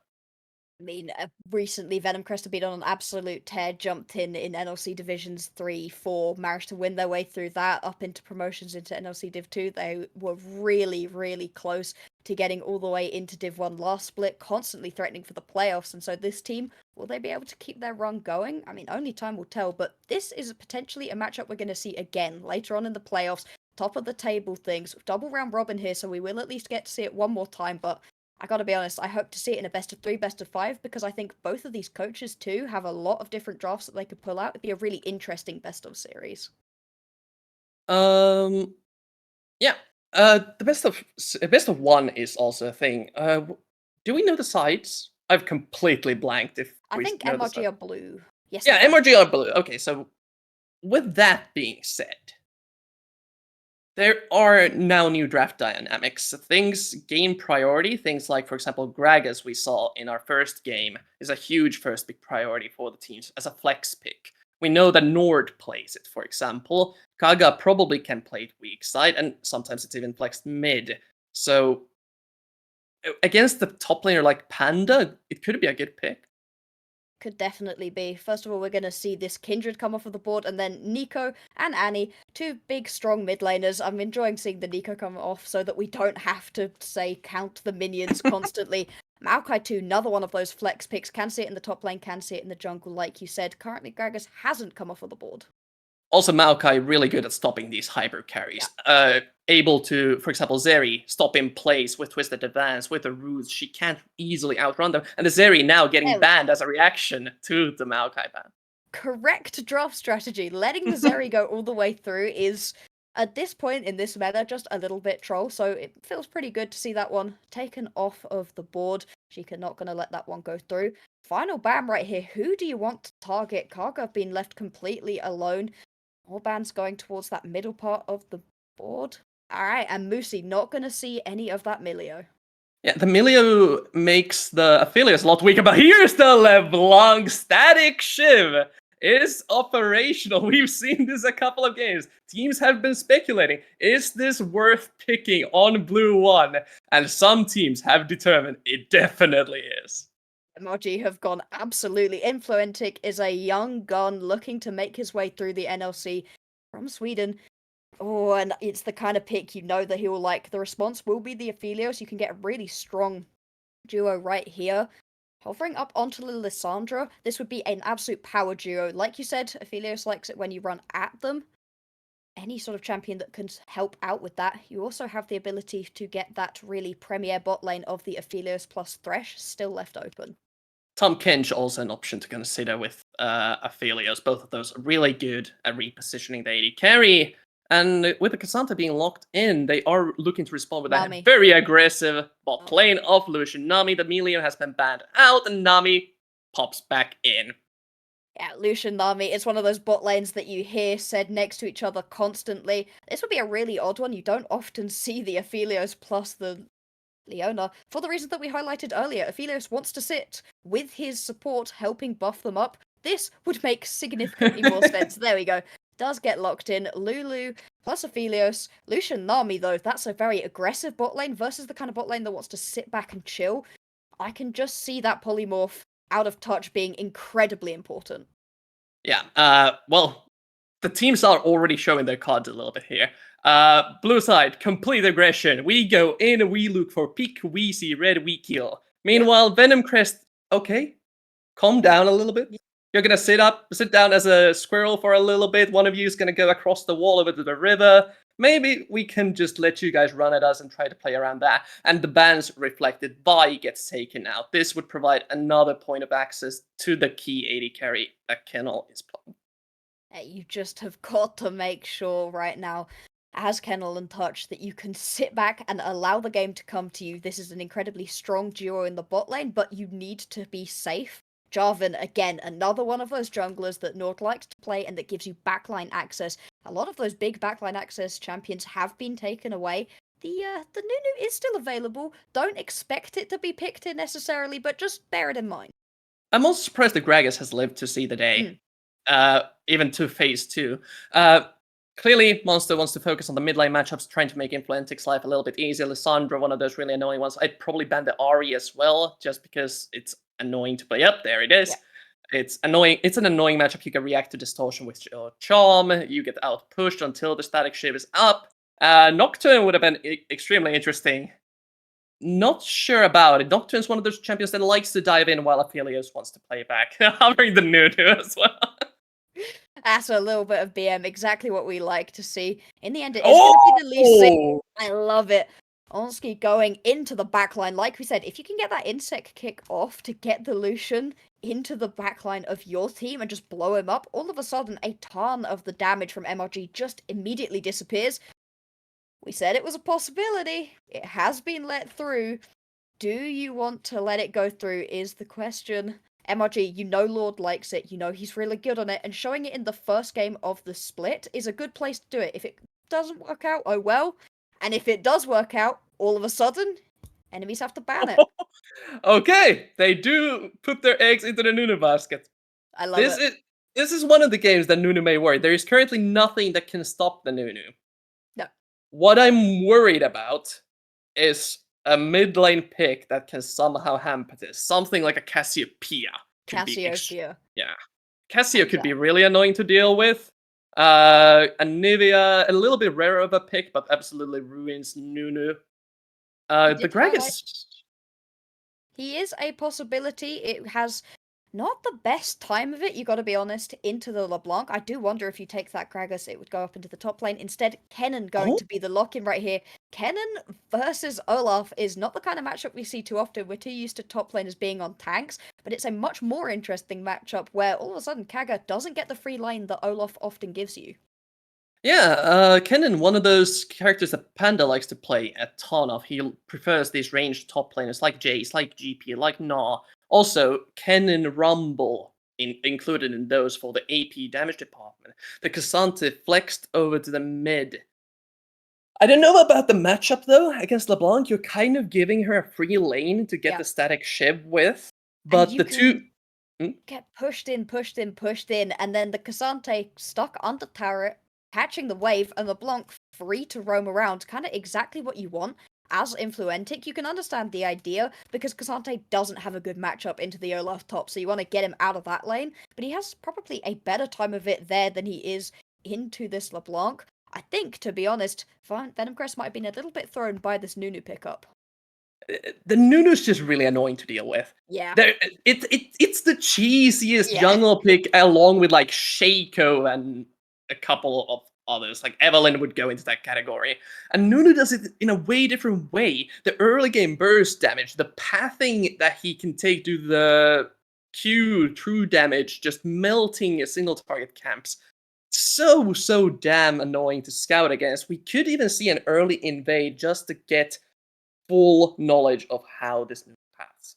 I mean, recently Venom Crest have been on an absolute tear, jumped in NLC Divisions 3, 4, managed to win their way through that, up into promotions into NLC Div 2. They were really, really close to getting all the way into Div 1 last split, constantly threatening for the playoffs. And so this team, will they be able to keep their run going? I mean, only time will tell, but this is potentially a matchup we're going to see again later on in the playoffs. Top of the table things, double round robin here, so we will at least get to see it one more time, but I gotta be honest, I hope to see it in a best of 3, best of 5, because I think both of these coaches too have a lot of different drafts that they could pull out. It'd be a really interesting best of series. Yeah. The best of 1 is also a thing. Do we know the sides? I've completely blanked. If I we think know the MRG sides. are blue. Yes. Yeah, they are. MRG are blue. Okay, so with that being said, there are now new draft dynamics. Things gain priority. Things like, for example, Greg, as we saw in our first game, is a huge first pick priority for the teams as a flex pick. We know that Nord plays it, for example. Kaga probably can play it weak side, and sometimes it's even flexed mid. So against the top laner like Panda, it could be a good pick. Could definitely be. First of all, we're going to see this Kindred come off of the board, and then Nico and Annie, 2 big, strong mid laners. I'm enjoying seeing the Nico come off so that we don't have to, say, count the minions constantly. Maokai too, another one of those flex picks. Can see it in the top lane, can see it in the jungle, like you said. Currently, Gragas hasn't come off of the board. Also, Maokai really good at stopping these hyper carries. Able to, for example, Zeri stop in place with Twisted Advance, with the roots. She can't easily outrun them. And the Zeri now getting banned as a reaction to the Maokai ban. Correct draft strategy. Letting the Zeri go all the way through is, at this point in this meta, just a little bit troll. So it feels pretty good to see that one taken off of the board. Sheikah not going to let that one go through. Final ban right here. Who do you want to target? Kaga being left completely alone. More bans going towards that middle part of the board. Alright, and Moosey not going to see any of that Milio. Yeah, the Milio makes the affiliates a lot weaker, but here's the LeBlanc Static Shiv is operational. We've seen this a couple of games. Teams have been speculating, is this worth picking on Blue 1? And some teams have determined it definitely is. MRG have gone absolutely. Influentic is a young gun looking to make his way through the NLC from Sweden. Oh, and it's the kind of pick you know that he will like. The response will be the Aphelios. You can get a really strong duo right here. Hovering up onto Lissandra, this would be an absolute power duo. Like you said, Aphelios likes it when you run at them. Any sort of champion that can help out with that. You also have the ability to get that really premier bot lane of the Aphelios plus Thresh still left open. Tom Kench also an option to consider with Aphelios. Both of those are really good at repositioning the AD carry. And with the Cassandra being locked in, they are looking to respond with Nami. a very aggressive bot lane of Lucian. Nami, the Milio has been banned out, and Nami pops back in. Yeah, Lucian Nami, it's one of those bot lanes that you hear said next to each other constantly. This would be a really odd one. You don't often see the Aphelios plus the Leona, for the reason that we highlighted earlier. Aphelios wants to sit with his support, helping buff them up. This would make significantly more sense. There we go. Does get locked in. Lulu plus Aphelios. Lucian Nami, though, that's a very aggressive bot lane versus the kind of bot lane that wants to sit back and chill. I can just see that polymorph out of touch being incredibly important. Yeah, well, the teams are already showing their cards a little bit here. Blue side, complete aggression. We go in, we look for pick, we see red, we kill. Meanwhile, Venom Crest, okay, calm down a little bit. You're gonna sit down as a squirrel for a little bit. One of you is gonna go across the wall over to the river. Maybe we can just let you guys run at us and try to play around that. And the bans reflected by gets taken out. This would provide another point of access to the key AD carry that Kennel is playing. You just have got to make sure right now, as Kennel and Touch, that you can sit back and allow the game to come to you. This is an incredibly strong duo in the bot lane, but you need to be safe. Jarvan, again, another one of those junglers that Nord likes to play and that gives you backline access. A lot of those big backline access champions have been taken away. The Nunu is still available. Don't expect it to be picked in necessarily, but just bear it in mind. I'm also surprised that Gragas has lived to see the day. Even to phase 2. Clearly, Monster wants to focus on the mid lane matchups, trying to make Influentic's life a little bit easier. Lissandra, one of those really annoying ones. I'd probably ban the Ahri as well, just because it's annoying to play. Yep, there it is. Yeah. It's annoying. It's an annoying matchup. You can react to distortion with charm. You get out pushed until the static shiv is up. Nocturne would have been extremely interesting. Not sure about it. Nocturne's one of those champions that likes to dive in while Aphelios wants to play back. Hovering the Nunu as well. That's a little bit of BM, exactly what we like to see. In the end, it is going to be the Lee Sin. I love it. Onsky going into the backline. Like we said, if you can get that insect kick off to get the Lucian into the backline of your team and just blow him up, all of a sudden a ton of the damage from MRG just immediately disappears. We said it was a possibility. It has been let through. Do you want to let it go through is the question. MRG, you know Lord likes it, you know he's really good on it, and showing it in the first game of the split is a good place to do it. If it doesn't work out, oh well. And if it does work out, all of a sudden, enemies have to ban it. Okay, they do put their eggs into the Nunu basket. I love it. This is one of the games that Nunu may worry. There is currently nothing that can stop the Nunu. No. What I'm worried about is a mid lane pick that can somehow hamper this. Something like a Cassiopeia. Cassiopeia. Yeah. Cassio could be really annoying to deal with. Anivia, a little bit rarer of a pick, but absolutely ruins Nunu. The Gragas. He is a possibility. It has not the best time of it, you gotta be honest, into the LeBlanc. I do wonder if you take that Gragas, it would go up into the top lane. Instead, Kennen going to be the lock-in right here. Kennen versus Olaf is not the kind of matchup we see too often. We're too used to top laners being on tanks, but it's a much more interesting matchup where all of a sudden Kaga doesn't get the free lane that Olaf often gives you. Yeah, Kennen, one of those characters that Panda likes to play a ton of. He prefers these ranged top laners like Jace, like GP, like Gnaw. Also, Kennen Rumble included in those for the AP damage department. The Cassante flexed over to the mid. I don't know about the matchup though. Against LeBlanc, you're kind of giving her a free lane to get the static shiv with. But the two get pushed in, and then the Cassante stuck under turret, catching the wave, and LeBlanc free to roam around. Kind of exactly what you want. As Influentic, you can understand the idea, because Cassante doesn't have a good matchup into the Olaf top, so you want to get him out of that lane, but he has probably a better time of it there than he is into this LeBlanc. I think, to be honest, Venomcrest might have been a little bit thrown by this Nunu pickup. The Nunu's just really annoying to deal with. Yeah. It's the cheesiest jungle pick, along with like Shaco and a couple of others. Like Evelyn would go into that category. And Nunu does it in a way different way. The early game burst damage, the pathing that he can take to the Q true damage, just melting a single target camps. So damn annoying to scout against. We could even see an early invade just to get full knowledge of how this new paths.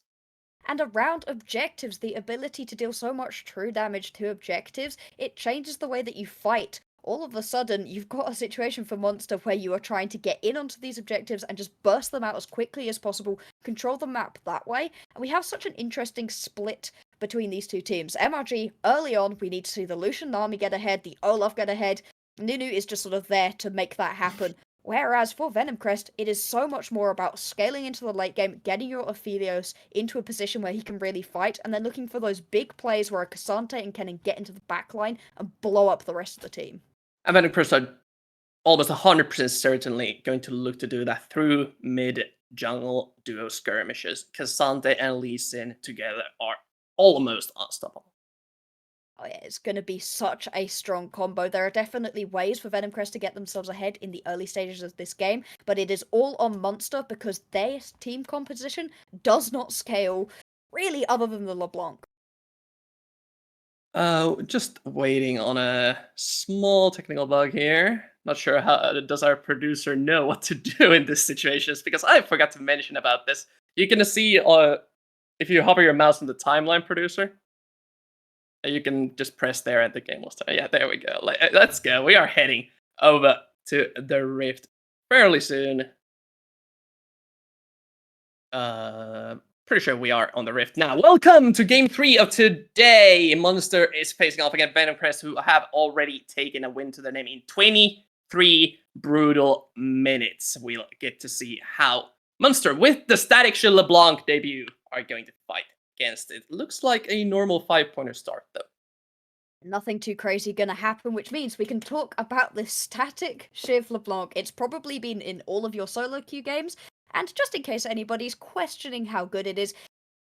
And around objectives, the ability to deal so much true damage to objectives, it changes the way that you fight. All of a sudden, you've got a situation for Monster where you are trying to get in onto these objectives and just burst them out as quickly as possible, control the map that way, and we have such an interesting split between these two teams. MRG, early on, we need to see the Lucian Nami get ahead, the Olaf get ahead. Nunu is just sort of there to make that happen. Whereas for Venomcrest, it is so much more about scaling into the late game, getting your Aphelios into a position where he can really fight, and then looking for those big plays where a Cassante and Kennen get into the backline and blow up the rest of the team. And Venomcrest are almost 100% certainly going to look to do that through mid-jungle duo skirmishes. Cassante and Lee Sin together are almost unstoppable. Oh yeah, it's going to be such a strong combo. There are definitely ways for Venomcrest to get themselves ahead in the early stages of this game, but it is all on Monster because their team composition does not scale, really, other than the LeBlanc. Just waiting on a small technical bug here. Not sure how does our producer know what to do in this situation, because I forgot to mention about this. You're gonna see if you hover your mouse on the timeline, producer, you can just press there and the game will start. Yeah, there we go. Let's go. We are heading over to the Rift fairly soon. Pretty sure we are on the Rift now. Welcome to Game 3 of today. Monster is facing off against Venomcrest, who have already taken a win to their name in 23 brutal minutes. We'll get to see how Monster, with the Static Shield LeBlanc debut, are going to fight against it. Looks like a normal 5-pointer start, though. Nothing too crazy gonna happen, which means we can talk about this static Shiv LeBlanc. It's probably been in all of your solo queue games, and just in case anybody's questioning how good it is,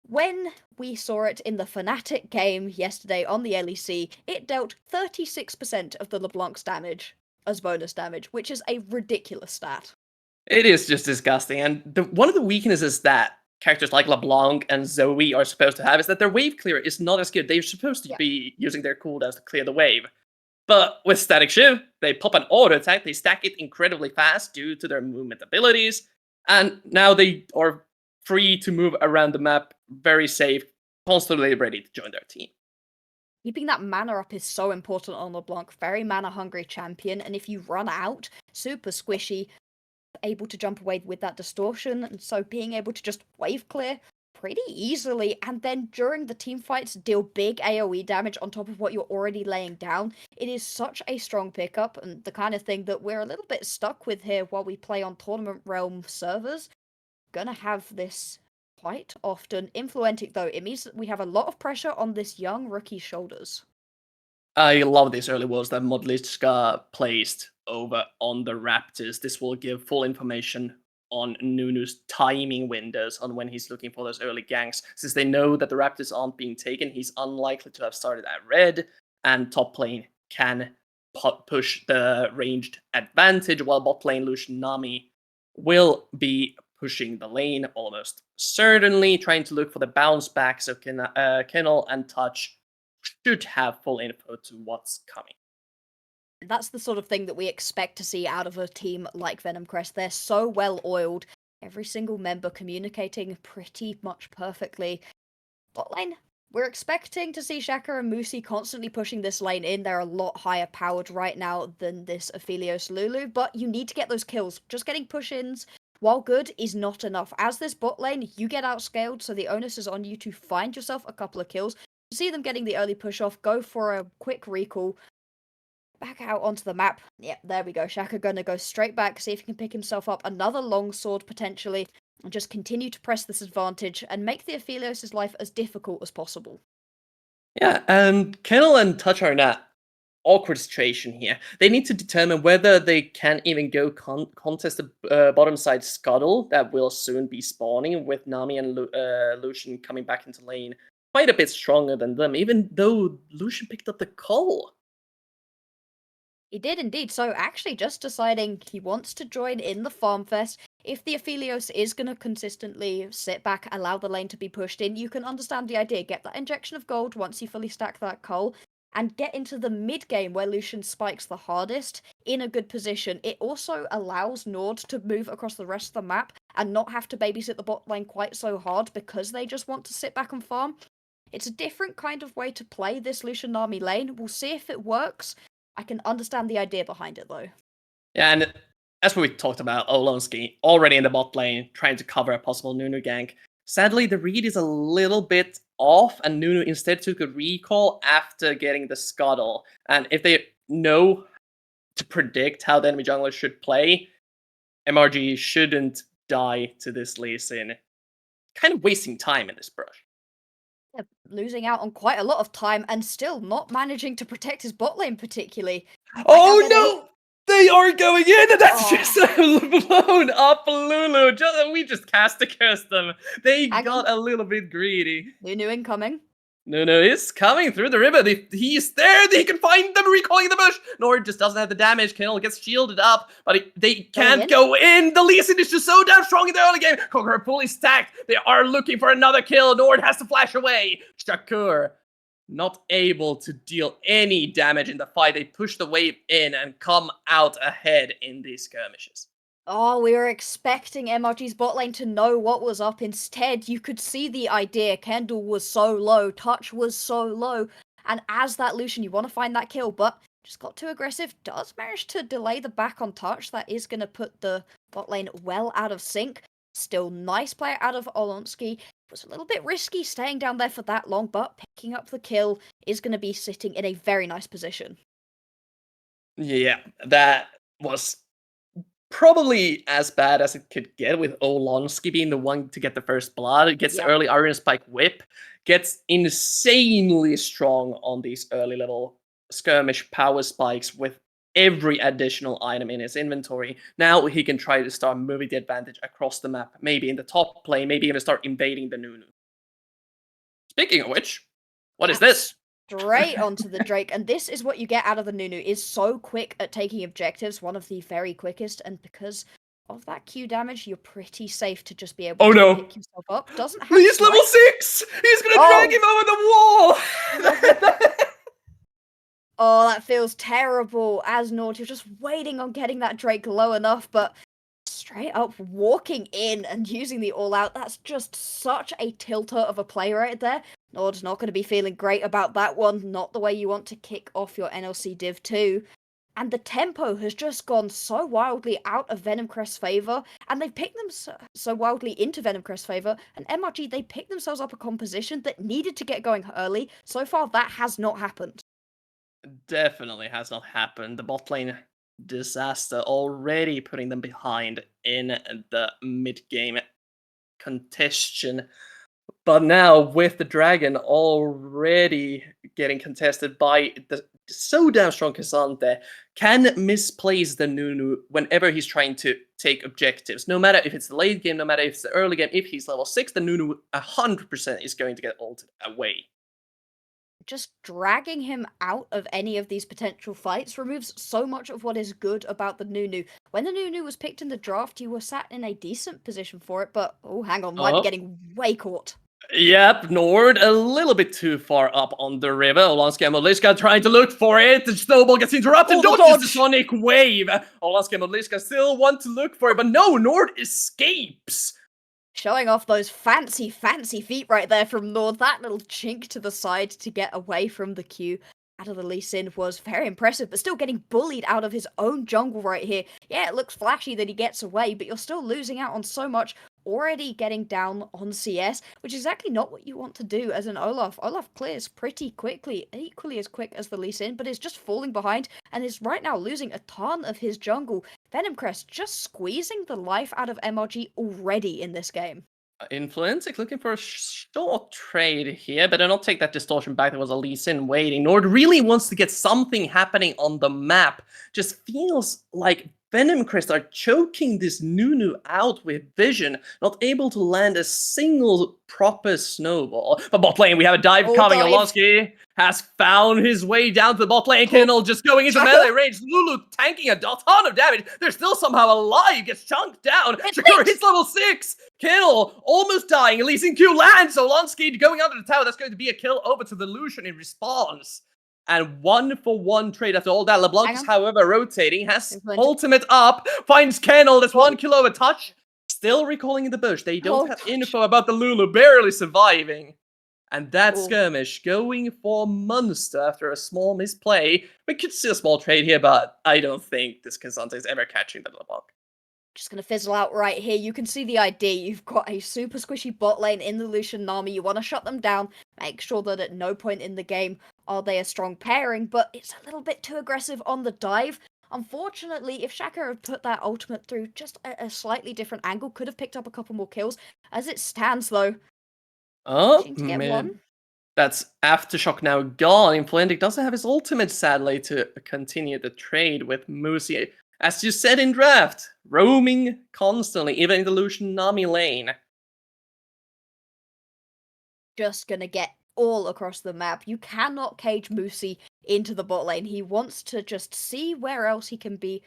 when we saw it in the Fnatic game yesterday on the LEC, it dealt 36% of the LeBlanc's damage as bonus damage, which is a ridiculous stat. It is just disgusting, and one of the weaknesses that characters like LeBlanc and Zoe are supposed to have is that their wave clear is not as good. They're supposed to be using their cooldowns to clear the wave. But with Static Shiv, they pop an auto attack, they stack it incredibly fast due to their movement abilities, and now they are free to move around the map, very safe, constantly ready to join their team. Keeping that mana up is so important on LeBlanc, very mana hungry champion, and if you run out, super squishy, able to jump away with that distortion, and so being able to just wave clear pretty easily, and then during the team fights deal big AoE damage on top of what you're already laying down. It is such a strong pickup, and the kind of thing that we're a little bit stuck with here while we play on Tournament Realm servers. Gonna have this quite often. Influentic though, it means that we have a lot of pressure on this young rookie's shoulders. I love these early walls that Modliszka placed over on the Raptors. This will give full information on Nunu's timing windows on when he's looking for those early ganks. Since they know that the Raptors aren't being taken, he's unlikely to have started at red, and top lane can push the ranged advantage, while bot lane Lucian Nami will be pushing the lane almost certainly, trying to look for the bounce back, so Kennel and Touch should have full info to what's coming. That's the sort of thing that we expect to see out of a team like Venom Crest. They're so well oiled, every single member communicating pretty much perfectly. Bot lane, we're expecting to see Shaka and Musi constantly pushing this lane in. They're a lot higher powered right now than this Aphelios Lulu, but you need to get those kills. Just getting push-ins, while good, is not enough. As this bot lane, you get outscaled, so the onus is on you to find yourself a couple of kills. You see them getting the early push-off, go for a quick recall, back out onto the map. Yep, there we go. Shaka gonna go straight back, see if he can pick himself up another longsword potentially, and just continue to press this advantage and make the Aphelios' life as difficult as possible. Yeah, and Kennel and Touch are in an awkward situation here. They need to determine whether they can even go contest the bottom side Scuttle that will soon be spawning, with Nami and Lucian coming back into lane quite a bit stronger than them, even though Lucian picked up the call. He did indeed, so actually just deciding he wants to join in the Farm Fest. If the Aphelios is going to consistently sit back, allow the lane to be pushed in, you can understand the idea. Get that injection of gold once you fully stack that coal, and get into the mid-game where Lucian spikes the hardest in a good position. It also allows Nord to move across the rest of the map and not have to babysit the bot lane quite so hard because they just want to sit back and farm. It's a different kind of way to play this Lucian Nami lane. We'll see if it works. I can understand the idea behind it, though. Yeah, and as we talked about, Olonsky already in the bot lane, trying to cover a possible Nunu gank. Sadly, the read is a little bit off, and Nunu instead took a recall after getting the Scuttle. And if they know to predict how the enemy jungler should play, MRG shouldn't die to this Lee Sin. Kind of wasting time in this brush. Yeah, losing out on quite a lot of time and still not managing to protect his bot lane particularly. Oh no! They are going in, and that's Oh. just a blown up Lulu. We just cast to curse them. They got a little bit greedy. Nunu incoming. Nunu is coming through the river. He's there. He can find them recalling the bush. Nord just doesn't have the damage. Kennel gets shielded up, but they can't go in. The Lee Sin is just so damn strong in the early game. Kokoro fully stacked. They are looking for another kill. Nord has to flash away. Shakur not able to deal any damage in the fight. They push the wave in and come out ahead in these skirmishes. Oh, we were expecting MRG's bot lane to know what was up. Instead, you could see the idea. Kendall was so low, Touch was so low, and as that Lucian, you want to find that kill, but just got too aggressive. Does manage to delay the back on Touch. That is going to put the bot lane well out of sync. Still nice play out of Olonsky. It was a little bit risky staying down there for that long, but picking up the kill is going to be sitting in a very nice position. Yeah, that was probably as bad as it could get, with Olonsky being the one to get the first blood. It gets the early Iron Spike whip, gets insanely strong on these early level skirmish power spikes with every additional item in his inventory. Now he can try to start moving the advantage across the map, maybe in the top lane, maybe even start invading the Nunu. Speaking of which, what is this? Straight onto the Drake, and this is what you get out of the Nunu. Is so quick at taking objectives, one of the very quickest, and because of that Q damage, you're pretty safe to just be able to pick yourself up. Doesn't have He's level 6! He's gonna drag him over the wall! Oh, that feels terrible. As Nord, you're just waiting on getting that Drake low enough, but straight up walking in and using the all-out, that's just such a tilter of a play right there. Nord's not going to be feeling great about that one, not the way you want to kick off your NLC Div 2. And the tempo has just gone so wildly out of Venom Crest's favour, and they've picked them so wildly into Venom Crest's favour, and MRG, they picked themselves up a composition that needed to get going early. So far, that has not happened. Definitely has not happened. The bot lane disaster already putting them behind in the mid-game contention. But now, with the Dragon already getting contested by the so damn strong Cassandre, can misplace the Nunu whenever he's trying to take objectives. No matter if it's the late game, no matter if it's the early game, if he's level 6, the Nunu 100% is going to get ulted away. Just dragging him out of any of these potential fights removes so much of what is good about the Nunu. When the Nunu was picked in the draft, you were sat in a decent position for it, but oh, hang on, might be getting way caught. Yep, Nord a little bit too far up on the river. Olonsky and Modliska trying to look for it. The snowball gets interrupted. Dodges the Sonic Wave. Olonsky and Modliska still want to look for it, but no, Nord escapes. Showing off those fancy feet right there from Nord. That little chink to the side to get away from the Q out of the Lee Sin was very impressive, but still getting bullied out of his own jungle right here. Yeah, it looks flashy that he gets away, but you're still losing out on so much. Already getting down on CS, which is exactly not what you want to do as an Olaf. Olaf clears pretty quickly, equally as quick as the Lee Sin, but is just falling behind and is right now losing a ton of his jungle. Venom Crest just squeezing the life out of MRG already in this game. Influentic looking for a short trade here, but I'll take that distortion back. There was a Lee Sin waiting. Nord really wants to get something happening on the map. Just feels like Venom Crest are choking this Nunu out with vision, not able to land a single proper snowball. But bot lane, we have a dive coming. Olonsky has found his way down to the bot lane. Kendall just going into melee range. Lulu tanking a ton of damage. They're still somehow alive. Gets chunked down. Shakur hits level 6. Kill almost dying. At least in Q lands. Olonsky going under the tower. That's going to be a kill over to the Lucian in response. And 1-for-1 trade after all that. LeBlanc is, however, rotating. Has ultimate up. Finds Kennel. That's 1 kill over touch. Still recalling in the bush. They don't have info about the Lulu. Barely surviving. And that skirmish going for Munster after a small misplay. We could see a small trade here, but I don't think this Cassandre is ever catching the LeBlanc. Just gonna fizzle out right here. You can see the idea. You've got a super squishy bot lane in the Lucian army. You want to shut them down. Make sure that at no point in the game are they a strong pairing, but it's a little bit too aggressive on the dive. Unfortunately, if Shaka had put that ultimate through just a slightly different angle, could have picked up a couple more kills. As it stands, though, oh man, that's Aftershock now gone. Influentic doesn't have his ultimate, sadly, to continue the trade with Musi. As you said in draft, roaming constantly, even in the Lucian Nami lane. Just gonna get all across the map. You cannot cage Musi into the bot lane. He wants to just see where else he can be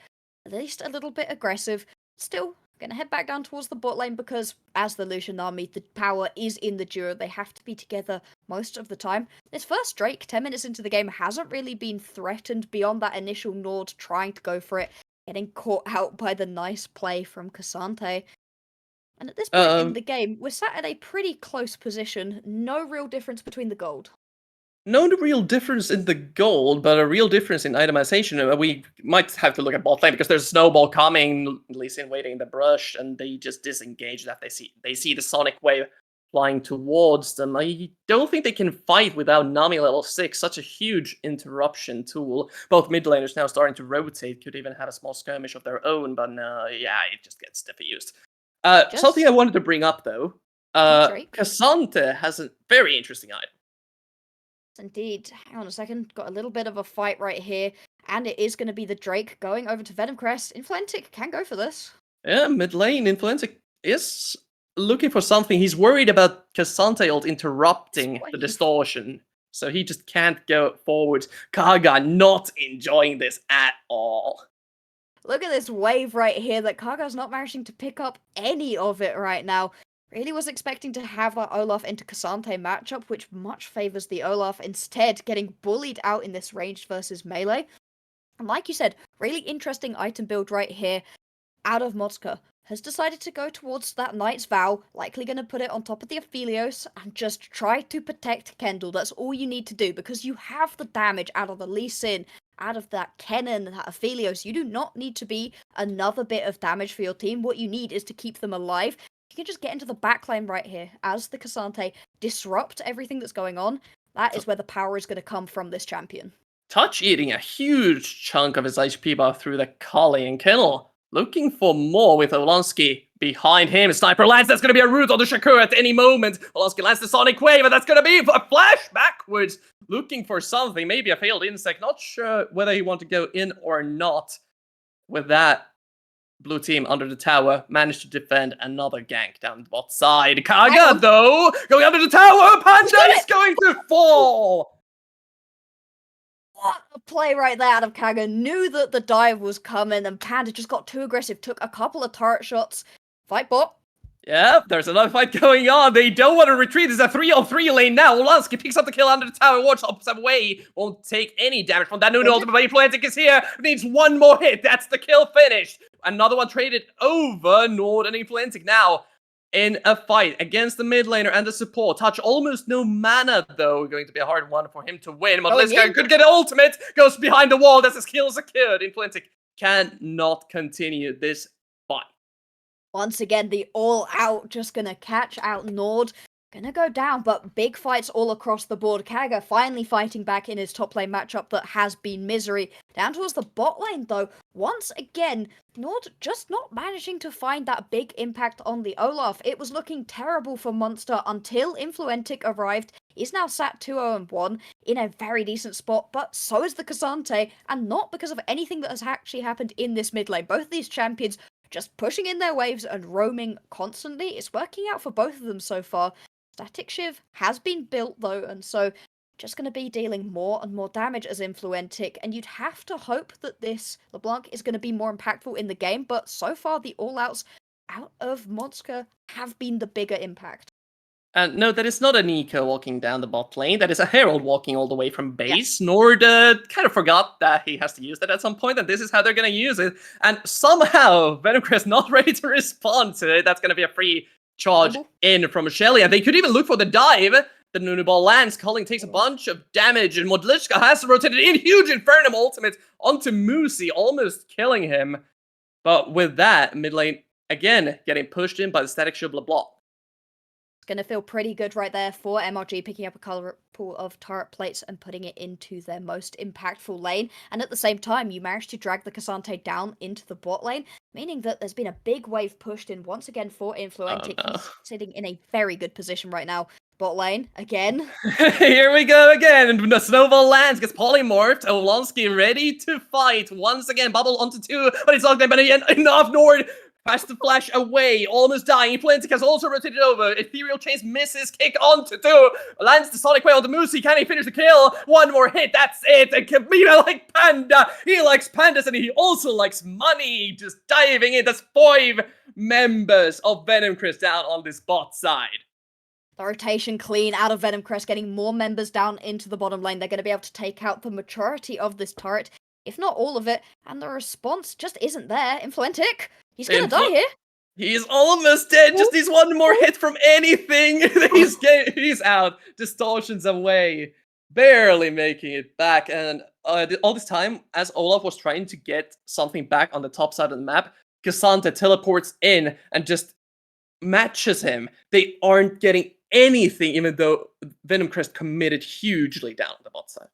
at least a little bit aggressive. Still gonna head back down towards the bot lane because as the Lucian army, the power is in the duo. They have to be together most of the time. This first Drake, 10 minutes into the game, hasn't really been threatened beyond that initial Nord trying to go for it, getting caught out by the nice play from Cassandre. And at this point in the game, we're sat at a pretty close position. No real difference between the gold. No real difference in the gold, but a real difference in itemization. We might have to look at bot lane because there's a snowball coming, Lee Sin waiting in the brush, and they just disengage that. They see the Sonic Wave flying towards them. I don't think they can fight without Nami level 6, such a huge interruption tool. Both mid laners now starting to rotate, could even have a small skirmish of their own, but no, yeah, it just gets diffused. Something I wanted to bring up though, Drake. Cassante has a very interesting item. Indeed. Hang on a second. Got a little bit of a fight right here. And it is going to be the Drake going over to Venom Crest. Influentic can go for this. Yeah, mid lane, Influencer is looking for something. He's worried about Cassante ult interrupting the distortion. So he just can't go forward. Kaga not enjoying this at all. Look at this wave right here that Kaga's not managing to pick up any of it right now. Really was expecting to have that Olaf into Cassante matchup, which much favors the Olaf, instead getting bullied out in this ranged versus melee. And like you said, really interesting item build right here. Out of Mozka has decided to go towards that Knight's Vow, likely going to put it on top of the Aphelios, and just try to protect Kendall. That's all you need to do, because you have the damage out of the Lee Sin, out of that Kennen, that Aphelios. You do not need to be another bit of damage for your team. What you need is to keep them alive. You can just get into the backline right here as the Cassante disrupt everything that's going on. That is where the power is going to come from this champion. Touch eating a huge chunk of his HP bar through the Kali, and Kennel looking for more with Olansky behind him. Sniper lands, that's going to be a root on the Shakur at any moment. Olansky lands the Sonic Wave, and that's going to be a flash backwards. Looking for something, maybe a failed insect. Not sure whether he want to go in or not. With that, blue team under the tower managed to defend another gank down the bot side. Kaga, though, going under the tower. Panda is going to fall. What a play right there out of Kaga. Knew that the dive was coming, and Panda just got too aggressive. Took a couple of turret shots. Fight bot. Yeah, there's another fight going on. They don't want to retreat. It's a 3-on-3 lane now. Olansky picks up the kill under the tower. Watch opposite way. Won't take any damage from that. Nuno ultimate, but Influentic is here. Needs one more hit. That's the kill finished. Another one traded over. Nord and Influentic now in a fight against the mid laner and the support. Touch almost no mana, though. Going to be a hard one for him to win. Modliska could get an ultimate. Goes behind the wall. That's his kill secured. Influentic cannot continue this fight. Once again, the all-out just gonna catch out Nord. Gonna go down, but big fights all across the board. Kaga finally fighting back in his top lane matchup that has been misery. Down towards the bot lane, though. Once again, Nord just not managing to find that big impact on the Olaf. It was looking terrible for Monster until Influentic arrived. He's now sat 2-0-1 in a very decent spot, but so is the Cassante, and not because of anything that has actually happened in this mid lane. Both of these champions just pushing in their waves and roaming constantly. It's working out for both of them so far. Static Shiv has been built though, and so just going to be dealing more and more damage as Influentic, and you'd have to hope that this LeBlanc is going to be more impactful in the game, but so far the all-outs out of Monska have been the bigger impact. And no, that is not a Nico walking down the bot lane. That is a Herald walking all the way from base. Yeah. Nord kind of forgot that he has to use that at some point, and this is how they're going to use it. And somehow, Venomcrest not ready to respond to it. That's going to be a free charge in from Shelly. And they could even look for the dive. The Nunu ball lands. Culling takes a bunch of damage, and Modliska has to rotate it in. Huge Infernum ultimate onto Moosey, almost killing him. But with that, mid lane, again, getting pushed in by the Static Shield LeBlanc. Going to feel pretty good right there for MRG, picking up a color pool of turret plates and putting it into their most impactful lane. And at the same time, you managed to drag the Cassante down into the bot lane, meaning that there's been a big wave pushed in once again for Influentic. Oh, no. He's sitting in a very good position right now. Bot lane, again. Here we go again. And the Snowball lands, gets polymorphed. Olansky ready to fight. Once again, bubble onto 2, but it's not going to be enough. Nord has to flash away, almost dying. Influentic has also rotated over. Ethereal Chase misses, kick onto 2. Lands the Sonic Wave on the Moosey. Can he finish the kill? One more hit, that's it. And Kamina like Panda. He likes pandas and he also likes money. Just diving in. That's 5 members of Venomcrest down on this bot side. The rotation clean out of Venomcrest, getting more members down into the bottom lane. They're going to be able to take out the majority of this turret, if not all of it, and the response just isn't there. Influentic, he's going to die here. He's almost dead. Just needs one more hit from anything. He's out. Distortions away. Barely making it back. And all this time, as Olaf was trying to get something back on the top side of the map, Cassante teleports in and just matches him. They aren't getting anything, even though Venom Crest committed hugely down the bot side.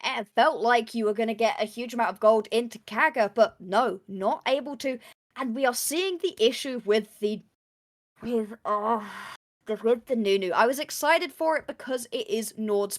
It felt like you were going to get a huge amount of gold into Kaga, but no, not able to. And we are seeing the issue with the Nunu. I was excited for it because it is Nord's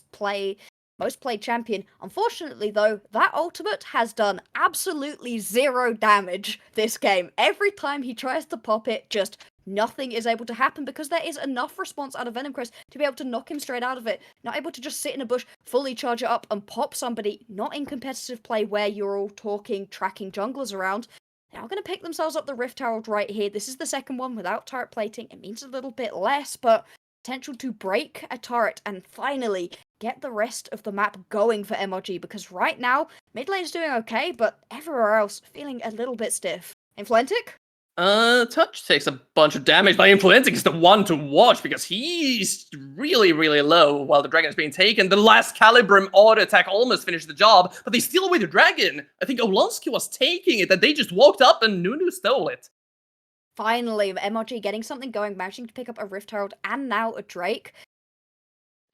most played champion. Unfortunately, though, that ultimate has done absolutely 0 damage this game. Every time he tries to pop it, just nothing is able to happen because there is enough response out of Venom Crest to be able to knock him straight out of it. Not able to just sit in a bush, fully charge it up and pop somebody. Not in competitive play where you're all talking, tracking junglers around. They're going to pick themselves up the Rift Herald right here. This is the second one without turret plating. It means a little bit less, but potential to break a turret and finally get the rest of the map going for MRG, because right now, mid lane's doing okay, but everywhere else feeling a little bit stiff. Influentic? Touch takes a bunch of damage, but Influentic is the one to watch because he's really, really low while the dragon is being taken. The last Calibrum auto attack almost finished the job, but they steal away the dragon. I think Olonsky was taking it, and they just walked up and Nunu stole it. Finally, MRG getting something going, managing to pick up a Rift Herald and now a Drake.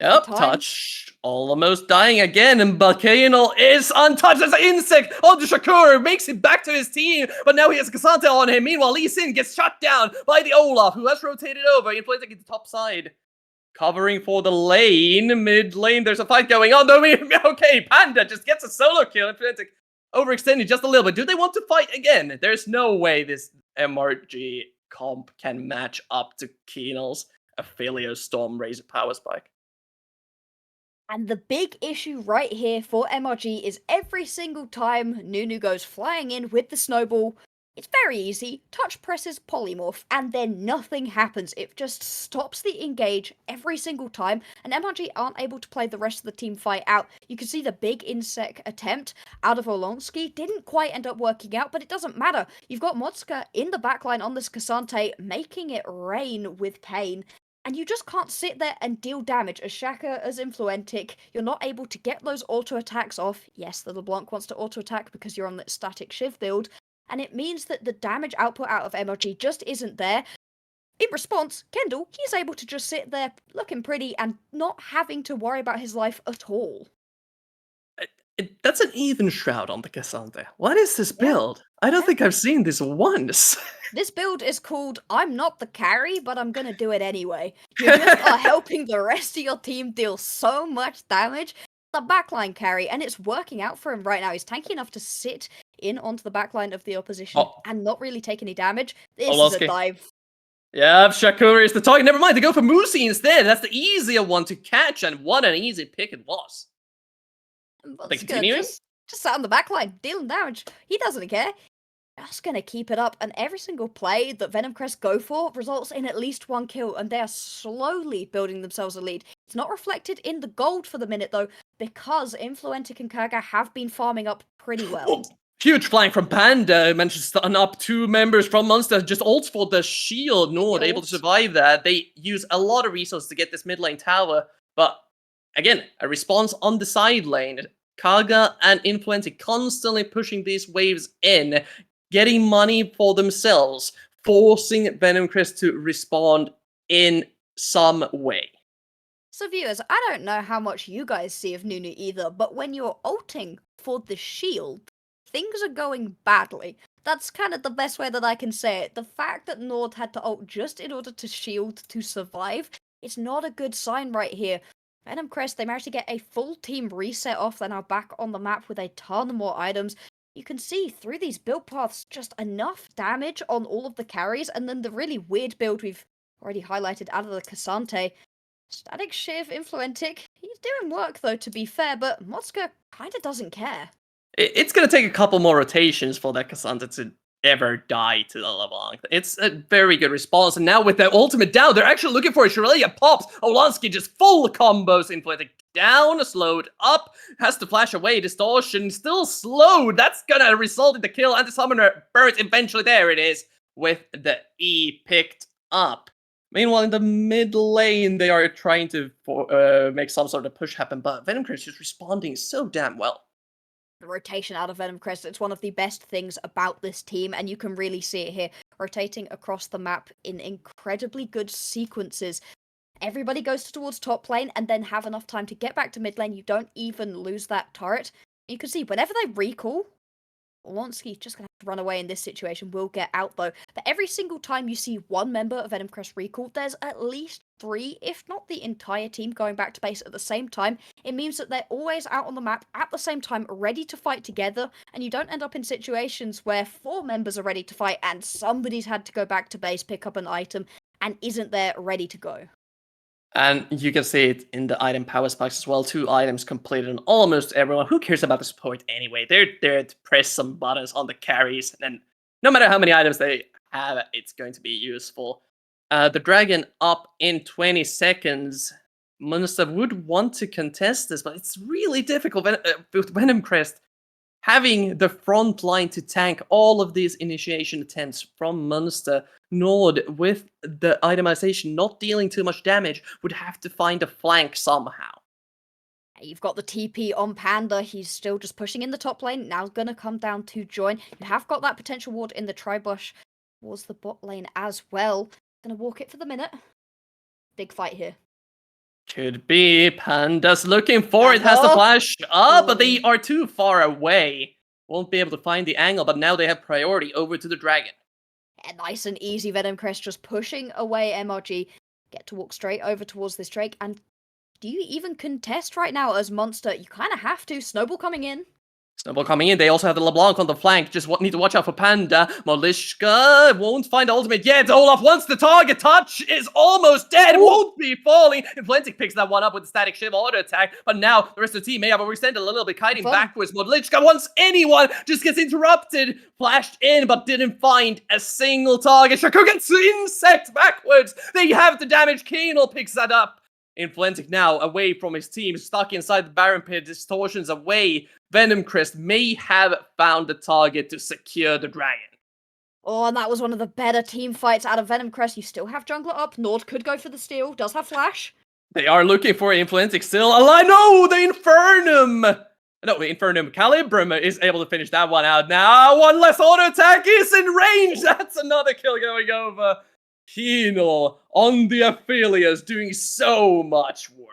Yep, Touch almost dying again, and Balkanal is untouched as an insect onto Shakur, makes it back to his team, but now he has Cassandra on him. Meanwhile, Lee Sin gets shut down by the Olaf, who has rotated over. He plays like the top side. Covering for the lane, mid lane, there's a fight going on. No, okay, Panda just gets a solo kill. Influentic overextended just a little bit. Do they want to fight again? There's no way this MRG comp can match up to Keenal's Aphelios Storm Razor Power Spike. And the big issue right here for MRG is every single time Nunu goes flying in with the snowball, it's very easy. Touch presses polymorph, and then nothing happens. It just stops the engage every single time, and MRG aren't able to play the rest of the team fight out. You can see the big insect attempt out of Olonsky didn't quite end up working out, but it doesn't matter. You've got Motska in the backline on this Cassante, making it rain with pain. And you just can't sit there and deal damage as Shaka, as Influentic. You're not able to get those auto attacks off. Yes, the LeBlanc wants to auto attack because you're on that static Shiv build. And it means that the damage output out of MRG just isn't there. In response, Kendall, he's able to just sit there looking pretty and not having to worry about his life at all. That's an even shroud on the Cassandra. What is this build? I don't think I've seen this once. This build is called I'm not the carry, but I'm gonna do it anyway. You just are helping the rest of your team deal so much damage. The backline carry, and it's working out for him right now. He's tanky enough to sit in onto the backline of the opposition and not really take any damage. This is a dive. Yeah, Shakur is the target. Never mind, they go for Musi instead. That's the easier one to catch, and what an easy pick it was. They continuing? Just sat on the backline, dealing damage. He doesn't care. Just gonna keep it up, and every single play that Venom Crest go for results in at least 1 kill, and they are slowly building themselves a lead. It's not reflected in the gold for the minute, though, because Influentic and Kaga have been farming up pretty well. Huge flank from Panda, manages to stun up 2 members from Monster, just ults for the shield. Nord able to survive that. They use a lot of resources to get this mid lane tower, but again, a response on the side lane. Kaga and Influentic constantly pushing these waves in, getting money for themselves, forcing Venom Crest to respond in some way. So viewers, I don't know how much you guys see of Nunu either, but when you're ulting for the shield, things are going badly. That's kind of the best way that I can say it. The fact that Nord had to ult just in order to shield to survive, it's not a good sign right here. Venom Crest, they managed to get a full team reset off. They're now back on the map with a ton more items. You can see through these build paths just enough damage on all of the carries, and then the really weird build we've already highlighted out of the Cassante. Static Shiv, Influentic, he's doing work though, to be fair, but Motska kinda doesn't care. It's gonna take a couple more rotations for that Cassandra to ever die to the LeBlanc. It's a very good response, and now with their ultimate down, they're actually looking for a Shirley pops. Olonsky just full combos, Influentic down, slowed up, has to flash away, distortion, still slowed. That's gonna result in the kill, and the summoner burns eventually. There it is, with the E picked up. Meanwhile, in the mid lane, they are trying to make some sort of push happen, but Venom Crest is responding so damn well. The rotation out of Venom Crest, it's one of the best things about this team, and you can really see it here, rotating across the map in incredibly good sequences. Everybody goes towards top lane and then have enough time to get back to mid lane. You don't even lose that turret. You can see whenever they recall, Olonsky's just going to have to run away in this situation. Will get out though. But every single time you see one member of Venomcrest recall, there's at least 3, if not the entire team, going back to base at the same time. It means that they're always out on the map at the same time, ready to fight together, and you don't end up in situations where 4 members are ready to fight and somebody's had to go back to base, pick up an item, and isn't there ready to go. And you can see it in the item power spikes as well. 2 items completed on almost everyone. Who cares about the support anyway? They're there to press some buttons on the carries, and no matter how many items they have, it's going to be useful. The dragon up in 20 seconds. Munster would want to contest this, but it's really difficult with Venomcrest having the front line to tank all of these initiation attempts from Munster. Nord, with the itemization not dealing too much damage, would have to find a flank somehow. You've got the TP on Panda. He's still just pushing in the top lane. Now gonna come down to join. You have got that potential ward in the Tribush towards the bot lane as well. Gonna walk it for the minute. Big fight here. Could be. Panda's looking for it. Has the flash up, but they are too far away. Won't be able to find the angle, but now they have priority over to the dragon. Yeah, nice and easy. Venomcrest just pushing away MRG. Get to walk straight over towards this Drake. And do you even contest right now as Monster? You kind of have to. Snowball coming in. Snowball coming in. They also have the LeBlanc on the flank. Just need to watch out for Panda. Malishka won't find ultimate yet. Olaf, once the target touch, is almost dead. Won't be falling. Inflentic picks that one up with the static shiv auto attack. But now the rest of the team may have overextended a little bit, kiting backwards. Malishka, once anyone just gets interrupted, flashed in, but didn't find a single target. Shaku gets insect backwards. They have the damage. Keenel picks that up. Inflentic now away from his team, stuck inside the Baron Pit, distortions away. Venomcrest may have found the target to secure the dragon. Oh, and that was one of the better team fights out of Venomcrest. You still have jungler up. Nord could go for the steal. Does have flash. They are looking for Inflentic still alive. No, the Infernum! No, the Infernum Calibrum is able to finish that one out. Now, one less auto attack is in range. That's another kill going over. Keenel on the Aphelios doing so much work.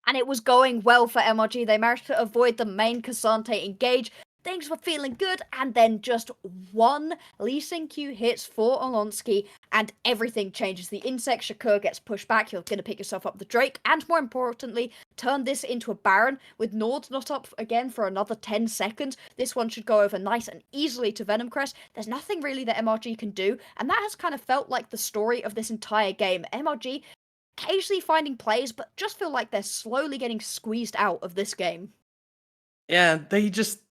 And it was going well for MRG. They managed to avoid the main Cassante engage. Things were feeling good, and then just one Lee Sin-Q hits for Olonsky, and everything changes. The Insect Shakur gets pushed back. You're going to pick yourself up the Drake, and more importantly, turn this into a Baron. With Nord not up again for another 10 seconds, this one should go over nice and easily to Venomcrest. There's nothing really that MRG can do, and that has kind of felt like the story of this entire game. MRG occasionally finding plays, but just feel like they're slowly getting squeezed out of this game. Yeah, they just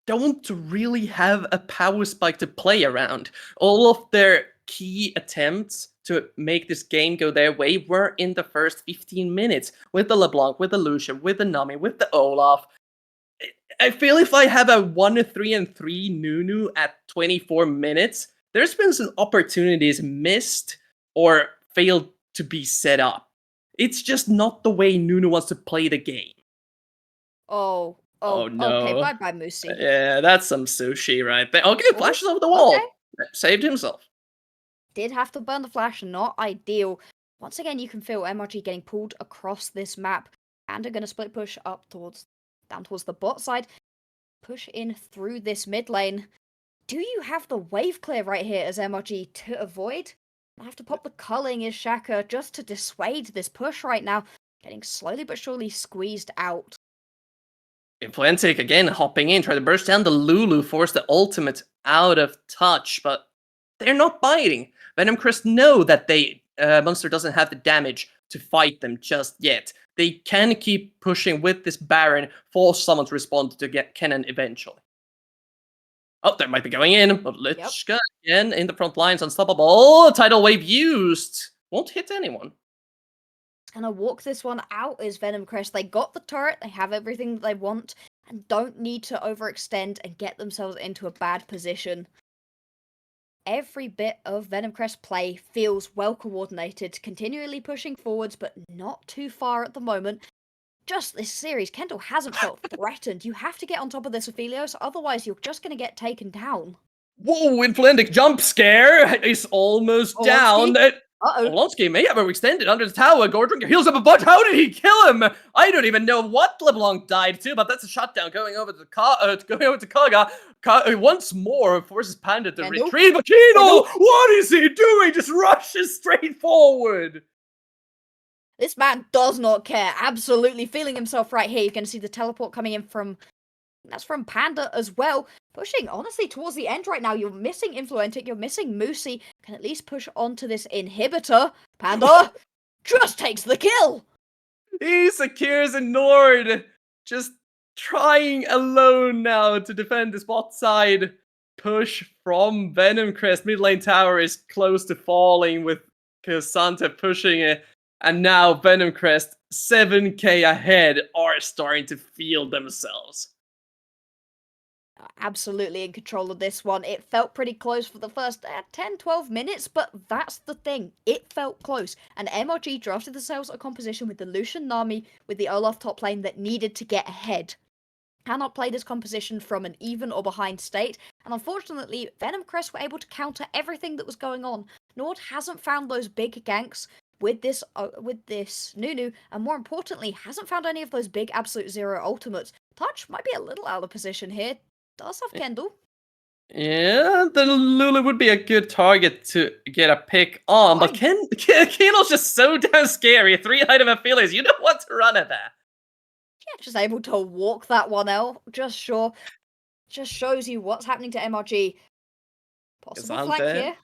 don't really have a power spike to play around. All of their key attempts to make this game go their way were in the first 15 minutes, with the LeBlanc, with the Lucian, with the Nami, with the Olaf. I feel if I have a 1-3-3 Nunu at 24 minutes, there's been some opportunities missed or failed to be set up. It's just not the way Nunu wants to play the game. Oh no. Okay, bye-bye, Moosey. Yeah, that's some sushi right there. Okay, flashes over the wall. Okay. Saved himself. Did have to burn the flash, not ideal. Once again, you can feel MRG getting pulled across this map. And are going to split push up down towards the bot side. Push in through this mid lane. Do you have the wave clear right here as MRG to avoid? I have to pop the culling as Shaka just to dissuade this push right now. Getting slowly but surely squeezed out. Inflentic again hopping in, trying to burst down the Lulu, force the ultimate out of touch, but they're not biting. Venomcrest know that Monster doesn't have the damage to fight them just yet. They can keep pushing with this Baron, force someone to respond to get Kennen eventually. Oh, that might be going in, but Lichka again in the front lines, unstoppable. Tidal wave used. Won't hit anyone. Gonna walk this one out is Venomcrest. They got the turret, they have everything they want, and don't need to overextend and get themselves into a bad position. Every bit of Venomcrest play feels well coordinated, continually pushing forwards, but not too far at the moment. Just this series, Kendall hasn't felt threatened. You have to get on top of this Aphelios, otherwise you're just gonna get taken down. Whoa, Inflentic jump scare is almost down. Uh-oh. Olonsky may have overextended under the tower. Gordrinker heals up a bunch. How did he kill him? I don't even know what LeBlanc died to, but that's a shutdown going over to Kaga. Once more forces Panda to Kendall? retreat. But Kino, Kendall? what is he doing? Just rushes straight forward. This man does not care. Absolutely feeling himself right here. You're going to see the teleport coming in from... That's from Panda as well. Pushing, honestly, towards the end right now. You're missing Influentic. You're missing Moosey. Can at least push onto this inhibitor. Panda just takes the kill. He secures a Nord. Just trying alone now to defend this bot side. Push from Venom Crest. Mid lane tower is close to falling with Cassandra pushing it. And now Venom Crest, 7k ahead, are starting to feel themselves. Absolutely in control of this one. It felt pretty close for the first 10-12 minutes, but that's the thing. It felt close. And MRG drafted themselves a composition with the Lucian Nami with the Olaf top lane that needed to get ahead. Cannot play this composition from an even or behind state, and unfortunately, Venom Crest were able to counter everything that was going on. Nord hasn't found those big ganks with this Nunu, and more importantly, hasn't found any of those big Absolute Zero ultimates. Touch might be a little out of position here. Does have Kendall. Yeah, the Lulu would be a good target to get a pick on, but Keno's just so damn scary. 3-item affiliates, you know what to run at that. Yeah, just able to walk that one out. Just shows you what's happening to MRG. Possible flank here.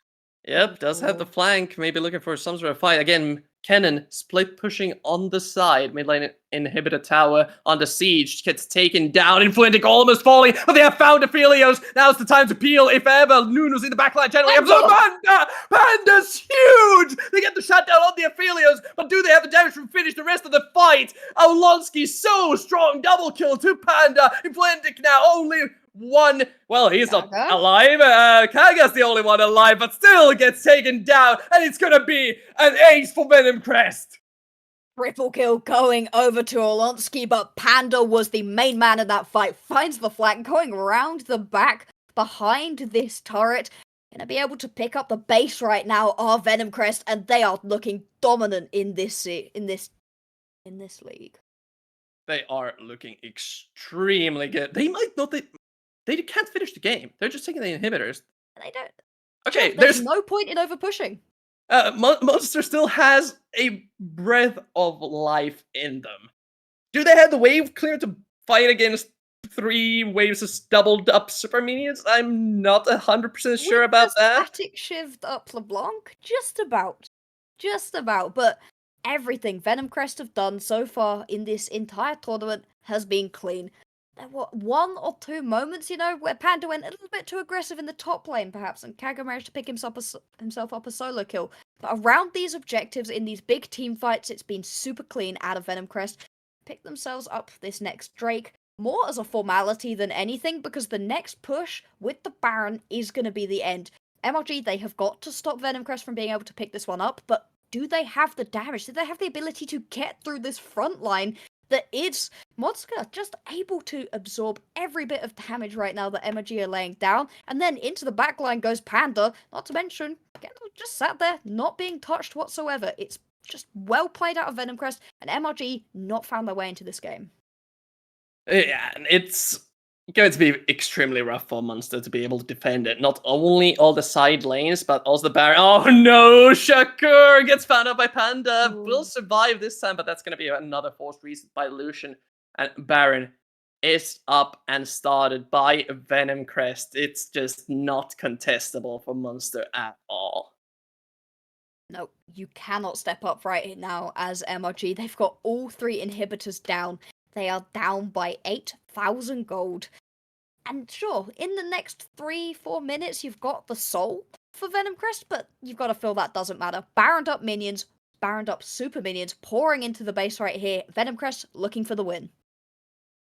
Yep, does have the flank. Maybe looking for some sort of fight. Again, Kennen split pushing on the side. Mid lane inhibitor tower on the siege. Gets taken down. Influentic almost falling. But they have found Aphelios. Now's the time to peel. If ever, Nunu's in the backline channeling. Panda's huge! They get the shutdown on the Aphelios. But do they have the damage to finish the rest of the fight? Olonsky so strong. Double kill to Panda. Influentic now only one. Well, he's not alive. Kaga's the only one alive, but still gets taken down, and it's gonna be an ace for Venom Crest. Triple kill going over to Olonsky, but Panda was the main man in that fight. Finds the flank, going around the back behind this turret. Gonna be able to pick up the base right now are Venom Crest, and they are looking dominant in this league. They are looking extremely good. They might not. They can't finish the game. They're just taking the inhibitors. They don't. Okay, there's no point in over pushing. Monster still has a breath of life in them. Do they have the wave clear to fight against 3 waves of doubled up super minions? I'm not 100% sure about that. Static shift up LeBlanc? Just about. But everything Venom Crest have done so far in this entire tournament has been clean. There were 1 or 2 moments, where Panda went a little bit too aggressive in the top lane, perhaps, and Kaga managed to pick himself up a solo kill. But around these objectives, in these big team fights, it's been super clean out of Venom Crest. Pick themselves up this next Drake, more as a formality than anything, because the next push with the Baron is going to be the end. MRG, they have got to stop Venom Crest from being able to pick this one up, but do they have the damage? Do they have the ability to get through this front line? That it's Monska just able to absorb every bit of damage right now that MRG are laying down. And then into the backline goes Panda, not to mention, Kendall just sat there, not being touched whatsoever. It's just well played out of Venom Crest, and MRG not found their way into this game. Yeah, and it's going to be extremely rough for Monster to be able to defend it. Not only all the side lanes, but also the Baron. Oh no, Shakur gets found out by Panda. Will survive this time, but that's going to be another forced reset by Lucian. And Baron is up and started by Venom Crest. It's just not contestable for Monster at all. No, you cannot step up right now as MRG. They've got all 3 inhibitors down. They are down by 8,000 gold. And sure, in the next 3-4 minutes, you've got the soul for Venom Crest, but you've got to feel that doesn't matter. Baroned up minions, Baroned up super minions, pouring into the base right here. Venom Crest looking for the win.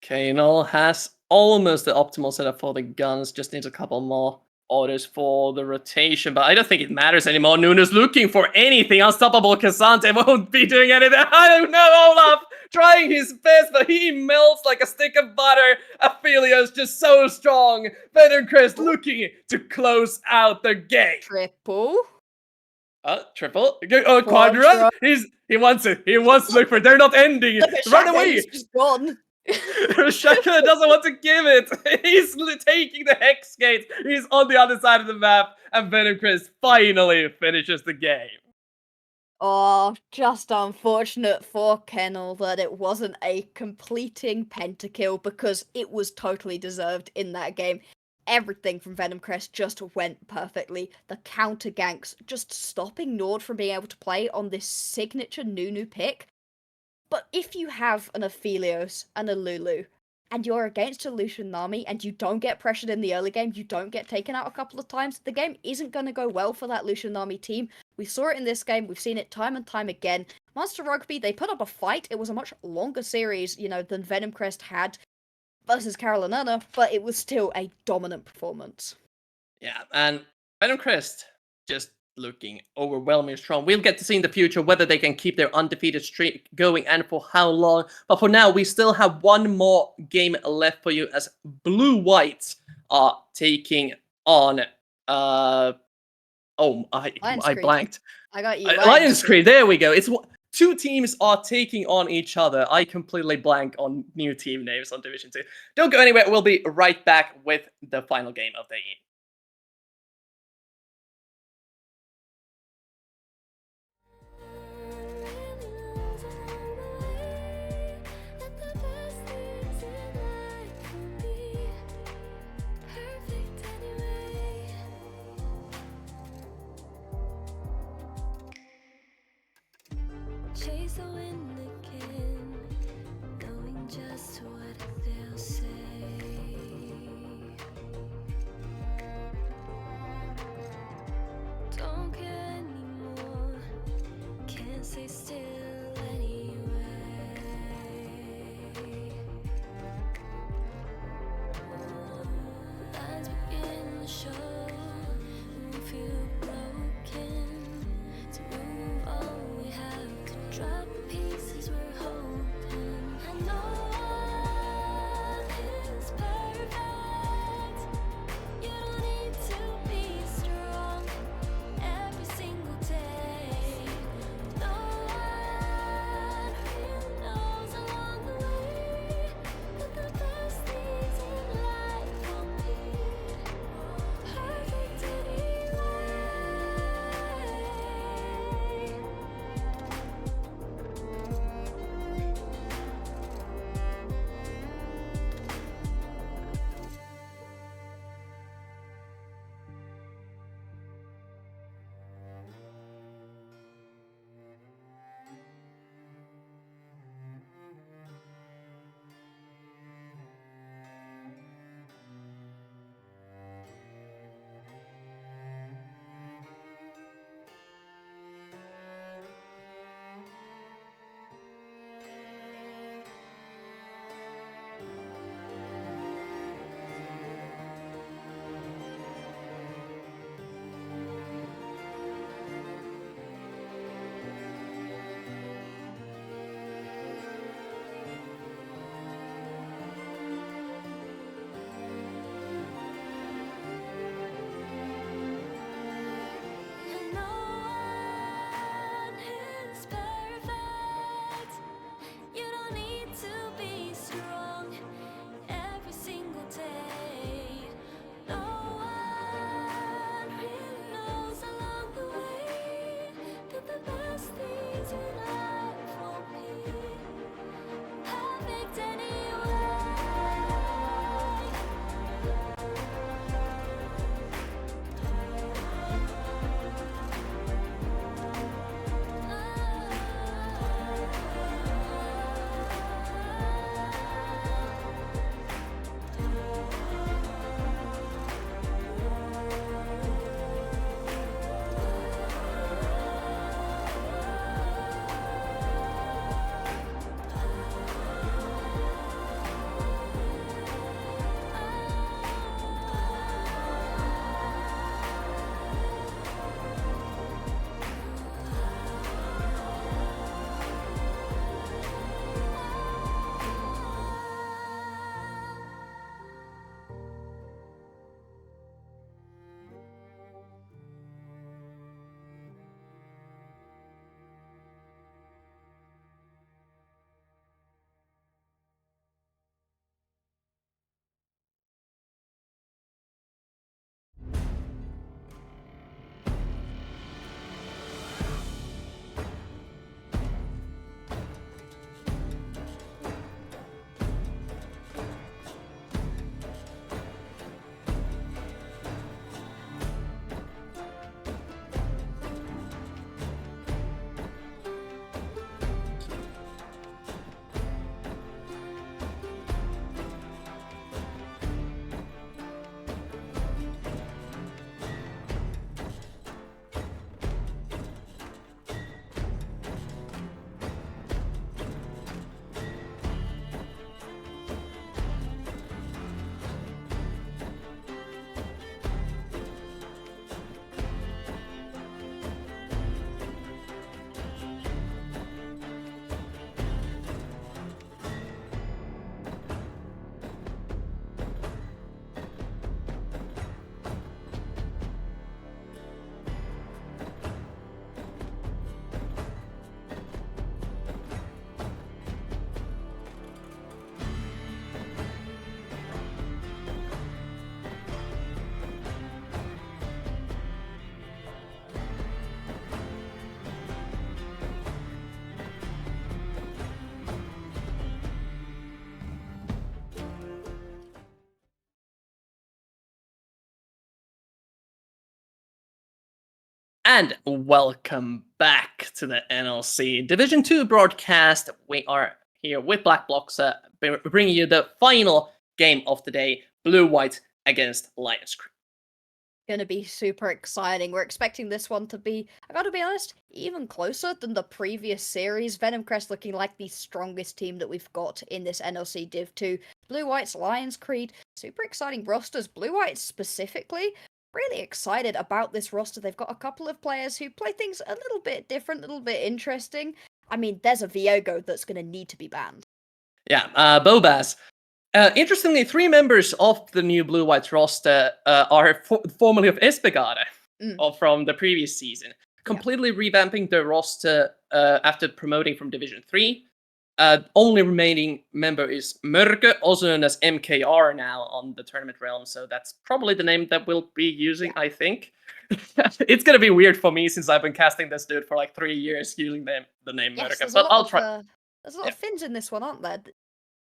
Kanal has almost the optimal setup for the guns, just needs a couple more orders for the rotation, but I don't think it matters anymore. Nunu's looking for anything. Unstoppable Cassante won't be doing anything. I don't know, Olaf trying his best, but he melts like a stick of butter. Aphelios just so strong. Venom Crest looking to close out the game. Triple. Triple. Quadra. He wants it. He wants to look for it. They're not ending it. Look at Run Shaka, away. he's just gone. Shaka doesn't want to give it. He's taking the Hex Gate. He's on the other side of the map. And Venom Chris finally finishes the game. Oh, just unfortunate for Kennel that it wasn't a completing pentakill because it was totally deserved in that game. Everything from Venom Crest just went perfectly. The counter ganks just stopping Nord from being able to play on this signature Nunu pick. But if you have an Aphelios and a Lulu, and you're against a Lucian Nami, and you don't get pressured in the early game, you don't get taken out a couple of times, the game isn't going to go well for that Lucian Nami team. We saw it in this game, we've seen it time and time again. Monster Rugby, they put up a fight, it was a much longer series, than Venom Crest had versus Carolina, but it was still a dominant performance. Yeah, and Venom Crest just looking overwhelmingly strong. We'll get to see in the future whether they can keep their undefeated streak going and for how long. But for now, we still have one more game left for you as Blue Whites are taking on I blanked. I got you. Lions Creed, there we go. It's two teams are taking on each other. I completely blank on new team names on Division 2. Don't go anywhere. We'll be right back with the final game of the game. Chase the wind again, knowing just what they'll say. Don't care anymore, can't stay still anyway. Lines begin to show, we feel broken. To move on, we have to drop the pieces we're holding. I know one is perfect. You don't need to be strong every single day. No one really knows along the way that the best things in life will be perfect anyway. And no one is perfect. You don't need to be strong every single day. No one really knows along the way that the best things in life won't be perfect anyway. And welcome back to the NLC Division 2 broadcast. We are here with Black Bloxer, bringing you the final game of the day, Blue White against Lions Creek. Gonna be super exciting. We're expecting this one to be, I gotta be honest, even closer than the previous series. Venom Crest looking like the strongest team that we've got in this NLC Div 2. Blue White's Lions Creed, super exciting rosters. Blue White specifically, really excited about this roster. They've got a couple of players who play things a little bit different, a little bit interesting. I mean, there's a Viego that's gonna need to be banned. Yeah, Bobas. Interestingly, 3 members of the new Blue Whites roster are formerly of Espegada from the previous season, completely revamping their roster after promoting from Division 3. Only remaining member is Mörke, also known as MKR now on the tournament realm, so that's probably the name that we'll be using, I think. It's gonna be weird for me since I've been casting this dude for like 3 years using the name Mörke, but I'll try. There's a lot of Finns in this one, aren't there?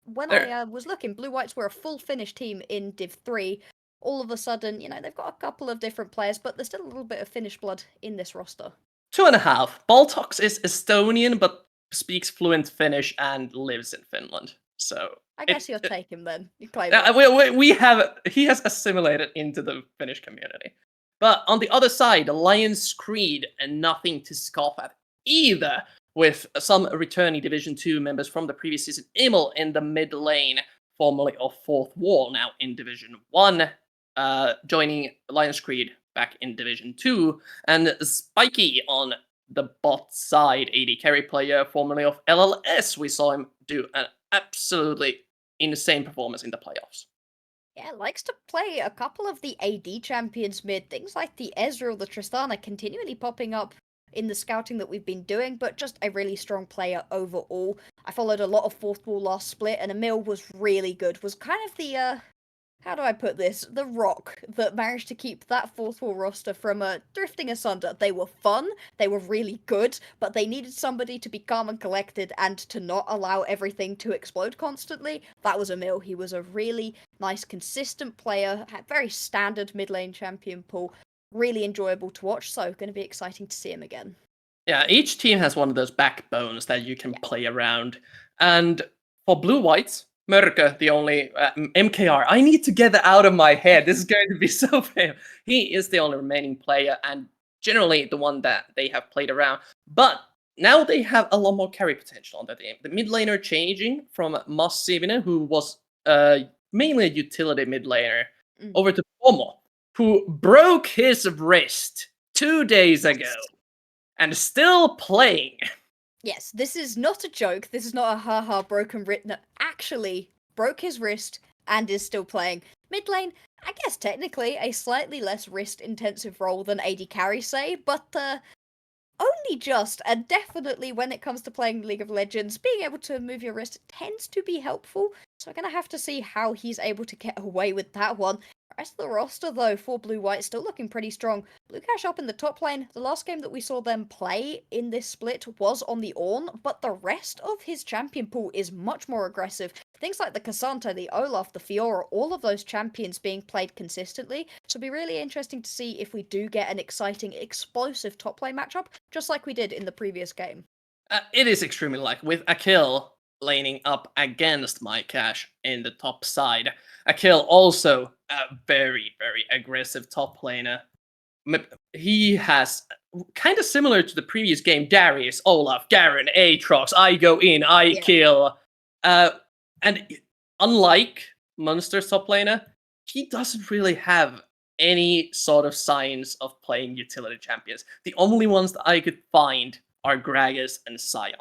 When There- I was looking, Blue Whites were a full Finnish team in Div 3. All of a sudden, they've got a couple of different players, but there's still a little bit of Finnish blood in this roster. 2.5. Baltox is Estonian, but speaks fluent Finnish and lives in Finland. So I guess you'll take him then. You claim it. he has assimilated into the Finnish community. But on the other side, Lions Creed, and nothing to scoff at either, with some returning Division 2 members from the previous season. Emil in the mid lane, formerly of Fourth Wall, now in Division 1, joining Lions Creed back in Division 2, and Spiky on the bot side, AD carry player, formerly of LLS. We saw him do an absolutely insane performance in the playoffs. Yeah, likes to play a couple of the AD champions mid. Things like the Ezreal, the Tristana continually popping up in the scouting that we've been doing, but just a really strong player overall. I followed a lot of Fourth Wall last split, and Emil was really good. Was kind of the, how do I put this? The rock that managed to keep that Fourth Wall roster from drifting asunder. They were fun, they were really good, but they needed somebody to be calm and collected and to not allow everything to explode constantly. That was Emil. He was a really nice, consistent player, had very standard mid lane champion pool. Really enjoyable to watch, so going to be exciting to see him again. Yeah, each team has one of those backbones that you can play around. And for Blue Whites, Mörke, the only MKR. I need to get that out of my head. This is going to be so fair. He is the only remaining player and generally the one that they have played around. But now they have a lot more carry potential on their team. The mid laner changing from Massivine, who was mainly a utility mid laner, over to Pomo, who broke his wrist 2 days ago and still playing. Yes, this is not a joke. This is not a haha broken wrist. No, actually broke his wrist and is still playing. Mid lane, I guess technically a slightly less wrist intensive role than AD carry say, but only just, and definitely when it comes to playing League of Legends, being able to move your wrist tends to be helpful, so we're going to have to see how he's able to get away with that one. The rest of the roster, though, for Blue White, still looking pretty strong. Blue Cash up in the top lane. The last game that we saw them play in this split was on the Ornn, but the rest of his champion pool is much more aggressive. Things like the Cassandra, the Olaf, the Fiora, all of those champions being played consistently. So it'll be really interesting to see if we do get an exciting, explosive top lane matchup, just like we did in the previous game. It is extremely likely, with Akil laning up against MyCash in the top side. Akil also a very, very aggressive top laner. He has, kind of similar to the previous game, Darius, Olaf, Garen, Aatrox, I go in, I kill. And unlike Munster's top laner, he doesn't really have any sort of signs of playing utility champions. The only ones that I could find are Gragas and Sion.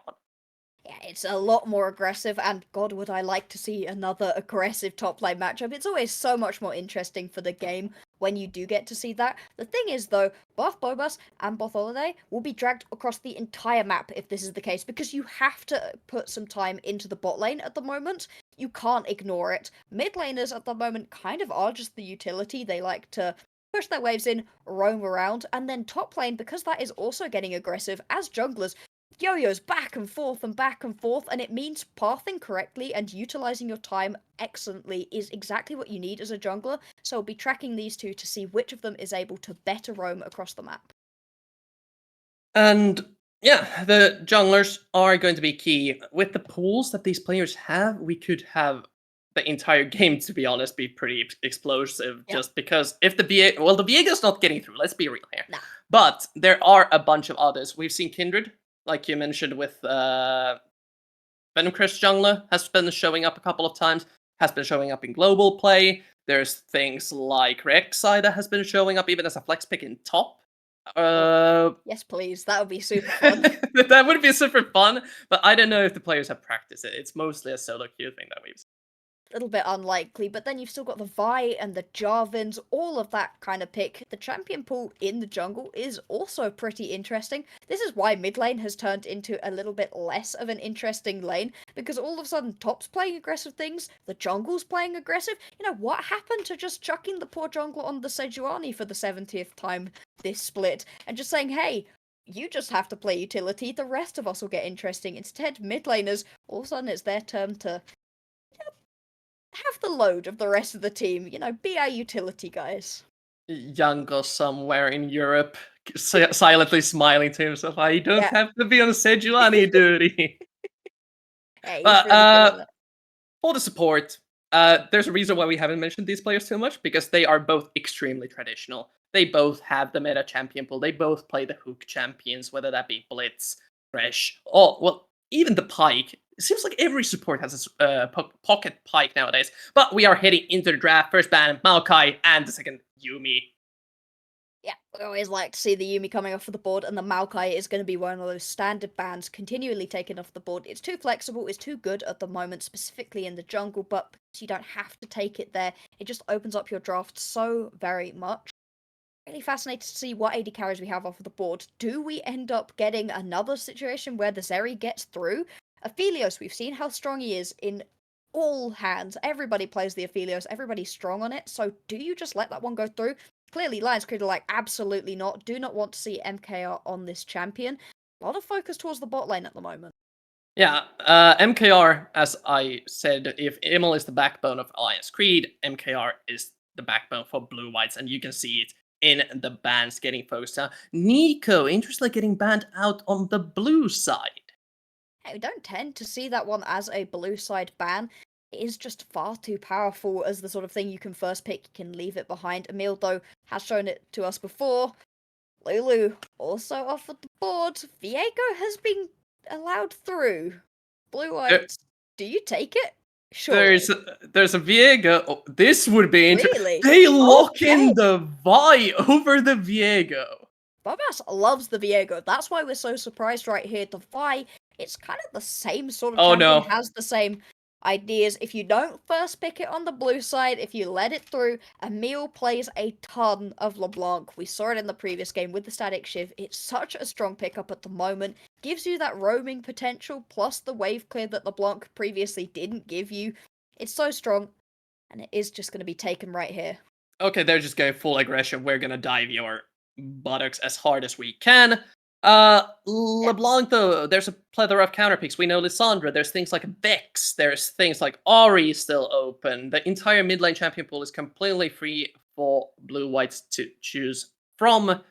Yeah, it's a lot more aggressive, and God, would I like to see another aggressive top lane matchup. It's always so much more interesting for the game when you do get to see that. The thing is, though, both Bobas and both Holiday will be dragged across the entire map if this is the case, because you have to put some time into the bot lane at the moment. You can't ignore it. Mid laners at the moment kind of are just the utility. They like to push their waves in, roam around, and then top lane, because that is also getting aggressive, as junglers, yo-yos back and forth, and it means pathing correctly and utilizing your time excellently is exactly what you need as a jungler, so we'll be tracking these two to see which of them is able to better roam across the map. And yeah, the junglers are going to be key. With the pools that these players have, we could have the entire game, to be honest, be pretty explosive. Yep. Just because if the Viega's not getting through, let's be real here. Nah. But there are a bunch of others. We've seen Kindred, like you mentioned, with Venomcrest jungler has been showing up a couple of times, has been showing up in global play. There's things like Rek'Sai that has been showing up even as a flex pick in top. Yes, please. That would be super fun. That would be super fun, but I don't know if the players have practiced it. It's mostly a solo queue thing that we've seen. A little bit unlikely, but then you've still got the Vi and the Jarvins, all of that kind of pick. The champion pool in the jungle is also pretty interesting. This is why mid lane has turned into a little bit less of an interesting lane, because all of a sudden top's playing aggressive things, the jungle's playing aggressive. You know, what happened to just chucking the poor jungler on the Sejuani for the 70th time this split, and just saying, hey, you just have to play utility, the rest of us will get interesting. Instead, mid laners, all of a sudden it's their turn to have the load of the rest of the team. You know, be our utility guys. Yango somewhere in Europe silently smiling to himself. I don't Yeah. have to be on Sejuani duty. Hey, he's But, really feeling it. For the support, there's a reason why we haven't mentioned these players too much, because they are both extremely traditional. They both have the meta champion pool. They both play the hook champions, whether that be Blitz, Thresh, or, well, even the Pike. It seems like every support has a pocket Pike nowadays. But we are heading into the draft. First ban, Maokai, and the second, Yuumi. Yeah, we always like to see the Yuumi coming off of the board, and the Maokai is going to be one of those standard bans continually taken off the board. It's too flexible, it's too good at the moment, specifically in the jungle, but because you don't have to take it there, it just opens up your draft so very much. Really fascinated to see what AD carries we have off of the board. Do we end up getting another situation where the Zeri gets through? Aphelios, we've seen how strong he is in all hands. Everybody plays the Aphelios, everybody's strong on it, so do you just let that one go through? Clearly, Lions Creed are like, absolutely not. Do not want to see MKR on this champion. A lot of focus towards the bot lane at the moment. Yeah, MKR, as I said, if Emil is the backbone of Alliance Creed, MKR is the backbone for Blue Whites, and you can see it in the bans getting focused on. Nico, interestingly, getting banned out on the blue side. Hey, we don't tend to see that one as a blue side ban. It is just far too powerful as the sort of thing you can first pick, you can leave it behind. Emil, though, has shown it to us before. Lulu also offered the board. Viego has been allowed through. Blue Whites, do you take it? Sure. There's a Viego. Oh, this would be interesting. Really? They lock Okay. in the Vi over the Viego. Bobas loves the Viego. That's why we're so surprised right here. The Vi, it's kind of the same sort of champion, no. has the same ideas. If you don't first pick it on the blue side, if you let it through, Emil plays a ton of LeBlanc. We saw it in the previous game with the Static Shiv. It's such a strong pickup at the moment. Gives you that roaming potential, plus the wave clear that LeBlanc previously didn't give you. It's so strong, and it is just going to be taken right here. Okay, they're just going full aggression. We're gonna dive your buttocks as hard as we can. LeBlanc, though, there's a plethora of counter picks. We know Lissandra, there's things like Vex, there's things like Ahri still open. The entire mid lane champion pool is completely free for Blue Whites to choose from.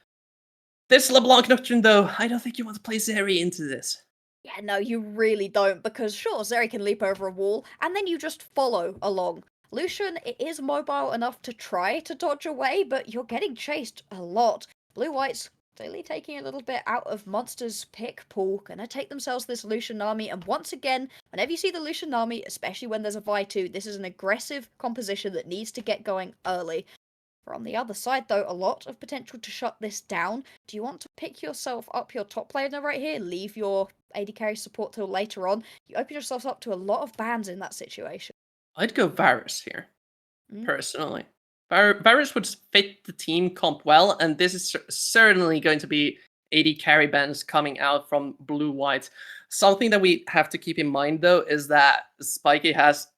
This LeBlanc Nocturne, though, I don't think you want to play Zeri into this. Yeah, no, you really don't, because sure, Zeri can leap over a wall, and then you just follow along. Lucian is mobile enough to try to dodge away, but you're getting chased a lot. Blue Whites clearly taking a little bit out of Monster's pick pool, gonna take themselves this Lucian army, and once again, whenever you see the Lucian army, especially when there's a Vi 2, this is an aggressive composition that needs to get going early. On the other side, though, a lot of potential to shut this down. Do you want to pick yourself up your top laner right here? Leave your AD carry support till later on? You open yourself up to a lot of bans in that situation. I'd go Varus here, personally. Varus would fit the team comp well, and this is certainly going to be AD carry bans coming out from Blue White. Something that we have to keep in mind, though, is that Spiky has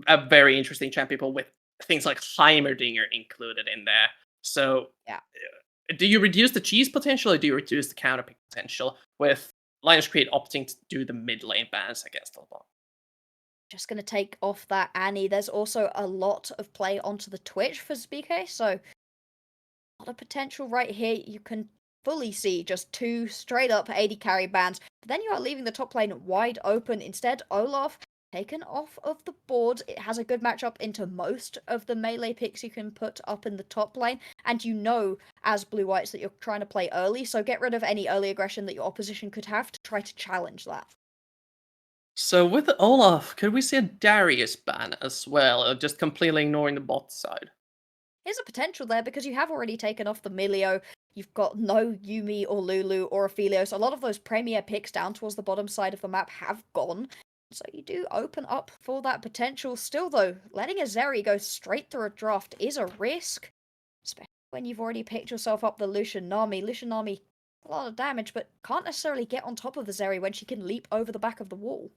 a very interesting champion pool with things like Heimerdinger included in there. So, yeah. Do you reduce the cheese potential, or do you reduce the counterpick potential with Lions Creed opting to do the mid lane bans against LeBlanc? Just going to take off that Annie. There's also a lot of play onto the Twitch for SBK, so a lot of potential right here. You can fully see just 2 straight up AD carry bans. But then you are leaving the top lane wide open. Instead, Olaf taken off of the board. It has a good matchup into most of the melee picks you can put up in the top lane. And you know, as blue-whites, that you're trying to play early. So get rid of any early aggression that your opposition could have to try to challenge that. So with Olaf, could we see a Darius ban as well, or just completely ignoring the bot side? There's a potential there because you have already taken off the Milio. You've got no Yumi or Lulu or Aphelios. A lot of those premier picks down towards the bottom side of the map have gone. So you do open up for that potential. Still though, letting a Zeri go straight through a draft is a risk. Especially when you've already picked yourself up the Lucian Nami. Lucian Nami, a lot of damage, but can't necessarily get on top of the Zeri when she can leap over the back of the wall.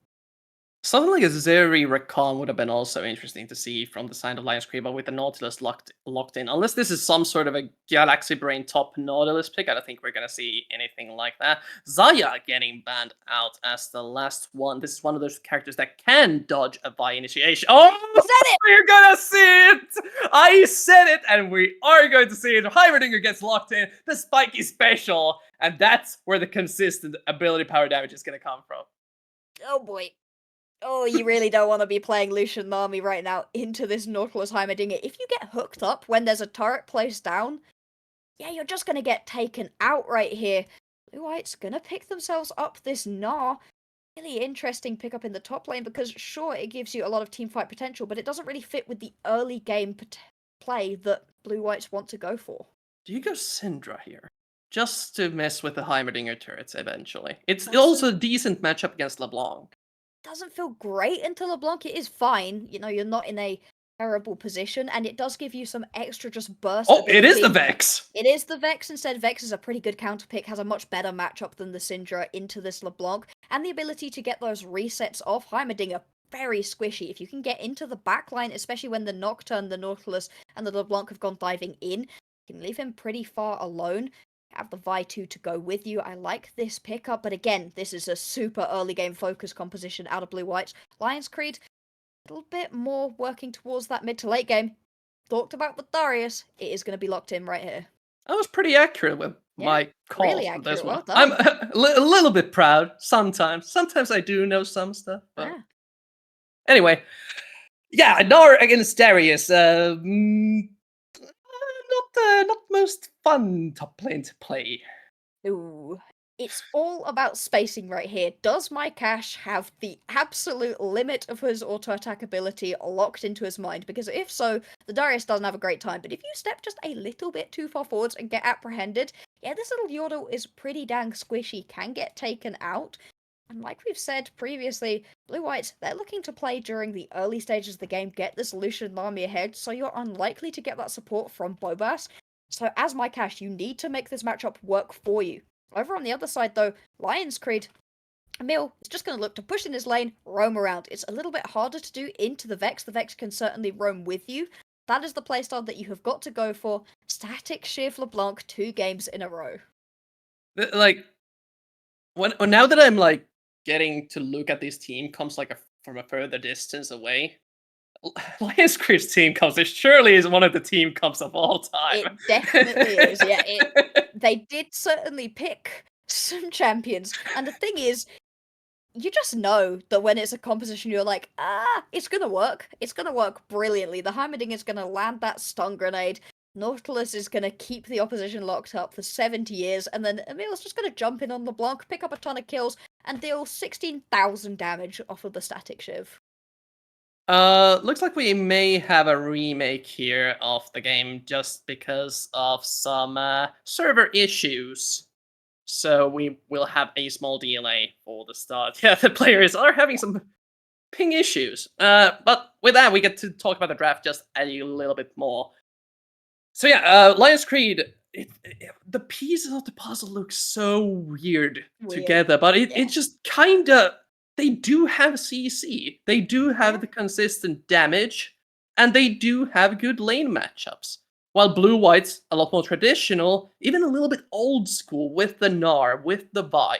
Something like a Zeri Recon would have been also interesting to see from the side of Lions Creed, but with the Nautilus locked in. Unless this is some sort of a Galaxy Brain top Nautilus pick, I don't think we're going to see anything like that. Zaya getting banned out as the last one. This is one of those characters that can dodge a Vi initiation. Oh, Said it! we're going to see it! I said it, and we are going to see it. Heimerdinger gets locked in, the spiky special, and that's where the consistent ability power damage is going to come from. Oh boy. Oh, you really don't want to be playing Lucian Nami right now into this Nautilus Heimerdinger. If you get hooked up when there's a turret placed down, yeah, you're just going to get taken out right here. Blue White's going to pick themselves up this Gnar. Really interesting pickup in the top lane because, sure, it gives you a lot of teamfight potential, but it doesn't really fit with the early game play that Blue Whites want to go for. Do you go Syndra here? Just to mess with the Heimerdinger turrets eventually. It's Doesn't- also a decent matchup against LeBlanc. Doesn't feel great until LeBlanc. It is fine. You know, you're not in a terrible position, and it does give you some extra just burst Oh, it is the ability. Vex! It is the Vex instead. Vex is a pretty good counter pick, has a much better matchup than the Syndra into this LeBlanc, and the ability to get those resets off Heimerdinger, very squishy. If you can get into the backline, especially when the Nocturne, the Nautilus, and the LeBlanc have gone diving in, you can leave him pretty far alone. Have the Vi 2 to go with you. I like this pickup, but again, this is a super early game focus composition out of Blue Whites. Lions Creed, a little bit more working towards that mid to late game. Talked about with Darius, it is going to be locked in right here. I was pretty accurate with Yeah, my call really for this accurate, one. well I'm done. a little bit proud sometimes. Sometimes I do know some stuff. But Yeah. anyway, yeah, Gnar against Darius. Not most fun top lane to play. Ooh. It's all about spacing right here. Does my Cash have the absolute limit of his auto attack ability locked into his mind? Because if so, the Darius doesn't have a great time. But if you step just a little bit too far forwards and get apprehended, yeah, this little Yordle is pretty dang squishy, can get taken out. And like we've said previously, Blue Whites, they're looking to play during the early stages of the game, get this Lucian Nami ahead, so you're unlikely to get that support from Bobas. So as my Cash, you need to make this matchup work for you. Over on the other side, though, Lions Creed, Emil is just going to look to push in his lane, roam around. It's a little bit harder to do into the Vex. The Vex can certainly roam with you. That is the playstyle that you have got to go for. Static Shiv LeBlanc 2 games in a row. Like, when now that I'm like getting to look at this team comes like from a further distance away. Lions Creed's team comps, it surely is one of the team comps of all time. It definitely is, yeah. They did certainly pick some champions. And the thing is, you just know that when it's a composition, you're like, it's gonna work. It's gonna work brilliantly. The Heimerdinger is gonna land that stun grenade. Nautilus is gonna keep the opposition locked up for 70 years, and then Emil's just gonna jump in on LeBlanc, pick up a ton of kills, and deal 16,000 damage off of the static Shiv. Looks like we may have a remake here of the game just because of some server issues. So we will have a small delay for the start. Yeah, the players are having some ping issues. But with that, we get to talk about the draft just a little bit more. So yeah, Lions Creed, the pieces of the puzzle look so weird. Together, but it just kind of, they do have CC, they do have the consistent damage, and they do have good lane matchups. While Blue White's a lot more traditional, even a little bit old school with the Gnar, with the Vi.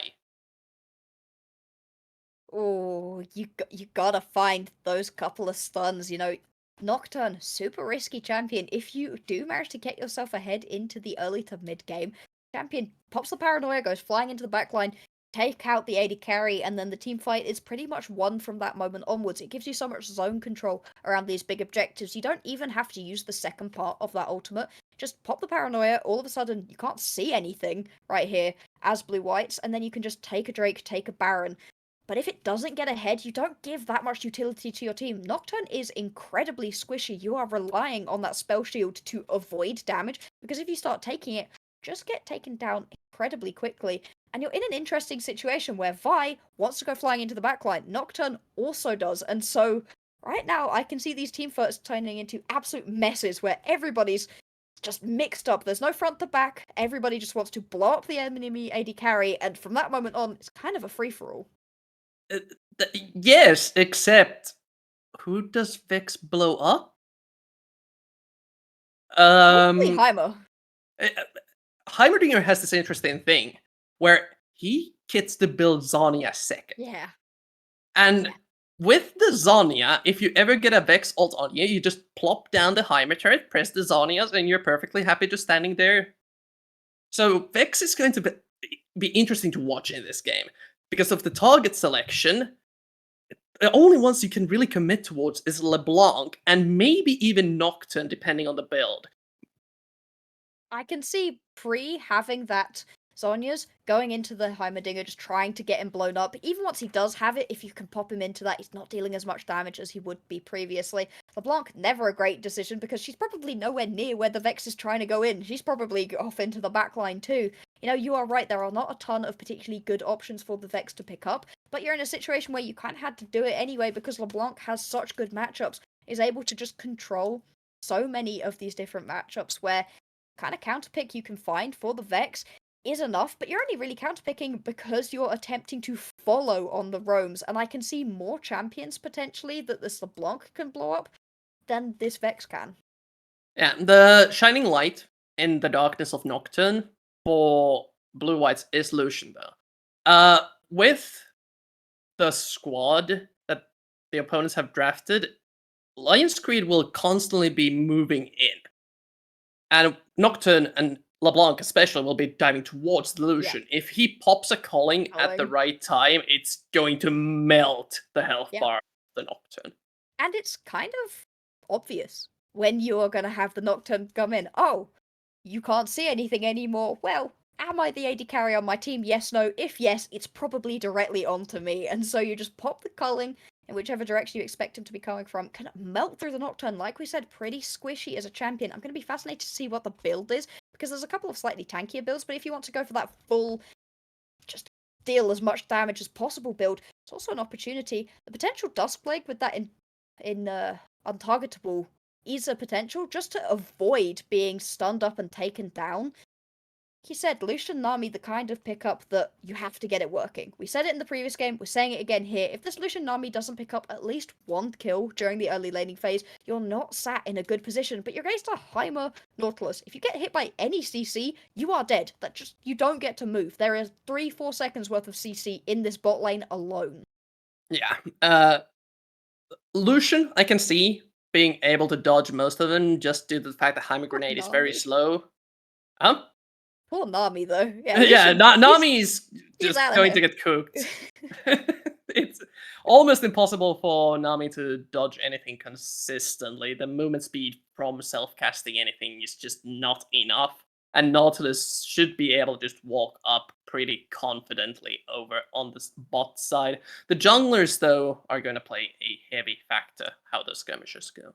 Oh, you gotta find those couple of stuns, you know. Nocturne, super risky champion. If you do manage to get yourself ahead into the early to mid game, champion pops the paranoia, goes flying into the backline, take out the AD carry, and then the team fight is pretty much won from that moment onwards. It gives you so much zone control around these big objectives. You don't even have to use the second part of that ultimate. Just pop the paranoia, all of a sudden you can't see anything right here as blue-whites, and then you can just take a Drake, take a Baron. But if it doesn't get ahead, you don't give that much utility to your team. Nocturne is incredibly squishy. You are relying on that spell shield to avoid damage, because if you start taking it, just get taken down incredibly quickly. And you're in an interesting situation where Vi wants to go flying into the backline. Nocturne also does. And so right now I can see these team fights turning into absolute messes where everybody's just mixed up. There's no front to back. Everybody just wants to blow up the enemy AD carry. And from that moment on, it's kind of a free-for-all. Yes, except who does Vex blow up? Probably Heimer. Heimerdinger has this interesting thing where he gets to build Zhonya second. Yeah. And Yeah. with the Zhonya, if you ever get a Vex ult on you, you just plop down the Heimer turret, press the Zhonyas, and you're perfectly happy just standing there. So Vex is going to be interesting to watch in this game. Because of the target selection, the only ones you can really commit towards is LeBlanc, and maybe even Nocturne, depending on the build. I can see Pre having that Zhonya's going into the Heimerdinger, just trying to get him blown up. Even once he does have it, if you can pop him into that, he's not dealing as much damage as he would be previously. LeBlanc, never a great decision, because she's probably nowhere near where the Vex is trying to go in. She's probably off into the backline too. You know, you are right, there are not a ton of particularly good options for the Vex to pick up, but you're in a situation where you kind of had to do it anyway, because LeBlanc has such good matchups, is able to just control so many of these different matchups where kind of counterpick you can find for the Vex is enough, but you're only really counterpicking because you're attempting to follow on the roams, and I can see more champions potentially that this LeBlanc can blow up than this Vex can. Yeah, the shining light in the darkness of Nocturne for blue-whites is Lucian, though. With the squad that the opponents have drafted, Lion's Creed will constantly be moving in. And Nocturne and LeBlanc especially will be diving towards the Lucian. If he pops a calling at the right time, it's going to melt the health bar of the Nocturne. And it's kind of obvious when you're going to have the Nocturne come in. Oh, you can't see anything anymore. Well, am I the AD carry on my team? Yes, no. If yes, it's probably directly onto me. And so you just pop the culling in whichever direction you expect him to be coming from. Can melt through the Nocturne. Like we said, pretty squishy as a champion. I'm going to be fascinated to see what the build is, because there's a couple of slightly tankier builds, but if you want to go for that full, just deal as much damage as possible build, it's also an opportunity. The potential Duskblade with that in untargetable is a potential just to avoid being stunned up and taken down. Like you said, Lucian Nami, the kind of pickup that you have to get it working. We said it in the previous game, we're saying it again here. If this Lucian Nami doesn't pick up at least one kill during the early laning phase, you're not sat in a good position, but you're against a Heimer Nautilus. If you get hit by any CC, you are dead. You don't get to move. There is 3-4 seconds worth of CC in this bot lane alone. Yeah, Lucian, I can see being able to dodge most of them just due to the fact that Heimer Grenade is very slow. Poor Nami, though. Yeah, Yeah, Nami's just going to get cooked. It's almost impossible for Nami to dodge anything consistently. The movement speed from self-casting anything is just not enough. And Nautilus should be able to just walk up pretty confidently over on the bot side. The junglers, though, are going to play a heavy factor how those skirmishes go.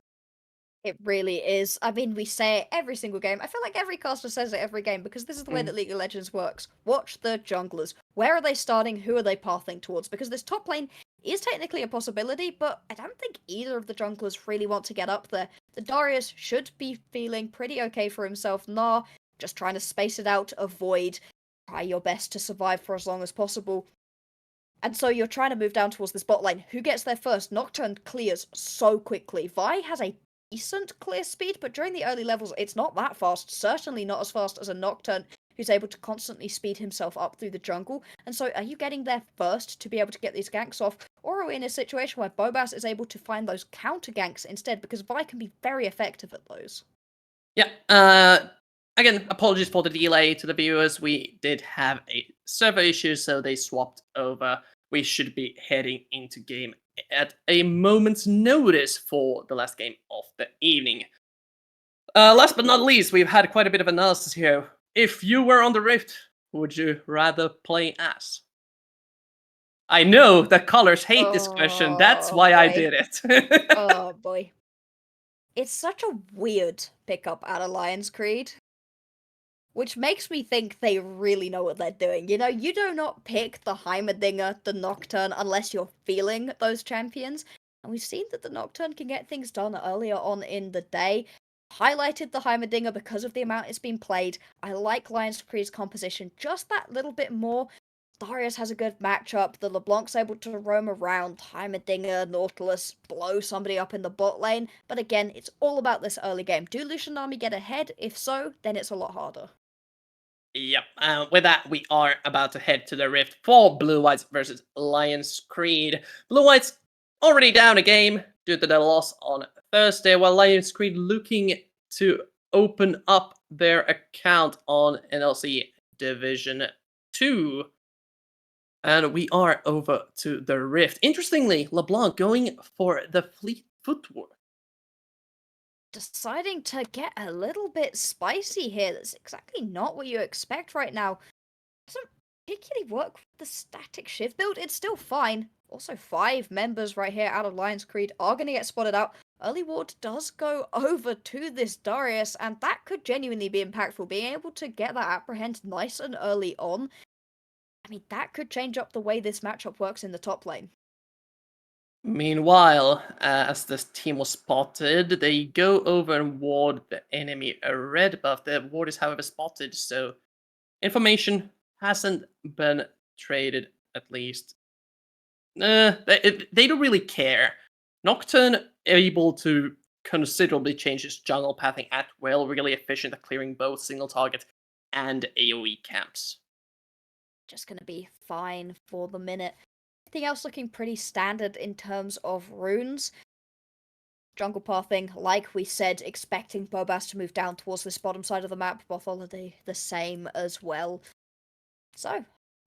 It really is. I mean, we say it every single game. I feel like every caster says it every game, because this is the way that League of Legends works. Watch the junglers. Where are they starting? Who are they pathing towards? Because this top lane is technically a possibility, but I don't think either of the junglers really want to get up there. The Darius should be feeling pretty okay for himself. Nah, just trying to space it out, avoid, try your best to survive for as long as possible. And so you're trying to move down towards this bot lane. Who gets there first? Nocturne clears so quickly. Vi has a decent clear speed, but during the early levels, it's not that fast. Certainly not as fast as a Nocturne who's able to constantly speed himself up through the jungle. And so are you getting there first to be able to get these ganks off? Or are we in a situation where Bobas is able to find those counter ganks instead? Because Vi can be very effective at those. Yeah, Again, apologies for the delay to the viewers. We did have a server issue, so they swapped over. We should be heading into game at a moment's notice for the last game of the evening. Last but not least, we've had quite a bit of analysis here. If you were on the Rift, who would you rather play as? I know the colors hate this question. That's Oh, why I boy. did it. Oh boy. It's such a weird pickup at Alliance Creed. Which makes me think they really know what they're doing. You know, you do not pick the Heimerdinger, the Nocturne, unless you're feeling those champions. And we've seen that the Nocturne can get things done earlier on in the day. Highlighted the Heimerdinger because of the amount it's been played. I like Alliance Creed's composition just that little bit more. Darius has a good matchup. The LeBlanc's able to roam around. Heimerdinger, Nautilus, blow somebody up in the bot lane. But again, it's all about this early game. Do Lucian Army get ahead? If so, then it's a lot harder. Yep, with that, we are about to head to the Rift for Blue Whites versus Lions Creed. Blue Whites already down a game due to the loss on Thursday, while Lions Creed looking to open up their account on NLC Division 2. And we are over to the Rift. Interestingly, LeBlanc going for the Fleet Footwork. Deciding to get a little bit spicy here. That's exactly not what you expect right now. Doesn't particularly work with the static shift build. It's still fine. Also, 5 members right here out of Lions Creed are going to get spotted out. Early ward does go over to this Darius, and that could genuinely be impactful. Being able to get that apprehend nice and early on, I mean, that could change up the way this matchup works in the top lane. Meanwhile, as this team was spotted, they go over and ward the enemy a red buff. The ward is, however, spotted, so information hasn't been traded, at least. They don't really care. Nocturne able to considerably change his jungle pathing at will, really efficient at clearing both single target and AoE camps. Just going to be fine for the minute. Everything else looking pretty standard in terms of runes. Jungle pathing, like we said, expecting Bobas to move down towards this bottom side of the map. Botholody the same as well. So,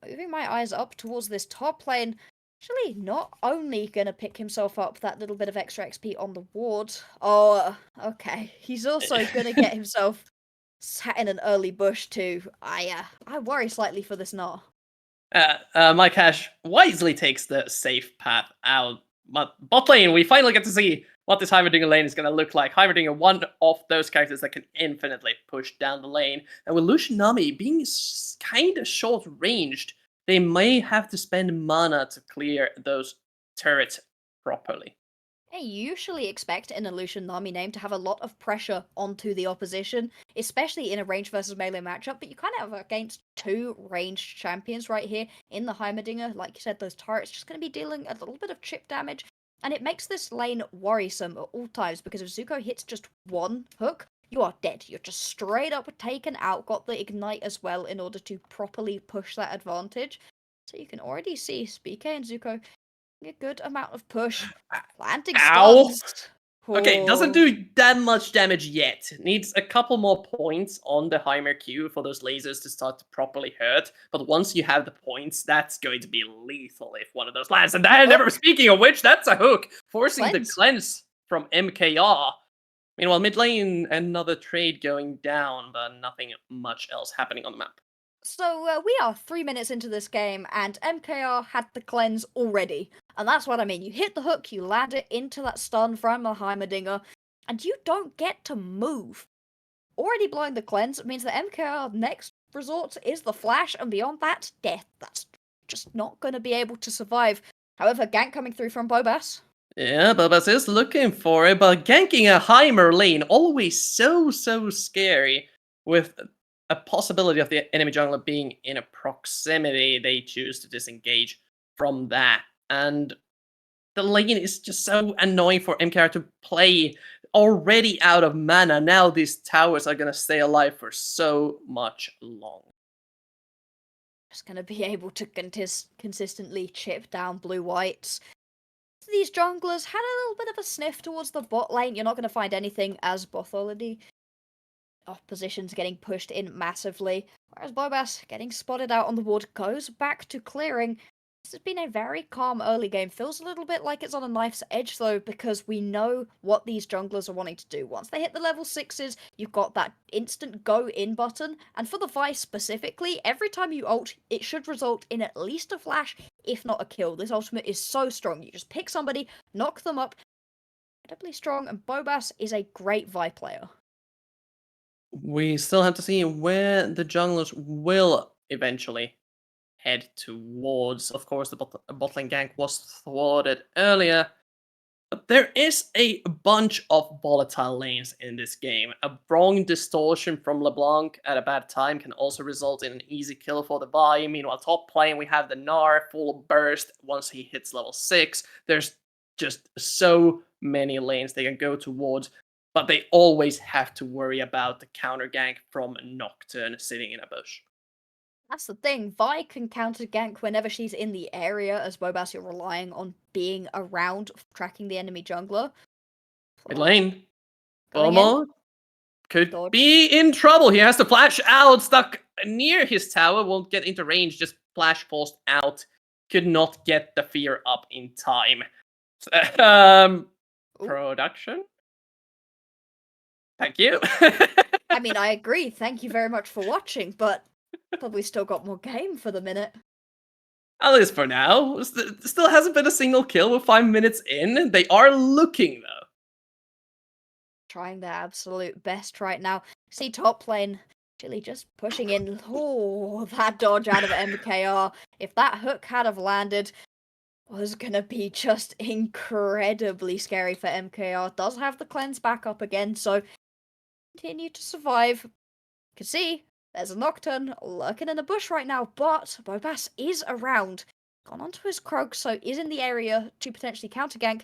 moving my eyes up towards this top lane. Actually, not only gonna pick himself up that little bit of extra XP on the ward. Oh, okay. He's also gonna get himself sat in an early bush too. I worry slightly for this Gnar. Mike Hash wisely takes the safe path out. But bot lane, we finally get to see what this Heimerdinger lane is going to look like. Heimerdinger, one of those characters that can infinitely push down the lane. And with Lucian Nami being kind of short-ranged, they may have to spend mana to clear those turrets properly. I usually expect an Lucian Nami name to have a lot of pressure onto the opposition, especially in a range versus melee matchup, but you kind of have against 2 ranged champions right here in the Heimerdinger. Like you said, those turrets just going to be dealing a little bit of chip damage, and it makes this lane worrisome at all times, because if Zuko hits just 1 hook, you are dead. You're just straight up taken out, got the ignite as well in order to properly push that advantage. So you can already see SPK and Zuko a good amount of push. Planting Ow! stuns. Okay, doesn't Oh. do that much damage yet. Needs a couple more points on the Heimer Q for those lasers to start to properly hurt. But once you have the points, that's going to be lethal if one of those lands. And then, never speaking of which, that's a hook, forcing the cleanse from MKR. Meanwhile, mid lane, another trade going down, but nothing much else happening on the map. So we are 3 minutes into this game, and MKR had the cleanse already. And that's what I mean. You hit the hook, you land it into that stun from the Heimerdinger, and you don't get to move. Already blowing the cleanse means that MKR next resort is the flash, and beyond that, death. That's just not going to be able to survive. However, gank coming through from Bobas. Yeah, Bobas is looking for it, but ganking a Heimer lane, always so scary. With a possibility of the enemy jungler being in a proximity, they choose to disengage from that. And the lane is just so annoying for MKR to play, already out of mana. Now these towers are going to stay alive for so much long. Just going to be able to consistently chip down blue-whites. These junglers had a little bit of a sniff towards the bot lane. You're not going to find anything as Botholody. opposition's getting pushed in massively, whereas Bobas, getting spotted out on the ward, goes back to clearing. This has been a very calm early game. Feels a little bit like it's on a knife's edge, though, because we know what these junglers are wanting to do. Once they hit the level 6s, you've got that instant go-in button, and for the Vice specifically, every time you ult, it should result in at least a flash, if not a kill. This ultimate is so strong. You just pick somebody, knock them up, incredibly strong, and Bobas is a great Vi player. We still have to see where the junglers will eventually head towards. Of course, the bot lane gank was thwarted earlier. But there is a bunch of volatile lanes in this game. A wrong distortion from LeBlanc at a bad time can also result in an easy kill for the Vi. Meanwhile, top lane, we have the Gnar full burst once he hits level 6. There's just so many lanes they can go towards, but they always have to worry about the counter gank from Nocturne sitting in a bush. That's the thing. Vi can counter gank whenever she's in the area, as Bobas, you're relying on being around, tracking the enemy jungler. Mid lane, Going in. Bomo could Dodge. be in trouble. He has to flash out, stuck near his tower, won't get into range, just flash forced out. Could not get the fear up in time. Ooh. Production? Thank you. I mean, I agree. Thank you very much for watching, but probably still got more game for the minute. At least for now. Still hasn't been a single kill. We're 5 minutes in. They are looking, though. Trying their absolute best right now. See top lane, Chili just pushing in. Oh, that dodge out of MKR. If that hook had have landed, was gonna be just incredibly scary for MKR. Does have the cleanse back up again, so continue to survive. You can see there's a Nocturne lurking in the bush right now, but Bobas is around. Gone onto his Krog, so is in the area to potentially counter gank.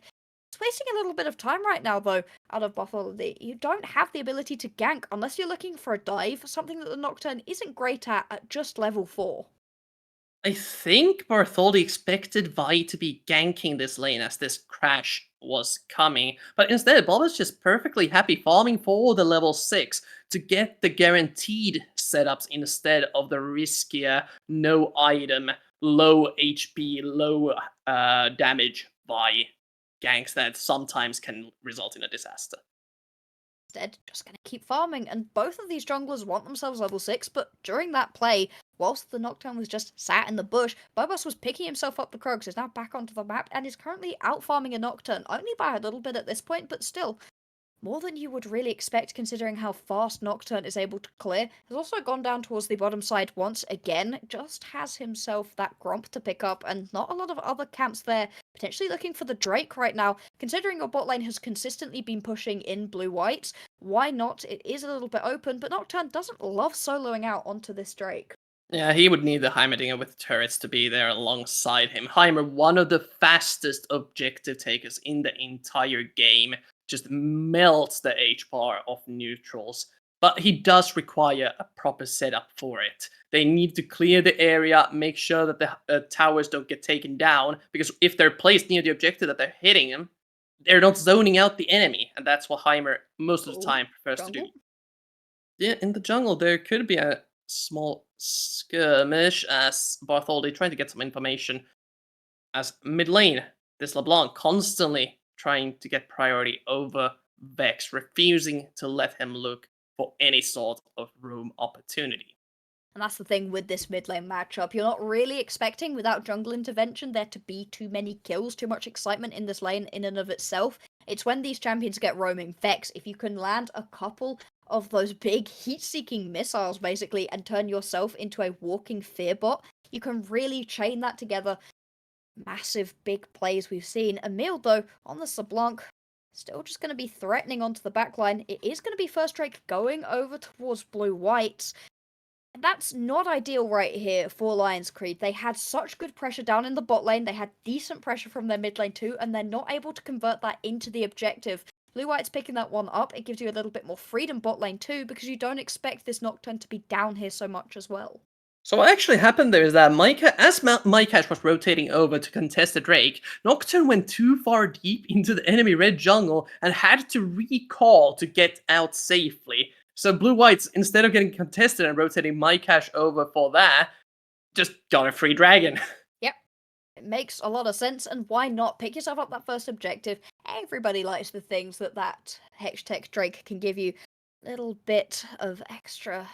It's wasting a little bit of time right now, though, out of Bartholdi. You don't have the ability to gank unless you're looking for a dive, something that the Nocturne isn't great at just level 4. I think Bartholdi expected Vi to be ganking this lane as this crash was coming, but instead Bob is just perfectly happy farming for the level 6 to get the guaranteed setups instead of the riskier, no item, low HP, low damage Vi ganks that sometimes can result in a disaster. Instead, just going to keep farming, and both of these junglers want themselves level 6, but during that play, whilst the Nocturne was just sat in the bush, Bobas was picking himself up the Krogs, is now back onto the map, and is currently out-farming a Nocturne, only by a little bit at this point, but still, more than you would really expect considering how fast Nocturne is able to clear. Has also gone down towards the bottom side once again, just has himself that Gromp to pick up, and not a lot of other camps there. Potentially looking for the Drake right now. Considering your bot lane has consistently been pushing in blue-whites, why not? It is a little bit open, but Nocturne doesn't love soloing out onto this Drake. Yeah, he would need the Heimerdinger with turrets to be there alongside him. Heimer, one of the fastest objective takers in the entire game, just melts the H-bar of neutrals. But he does require a proper setup for it. They need to clear the area, make sure that the towers don't get taken down, because if they're placed near the objective that they're hitting them, they're not zoning out the enemy, and that's what Heimer most of the time prefers to do. Yeah, in the jungle, there could be a small skirmish as Bartholdi trying to get some information. As mid lane, this LeBlanc constantly trying to get priority over Vex, refusing to let him look for any sort of room opportunity. And that's the thing with this mid lane matchup. You're not really expecting, without jungle intervention, there to be too many kills, too much excitement in this lane in and of itself. It's when these champions get roaming Vex. If you can land a couple of those big heat-seeking missiles, basically, and turn yourself into a walking fear bot, you can really chain that together. Massive big plays we've seen. Emil, though, on the LeBlanc, still just going to be threatening onto the backline. It is going to be first Drake going over towards blue-whites. And that's not ideal right here for Lions Creed. They had such good pressure down in the bot lane. They had decent pressure from their mid lane too, and they're not able to convert that into the objective. Blue-white's picking that one up. It gives you a little bit more freedom bot lane too, because you don't expect this Nocturne to be down here so much as well. So what actually happened there is that as Mycash was rotating over to contest the Drake, Nocturne went too far deep into the enemy red jungle and had to recall to get out safely. So Blue Whites, instead of getting contested and rotating my cash over for that, just got a free dragon. It makes a lot of sense, and why not pick yourself up that first objective? Everybody likes the things that Hextech Drake can give you. Little bit of extra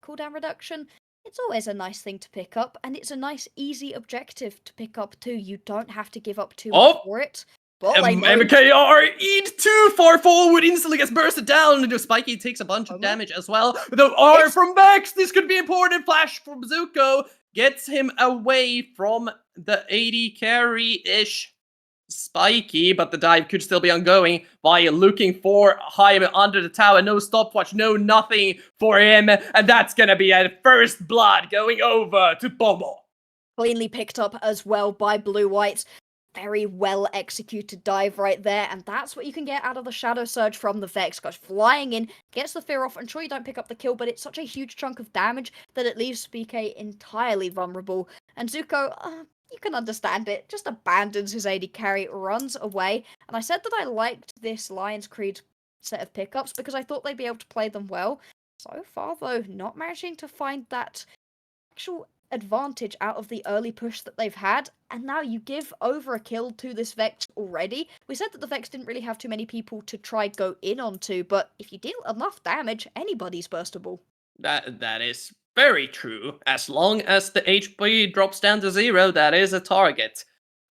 cooldown reduction. It's always a nice thing to pick up, and it's a nice, easy objective to pick up too. You don't have to give up too much for it. Bot lane mode. MKR eat too far forward, instantly gets bursted down. And Spiky takes a bunch of damage as well. The R from Vex, this could be important. Flash from Zuko gets him away from the AD carry-ish Spiky, but the dive could still be ongoing while looking for Jaime under the tower. No stopwatch, no nothing for him, and that's gonna be a first blood going over to Bomo. Cleanly picked up as well by Blue Whites. Very well executed dive right there, and that's what you can get out of the Shadow Surge from the Vex. Goes flying in, gets the fear off, and sure you don't pick up the kill, but it's such a huge chunk of damage that it leaves BK entirely vulnerable. And Zuko, you can understand it, just abandons his AD carry, runs away. And I said that I liked this Lion's Creed set of pickups because I thought they'd be able to play them well. So far, though, not managing to find that actual advantage out of the early push that they've had, and now you give over a kill to this Vex already. We said that the Vex didn't really have too many people to try go in onto, but if you deal enough damage, anybody's burstable. That is very true. As long as the HP drops down to 0, that is a target.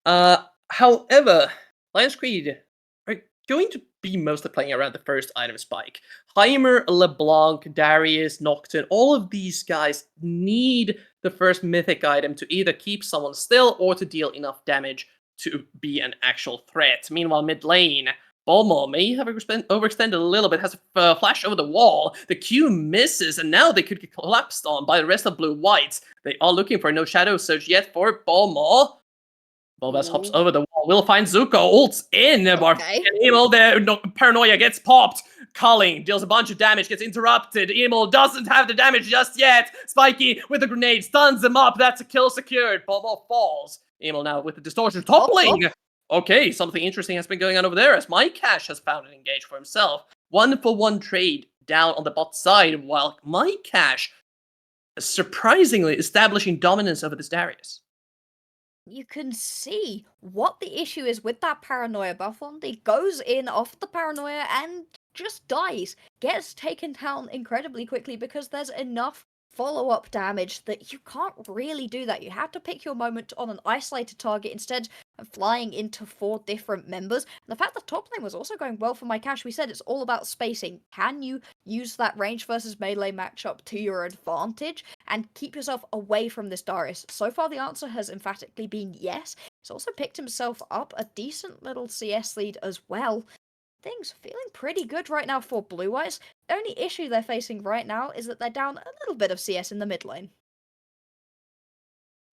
However, Lion's Creed are going to be mostly playing around the first item spike. Heimer, LeBlanc, Darius, Nocturne, all of these guys need the first mythic item to either keep someone still or to deal enough damage to be an actual threat. Meanwhile, mid lane, Balmor may have overextended a little bit, has a flash over the wall. The Q misses, and now they could get collapsed on by the rest of Blue Whites. They are looking for no Shadow Surge yet for Balmor. Bulbas hops over the wall, will find Zuko, ults in, Okay. and Emil, the paranoia gets popped. Culling deals a bunch of damage, gets interrupted. Emil doesn't have the damage just yet. Spiky with a grenade stuns him up. That's a kill secured. Bulba falls. Emil now with the distortion toppling. Okay, something interesting has been going on over there as My Cash has found an engage for himself. 1-for-1 trade down on the bot side, while My Cash surprisingly establishing dominance over this Darius. You can see what the issue is with that paranoia buff on. He goes in off the paranoia and just dies. Gets taken down incredibly quickly because there's enough follow-up damage that you can't really do that. You have to pick your moment on an isolated target instead of flying into 4 different members. And the fact that top lane was also going well for My Cash, we said it's all about spacing. Can you use that range versus melee matchup to your advantage and keep yourself away from this Darius? So far the answer has emphatically been yes. He's also picked himself up a decent little CS lead as well. Things feeling pretty good right now for Blue Whites. The only issue they're facing right now is that they're down a little bit of CS in the mid lane.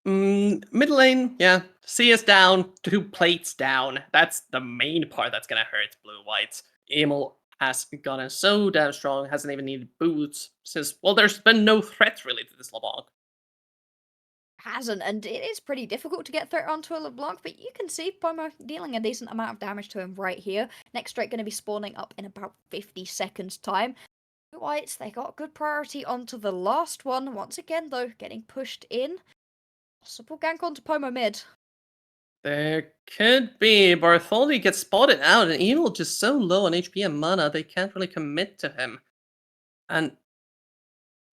Mid lane, yeah. CS down, 2 plates down. That's the main part that's gonna hurt Blue Whites. Emil has gotten so damn strong, hasn't even needed boots since, well, there's been no threat really to this LeBlanc. Hasn't, and it is pretty difficult to get threat onto a LeBlanc, but you can see Pomo dealing a decent amount of damage to him right here. Next straight going to be spawning up in about 50 seconds time. Blue Whites, they got good priority onto the last one. Once again, though, getting pushed in. Possible gank onto Pomo mid. There could be. Bartholdi gets spotted out, and Emil just so low on HP and mana, they can't really commit to him. And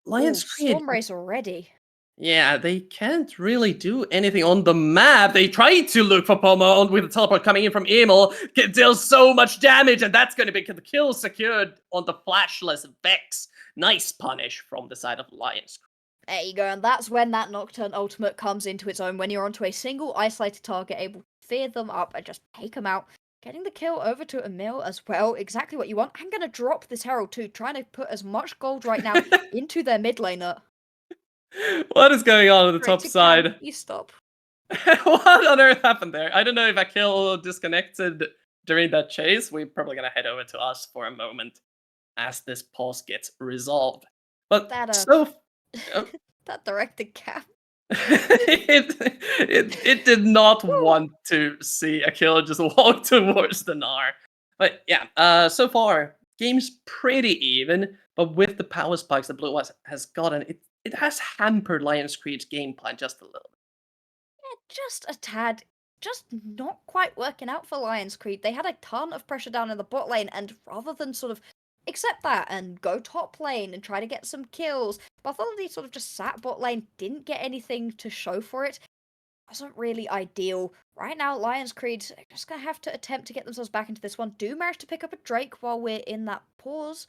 Lion's Creed, Storm Race already. yeah, they can't really do anything on the map. They tried to look for Pomo with the teleport coming in from Emil, deals so much damage, and that's going to be the kill secured on the flashless Vex. Nice punish from the side of Lions. There you go, and that's when that Nocturne ultimate comes into its own, when you're onto a single isolated target, able to fear them up and just take them out. Getting the kill over to Emil as well, exactly what you want. I'm going to drop this Herald too, trying to put as much gold right now into their mid laner. What is going on the top side? You stop. What on earth happened there? I don't know if a kill disconnected during that chase. We're probably going to head over to us for a moment as this pause gets resolved. But That, that directed cap. it did not want to see a kill just walk towards the Gnar. But yeah, so far, game's pretty even. but with the power spikes that Blue Eyes has gotten, it has hampered Lion's Creed's game plan just a little. Just a tad. Just not quite working out for Lions Creed. They had a ton of pressure down in the bot lane, and rather than sort of accept that and go top lane and try to get some kills, Bartholomew sort of just sat bot lane, didn't get anything to show for it. Wasn't really ideal. Right now, Lions Creed are just going to have to attempt to get themselves back into this one. Do manage to pick up a Drake while we're in that pause.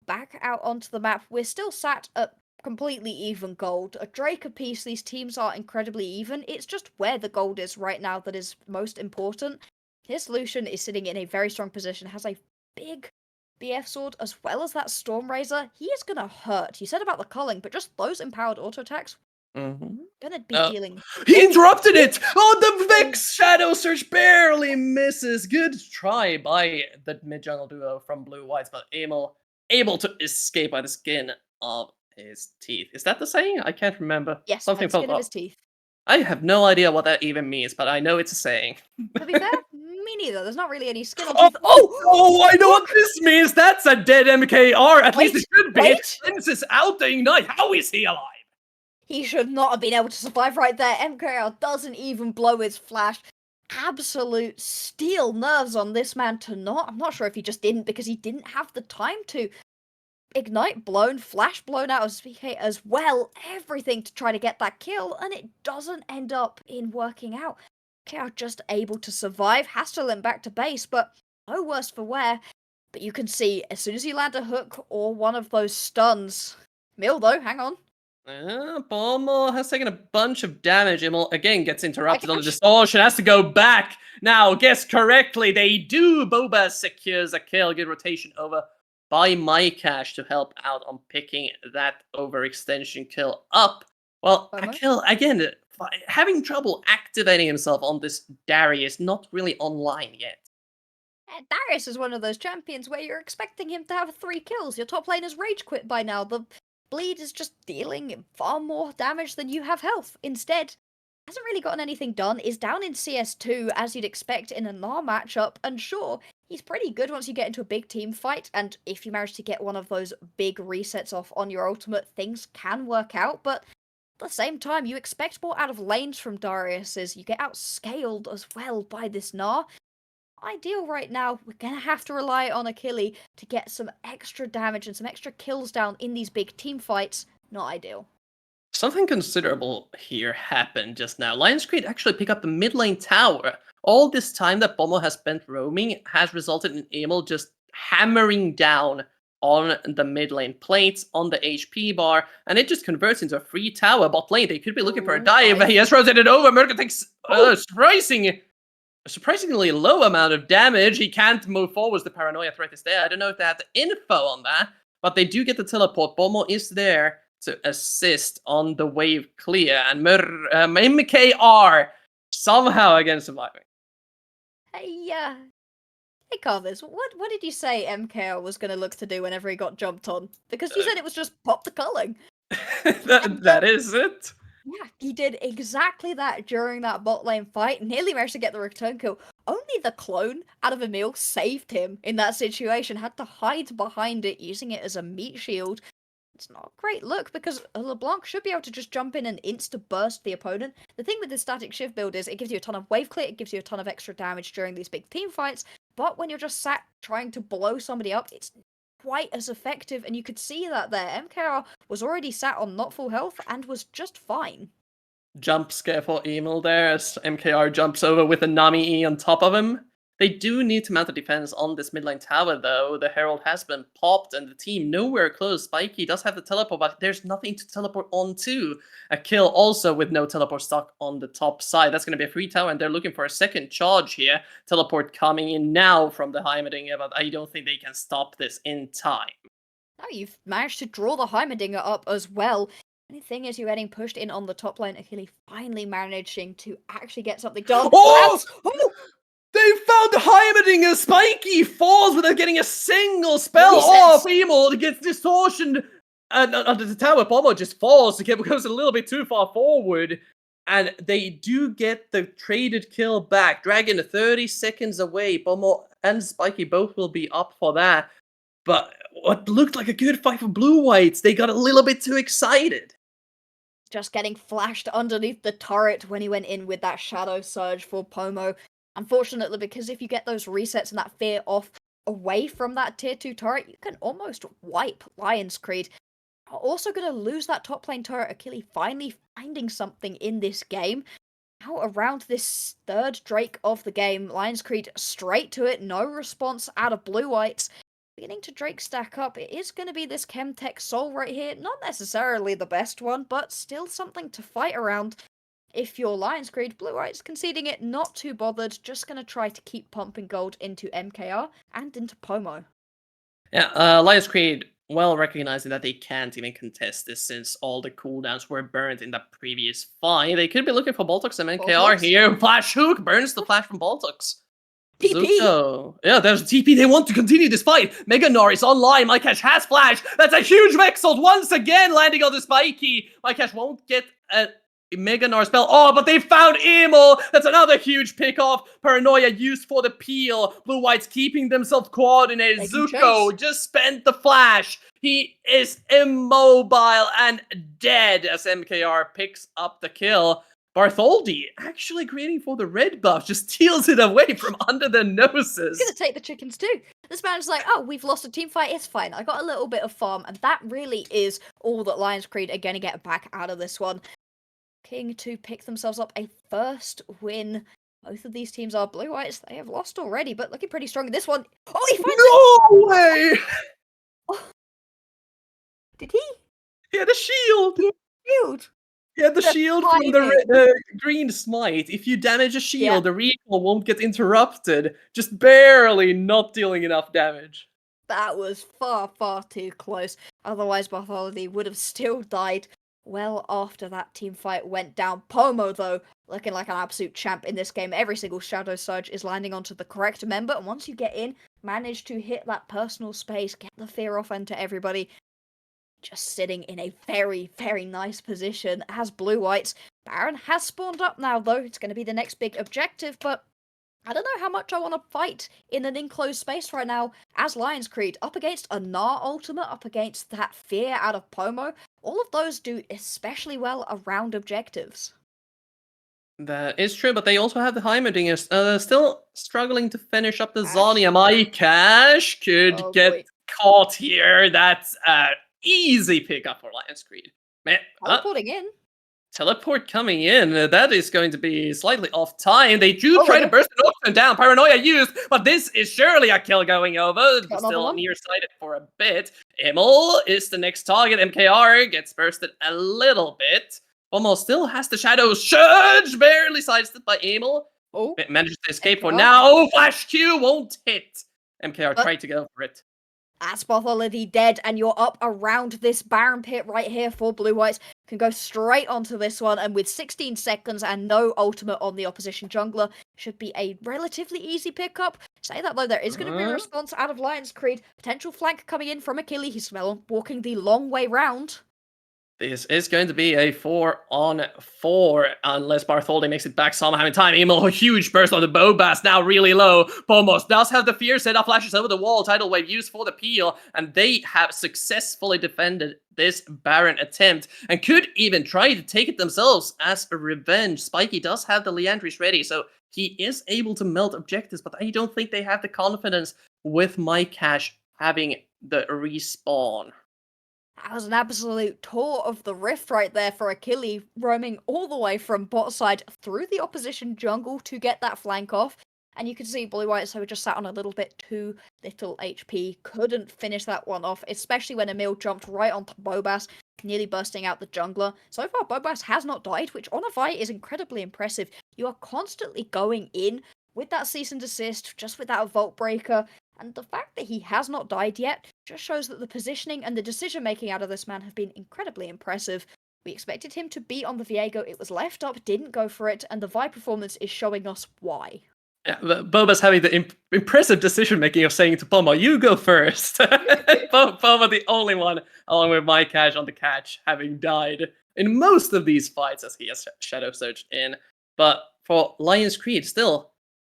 Back out onto the map. We're still sat at completely even gold. A Drake apiece, these teams are incredibly even. It's just where the gold is right now that is most important. His Lucian is sitting in a very strong position, has a big BF sword as well as that Stormrazor. He is gonna hurt. You said about the culling, but just those empowered auto attacks gonna be dealing. He interrupted it! Oh, the Vex Shadow Surge barely misses. Good try by the mid-jungle duo from Blue Whites, but Emil able to escape by the skin of his teeth. Is that the saying? I can't remember. Yes, Something by the skin felt of up. his teeth. I have no idea what that even means, but I know it's a saying. To be fair, me neither. There's not really any skin on Oh, teeth. oh, I know what this means. That's a dead MKR. At least it should be. Wait. Cleanse is out to ignite. How is he alive? He should not have been able to survive right there. MKR doesn't even blow his flash. Absolute steel nerves on this man to not. I'm not sure if he just didn't because he didn't have the time to. Ignite blown, flash blown out of SPK as well. Everything to try to get that kill, and it doesn't end up in working out. KR just able to survive, has to limp back to base, but no worse for wear. But you can see, as soon as you land a hook or one of those stuns... Mill though, hang on. Bomo has taken a bunch of damage. Emil again gets interrupted on the distortion, has to go back. Now, guess correctly, they do. Boba secures a kill. Good rotation over by MyCash to help out on picking that overextension kill up. Well, a kill, again, having trouble activating himself on this Darius, not really online yet. Darius is one of those champions where you're expecting him to have 3 kills. Your top laner's rage quit by now. The bleed is just dealing far more damage than you have health. Instead, hasn't really gotten anything done, is down in CS2 as you'd expect in a NAR matchup, and sure, he's pretty good once you get into a big team fight, and if you manage to get one of those big resets off on your ultimate, things can work out, but at the same time, you expect more out of lanes from Darius as you get outscaled as well by this NAR. Ideal right now, we're gonna have to rely on Achille to get some extra damage and some extra kills down in these big team fights. Not ideal. Something considerable here happened just now. Lions Creed actually pick up the mid lane tower. All this time that Bomo has spent roaming has resulted in Emil just hammering down on the mid lane plates, on the HP bar, and it just converts into a free tower bot lane. They could be looking for a dive, but he has rotated over. Murder takes a surprisingly low amount of damage. He can't move forwards. The paranoia threat is there. I don't know if they have the info on that, but they do get the teleport. Bomo is there to assist on the wave clear, and MKR somehow again surviving. Hey Carvis, what did you say MKR was going to look to do whenever he got jumped on? Because you said it was just pop the culling. that is it. Yeah, he did exactly that during that bot lane fight. Nearly managed to get the return kill. Only the clone out of Emil saved him in that situation. Had to hide behind it, using it as a meat shield. It's not a great look because LeBlanc should be able to just jump in and insta-burst the opponent. The thing with the static shift build is it gives you a ton of wave clear, it gives you a ton of extra damage during these big team fights, but when you're just sat trying to blow somebody up, it's quite as effective, and you could see that there. MKR was already sat on not full health and was just fine. Jump scare for Emil there as MKR jumps over with a Nami E on top of him. They do need to mount a defense on this mid lane tower, though. The Herald has been popped, and the team nowhere close. Spiky does have the teleport, but there's nothing to teleport onto. A kill also with no teleport stuck on the top side. That's going to be a free tower, and they're looking for a second charge here. Teleport coming in now from the Heimerdinger, but I don't think they can stop this in time. Now you've managed to draw the Heimerdinger up as well. The thing is, you're getting pushed in on the top lane. Achille finally managing to actually get something done. Oh! They found Heimerdinger! Spiky falls without getting a single spell off! Emil gets distortion under the tower. Bomo just falls. It goes a little bit too far forward. And they do get the traded kill back. Dragon 30 seconds away. Bomo and Spiky both will be up for that. but what looked like a good fight for Blue Whites, they got a little bit too excited. Just getting flashed underneath the turret when he went in with that Shadow Surge for Pomo. Unfortunately, because if you get those resets and that fear off away from that tier 2 turret, you can almost wipe Lion's Creed. Also going to lose that top lane turret. Achilles finally finding something in this game. Now around this third Drake of the game, Lion's Creed straight to it, no response out of Blue Whites. Beginning to Drake stack up, it is going to be this Chemtech Soul right here. Not necessarily the best one, but still something to fight around. If you're Lion's Creed, Blue White's conceding it, not too bothered, just going to try to keep pumping gold into MKR and into Pomo. Yeah, Lion's Creed well recognizing that they can't even contest this since all the cooldowns were burned in the previous fight. They could be looking for Boltox and MKR Boltox? here. Flash Hook burns the flash from Boltox. TP! Zuko. Yeah, there's TP. They want to continue this fight. Meganar is online. Mycash has flash. That's a huge Vexalt once again landing on the spiky. Mycash won't get a Meganar spell. Oh, but they found Emo. That's another huge pick-off. Paranoia used for the peel. Blue Whites keeping themselves coordinated. They can Zuko chase. just spent the flash. He is immobile and dead as MKR picks up the kill. Bartholdi actually creating for the red buff, just steals it away from under their noses. He's gonna take the chickens too. This man's like, oh, we've lost a team fight, it's fine. I got a little bit of farm, and that really is all that Lion's Creed are gonna get back out of this one. King to pick themselves up a first win. Both of these teams are Blue Whites. They have lost already, but looking pretty strong in this one. Oh, he finds No way! Did he? He had a shield! Shield. He had the The shield from the green smite. If you damage a shield, Yeah. the recall won't get interrupted. Just barely not dealing enough damage. That was far, far too close. Otherwise, Bartholomew would have still died well after that team fight went down. Pomo, though, looking like an absolute champ in this game. Every single Shadow Surge is landing onto the correct member, and once you get in, manage to hit that personal space, get the fear off onto everybody. Just sitting in a very, very nice position as Blue Whites. Baron has spawned up now, though. It's going to be the next big objective, but I don't know how much I want to fight in an enclosed space right now as Lion's Creed. Up against a Gnar ultimate, up against that fear out of Pomo. All of those do especially well around objectives. That is true, but they also have the Heimerdingers. Still struggling to finish up the Ash. Zonia. Mycash could Oh, get boy. caught here. That's an easy pickup for Lion's Creed. Man, Teleporting in. teleport coming in. That is going to be slightly off time. They do Oh, try yeah. to burst an Oxen down. Paranoia used, but this is surely a kill going over. Got another Still one. nearsighted for a bit. Emil is the next target. MKR gets bursted a little bit. Almost still has the Shadow Surge. Barely sidestepped by Emil. Oh, Manages to escape for MKR. now. Oh, Flash Q won't hit. MKR But- tried to go for it. that's Bartholomew dead, and you're up around this Baron pit right here for Blue Whites. Can go straight onto this one, and with 16 seconds and no ultimate on the opposition jungler, should be a relatively easy pickup. Say that though, there is going to be a response out of Lion's Creed. Potential flank coming in from Achilles. He's walking the long way round. This is going to be a 4-on-4 unless Bartholdi makes it back somehow in time. Emil, a huge burst on the Bobass, now really low. Pomos does have the fear set up, flashes over the wall, tidal wave used for the peel, and they have successfully defended this Baron attempt and could even try to take it themselves as a revenge. Spiky does have the Leandris ready, so he is able to melt objectives, but I don't think they have the confidence with Mycash having the respawn. That was an absolute tour of the rift right there for Achilles, roaming all the way from bot side through the opposition jungle to get that flank off. And you can see Blue Whites were just sat on a little bit too little HP, couldn't finish that one off, especially when Emil jumped right onto Bobass, nearly bursting out the jungler. So far, Bobass has not died, which on a fight is incredibly impressive. You are constantly going in with that cease and desist, just with that Vault Breaker, and the fact that he has not died yet just shows that the positioning and the decision making out of this man have been incredibly impressive. We expected him to be on the Viego, it was left up, didn't go for it, and the Vi performance is showing us why. Yeah, Boba's having the impressive decision making of saying to Pomo, "You go first." Pomo, the only one, along with Mycash on the catch, having died in most of these fights as he has Shadow Surged in. But for Lion's Creed, still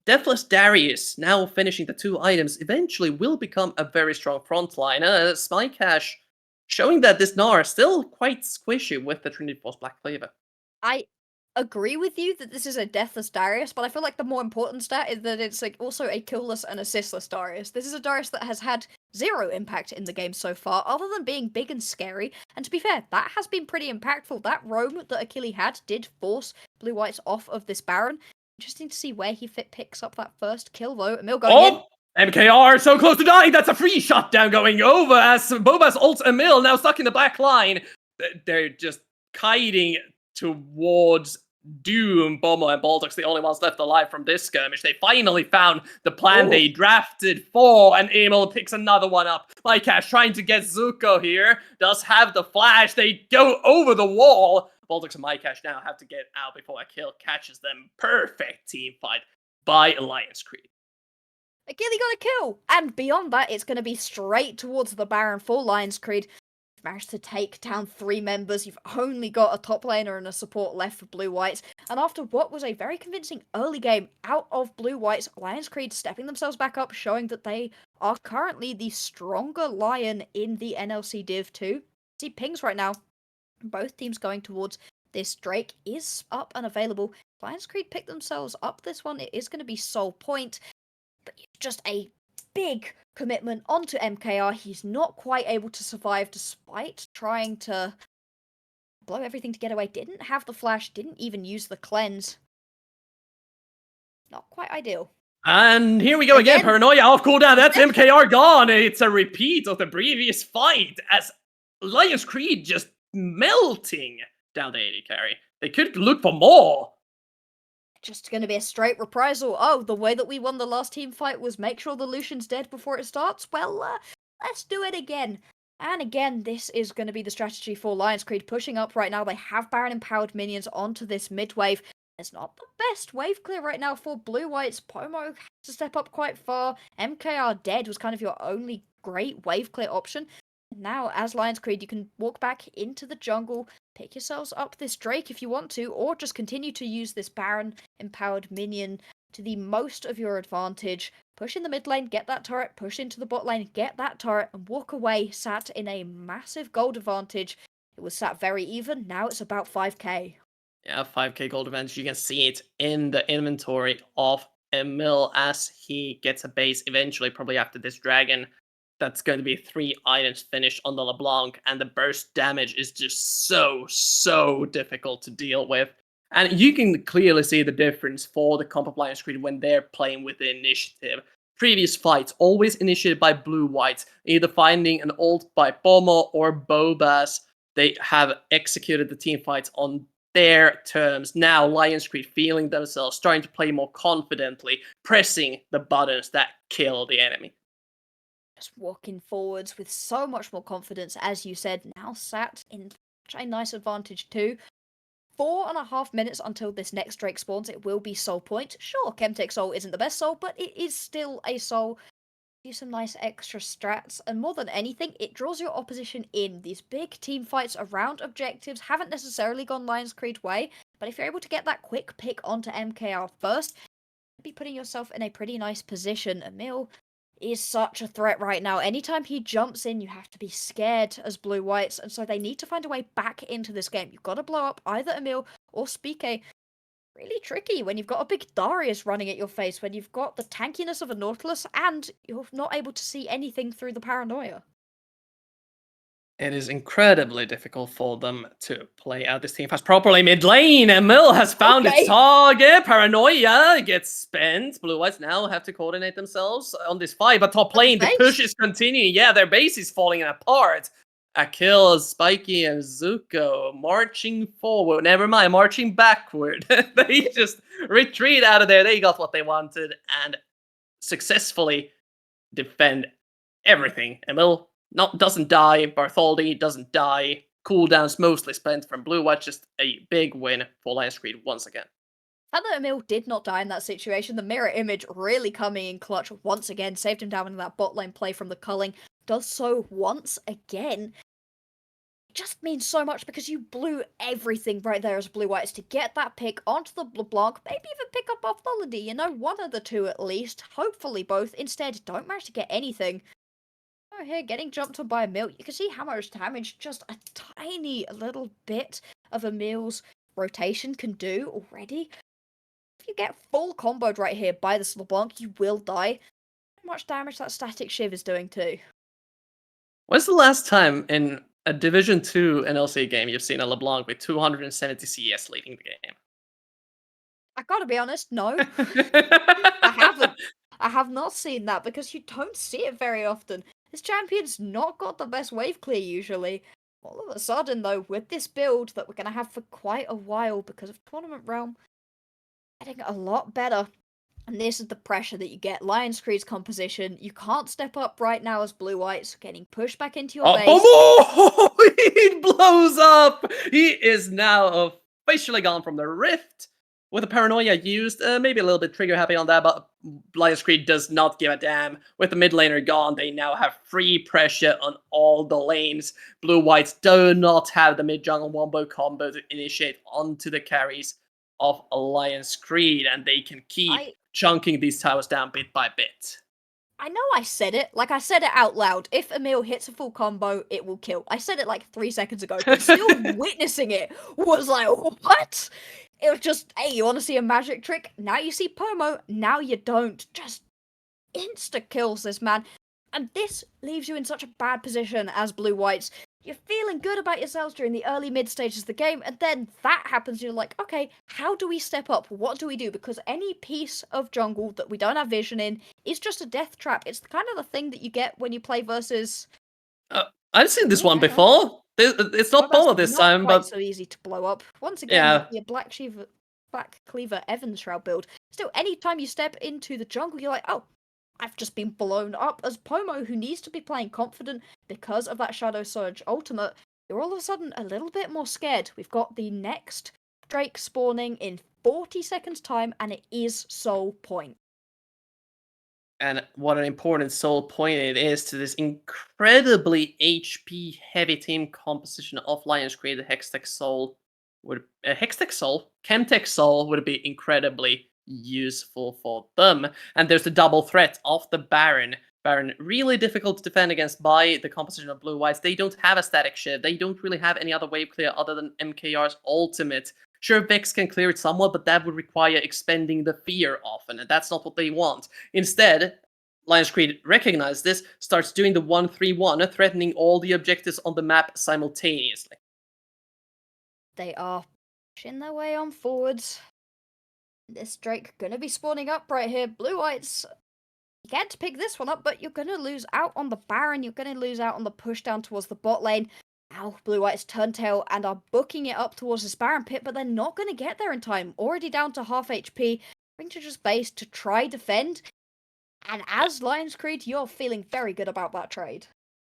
Deathless Darius, now finishing the 2 items, eventually will become a very strong frontliner. Spycash showing that this Gnar is still quite squishy with the Trinity Force Black Cleaver. I agree with you that this is a deathless Darius, but I feel like the more important stat is that it's like also a killless and assistless Darius. This is a Darius that has had 0 impact in the game so far, other than being big and scary. And to be fair, that has been pretty impactful. That roam that Achille had did force Blue-Whites off of this Baron. Interesting to see where he picks up that first kill though. Emil going in. MKR so close to dying. That's a free shutdown going over as Boba's ults Emil now stuck in the back line. They're just kiting towards doom. Bomo and Baltic's the only ones left alive from this skirmish. They finally found the plan they drafted for, and Emil picks another one up. Mycash trying to get Zuko here. Does have the flash. They go over the wall. Baltic's and Mycash now have to get out before a kill catches them. Perfect team fight by Alliance Creed. Achille got a kill! And beyond that, it's going to be straight towards the Baron for Lions Creed. You've managed to take down 3 members. You've only got a top laner and a support left for Blue-Whites. And after what was a very convincing early game out of Blue-Whites, Lions Creed stepping themselves back up, showing that they are currently the stronger Lion in the NLC Div 2. See pings right now. Both teams going towards this. Drake is up and available. Lions Creed picked themselves up this one. It is going to be Soul Point. But it's just a big commitment onto MKR. He's not quite able to survive despite trying to blow everything to get away. Didn't have the flash, didn't even use the cleanse. Not quite ideal. And here we go again. Paranoia off cooldown. That's MKR gone. It's a repeat of the previous fight as Lions Creed just melting down the AD carry. They could look for more. Just going to be a straight reprisal. Oh, the way that we won the last team fight was make sure the Lucian's dead before it starts? Well, let's do it again. And again, this is going to be the strategy for Lions Creed pushing up right now. They have Baron empowered minions onto this mid wave. It's not the best wave clear right now for Blue-Whites. Pomo has to step up quite far. MKR dead was kind of your only great wave clear option. Now, as Lions Creed, you can walk back into the jungle, pick yourselves up this Drake if you want to, or just continue to use this Baron-empowered minion to the most of your advantage. Push in the mid lane, get that turret, push into the bot lane, get that turret, and walk away sat in a massive gold advantage. It was sat very even, now it's about 5k. Yeah, 5k gold advantage. You can see it in the inventory of Emil as he gets a base eventually, probably after this dragon. That's going to be 3 items finished on the LeBlanc, and the burst damage is just so difficult to deal with. And you can clearly see the difference for the comp of Lions Creed when they're playing with the initiative. Previous fights, always initiated by Blue-Whites, either finding an ult by Bomo or Bobas. They have executed the team fights on their terms. Now, Lions Creed feeling themselves, starting to play more confidently, pressing the buttons that kill the enemy. Just walking forwards with so much more confidence, as you said, now sat in such a nice advantage too. 4.5 minutes until this next Drake spawns. It will be Soul Point. Sure, Chemtech Soul isn't the best Soul, but it is still a Soul. Do some nice extra strats, and more than anything, it draws your opposition in. These big team fights around objectives haven't necessarily gone Lions Creed way, but if you're able to get that quick pick onto MKR first, you'll be putting yourself in a pretty nice position. Emil is such a threat right now. Anytime he jumps in, you have to be scared as Blue-Whites, and so they need to find a way back into this game. You've got to blow up either Emil or Spike. Really tricky when you've got a big Darius running at your face, when you've got the tankiness of a Nautilus, and you're not able to see anything through the paranoia. It is incredibly difficult for them to play out this team fight properly mid lane. Emil has found its target. Paranoia gets spent. Blue-Whites now have to coordinate themselves on this fight, but top lane, the push is continuing. Yeah, their base is falling apart. Akil, Spikey, and Zuko marching forward. Never mind, marching backward. They just retreat out of there. They got what they wanted and successfully defend everything. Emil doesn't die. Bartholdi doesn't die. Cooldowns mostly spent from Blue-White. Just a big win for Lions Creed once again. And that Emil did not die in that situation. The mirror image really coming in clutch once again. Saved him down in that bot lane play from the culling. Does so once again. just means so much because you blew everything right there as Blue Whites to get that pick onto the LeBlanc, maybe even pick up off Lullady, one of the two at least, hopefully both. Instead, don't manage to get anything. Oh, here, getting jumped on by Emil. You can see how much damage just a tiny little bit of Emil's rotation can do already. If you get full comboed right here by this LeBlanc, you will die. How much damage that static shiv is doing too. When's the last time in a Division 2 NLC game you've seen a LeBlanc with 270 CS leading the game? I gotta be honest, no. I haven't. I have not seen that because you don't see it very often. This champion's not got the best wave clear usually. All of a sudden, though, with this build that we're going to have for quite a while because of Tournament Realm, getting a lot better. And this is the pressure that you get. Lion's Creed's composition. You can't step up right now as Blue Whites, getting pushed back into your base. Oh, he blows up! He is now officially gone from the Rift. With the Paranoia used, maybe a little bit trigger happy on that, but Lion's Creed does not give a damn. With the mid laner gone, they now have free pressure on all the lanes. Blue Whites do not have the mid jungle wombo combo to initiate onto the carries of Lion's Creed, and they can keep chunking these towers down bit by bit. I know I said it. Like, I said it out loud. If Emil hits a full combo, it will kill. I said it like 3 seconds ago, but still witnessing it was like, what? It was just, hey, you want to see a magic trick? Now you see Pomo, now you don't. Just insta-kills this man. And this leaves you in such a bad position as Blue Whites. You're feeling good about yourselves during the early mid stages of the game, and then that happens, you're like, okay, how do we step up? What do we do? Because any piece of jungle that we don't have vision in is just a death trap. It's kind of the thing that you get when you play versus... I've seen this one before. It's not Pomo this time, not quite but... so easy to blow up. Once again, Yeah. your Black Cleaver Evans Shroud build. Still, anytime you step into the jungle, you're like, oh, I've just been blown up. As Pomo, who needs to be playing confident because of that Shadow Surge ultimate, you're all of a sudden a little bit more scared. We've got the next Drake spawning in 40 seconds time, and it is Soul Point. And what an important soul point it is to this incredibly HP heavy team composition of Lion's Creed. The Hextech Soul Chemtech Soul would be incredibly useful for them. And there's the double threat of the Baron. Baron really difficult to defend against by the composition of Blue Whites. They don't have a static shift. They don't really have any other wave clear other than MKR's ultimate. Sure, Vex can clear it somewhat, but that would require expending the fear often, and that's not what they want. Instead, Lion's Creed recognizes this, starts doing the 1-3-1, threatening all the objectives on the map simultaneously. They are pushing their way on forwards. This Drake gonna be spawning up right here. Blue Whites, you get to pick this one up, but you're gonna lose out on the Baron. You're gonna lose out on the push down towards the bot lane. Now Blue Whites turn tail and are booking it up towards this Baron pit, but they're not gonna get there in time. Already down to half HP. Going to just base to try defend. And as Lion's Creed, you're feeling very good about that trade.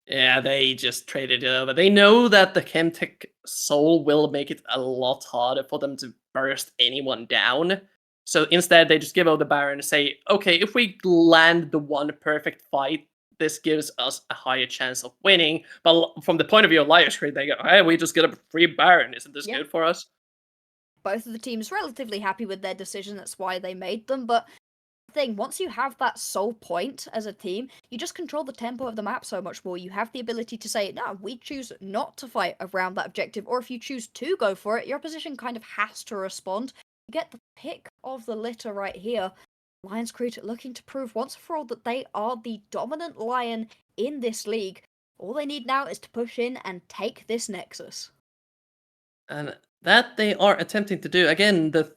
Yeah, they just traded it over. They know that the Chemtech Soul will make it a lot harder for them to burst anyone down. So instead, they just give out the Baron and say, okay, if we land the one perfect fight, this gives us a higher chance of winning. But from the point of view of Lion's Creed, they go, hey, we just get a free Baron. Isn't this good for us? Both of the teams relatively happy with their decision. That's why they made them. But thing, once you have that sole point as a team, you just control the tempo of the map so much more. You have the ability to say, no, we choose not to fight around that objective, or if you choose to go for it, your opposition kind of has to respond. You get the pick of the litter right here. Lion's Creed looking to prove once and for all that they are the dominant Lion in this league. All they need now is to push in and take this Nexus. And that they are attempting to do. Again, the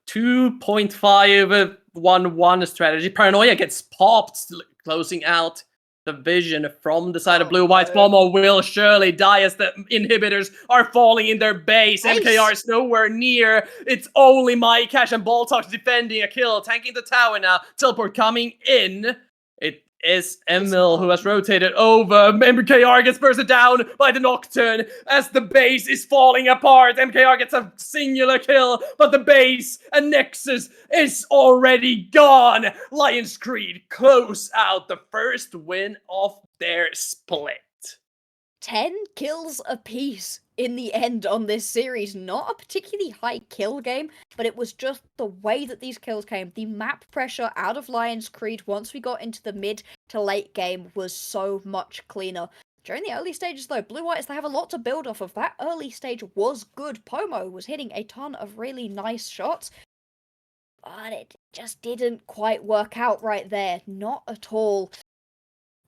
2.5-1-1 strategy. Paranoia gets popped, closing out the vision from the side of Blue White's. Momo will surely die as the inhibitors are falling in their base. Nice. MKR is nowhere near. It's only Mycash and Boltox defending a kill, tanking the tower now. Teleport coming in. It is Emil who has rotated over. MKR gets bursted down by the Nocturne as the base is falling apart. MKR gets a singular kill, but the base and Nexus is already gone. Lion's Creed close out the first win of their split. 10 kills apiece in the end on this series. Not a particularly high kill game, but it was just the way that these kills came. The map pressure out of Lion's Creed once we got into the mid to late game was so much cleaner. During the early stages though, Blue Whites, they have a lot to build off of. That early stage was good. Pomo was hitting a ton of really nice shots, but it just didn't quite work out right there. Not at all.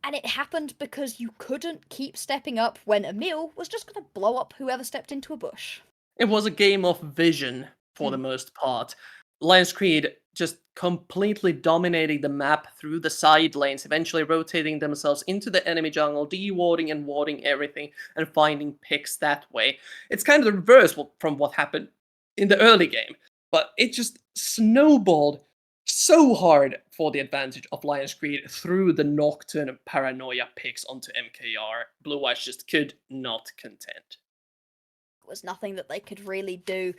And it happened because you couldn't keep stepping up when Emil was just going to blow up whoever stepped into a bush. It was a game of vision for the most part. Lion's Creed just completely dominating the map through the side lanes, eventually rotating themselves into the enemy jungle, de-warding and warding everything, and finding picks that way. It's kind of the reverse from what happened in the early game, but it just snowballed so hard for the advantage of Lion's Creed through the Nocturne Paranoia picks onto MKR. Blue Eyes just could not contend. Was nothing that they could really do.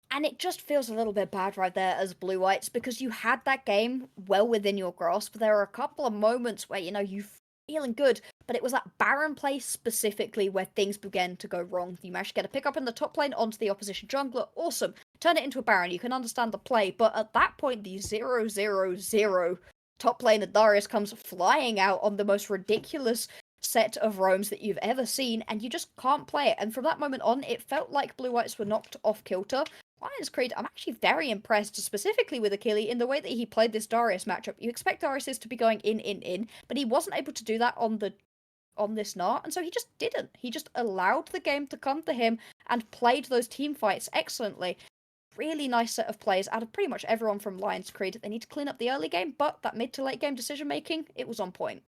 And it just feels a little bit bad right there as Blue Whites, because you had that game well within your grasp. There are a couple of moments where, you're feeling good, but it was that Baron play specifically where things began to go wrong. You managed to get a pick up in the top lane onto the opposition jungler. Awesome. Turn it into a Baron. You can understand the play. But at that point, the 0-0-0 top laner Darius comes flying out on the most ridiculous set of roams that you've ever seen, and you just can't play it. And from that moment on, it felt like Blue Whites were knocked off kilter. Lion's Creed, I'm actually very impressed, specifically with Achille, in the way that he played this Darius matchup. You expect Darius to be going in, but he wasn't able to do that on this Gnar, and so he just didn't. He just allowed the game to come to him and played those team fights excellently. Really nice set of plays out of pretty much everyone from Lion's Creed. They need to clean up the early game, but that mid to late game decision making, it was on point.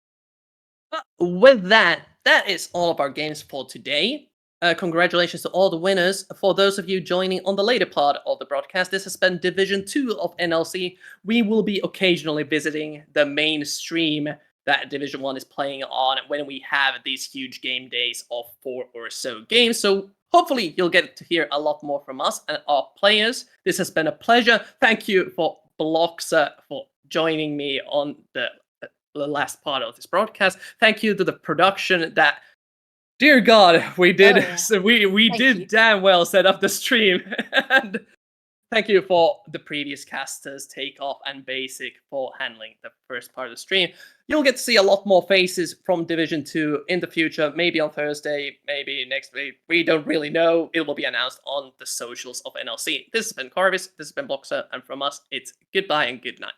With that is all of our games for today. Congratulations to all the winners. For those of you joining on the later part of the broadcast, this has been Division 2 of NLC. We will be occasionally visiting the main stream that Division 1 is playing on when we have these huge game days of 4 or so games. So hopefully you'll get to hear a lot more from us and our players. This has been a pleasure. Thank you for Bloxa for joining me on the last part of this broadcast. Thank you to the production that, dear God, we did. yeah. So we did you. damn well set up the stream. And thank you for the previous casters, Takeoff and Basic, for handling the first part of the stream. You'll get to see a lot more faces from Division 2 in the future, maybe on Thursday, maybe next week. We don't really know. It will be announced on the socials of NLC. This has been Carvis, this has been Bloxa, and from us, it's goodbye and good night.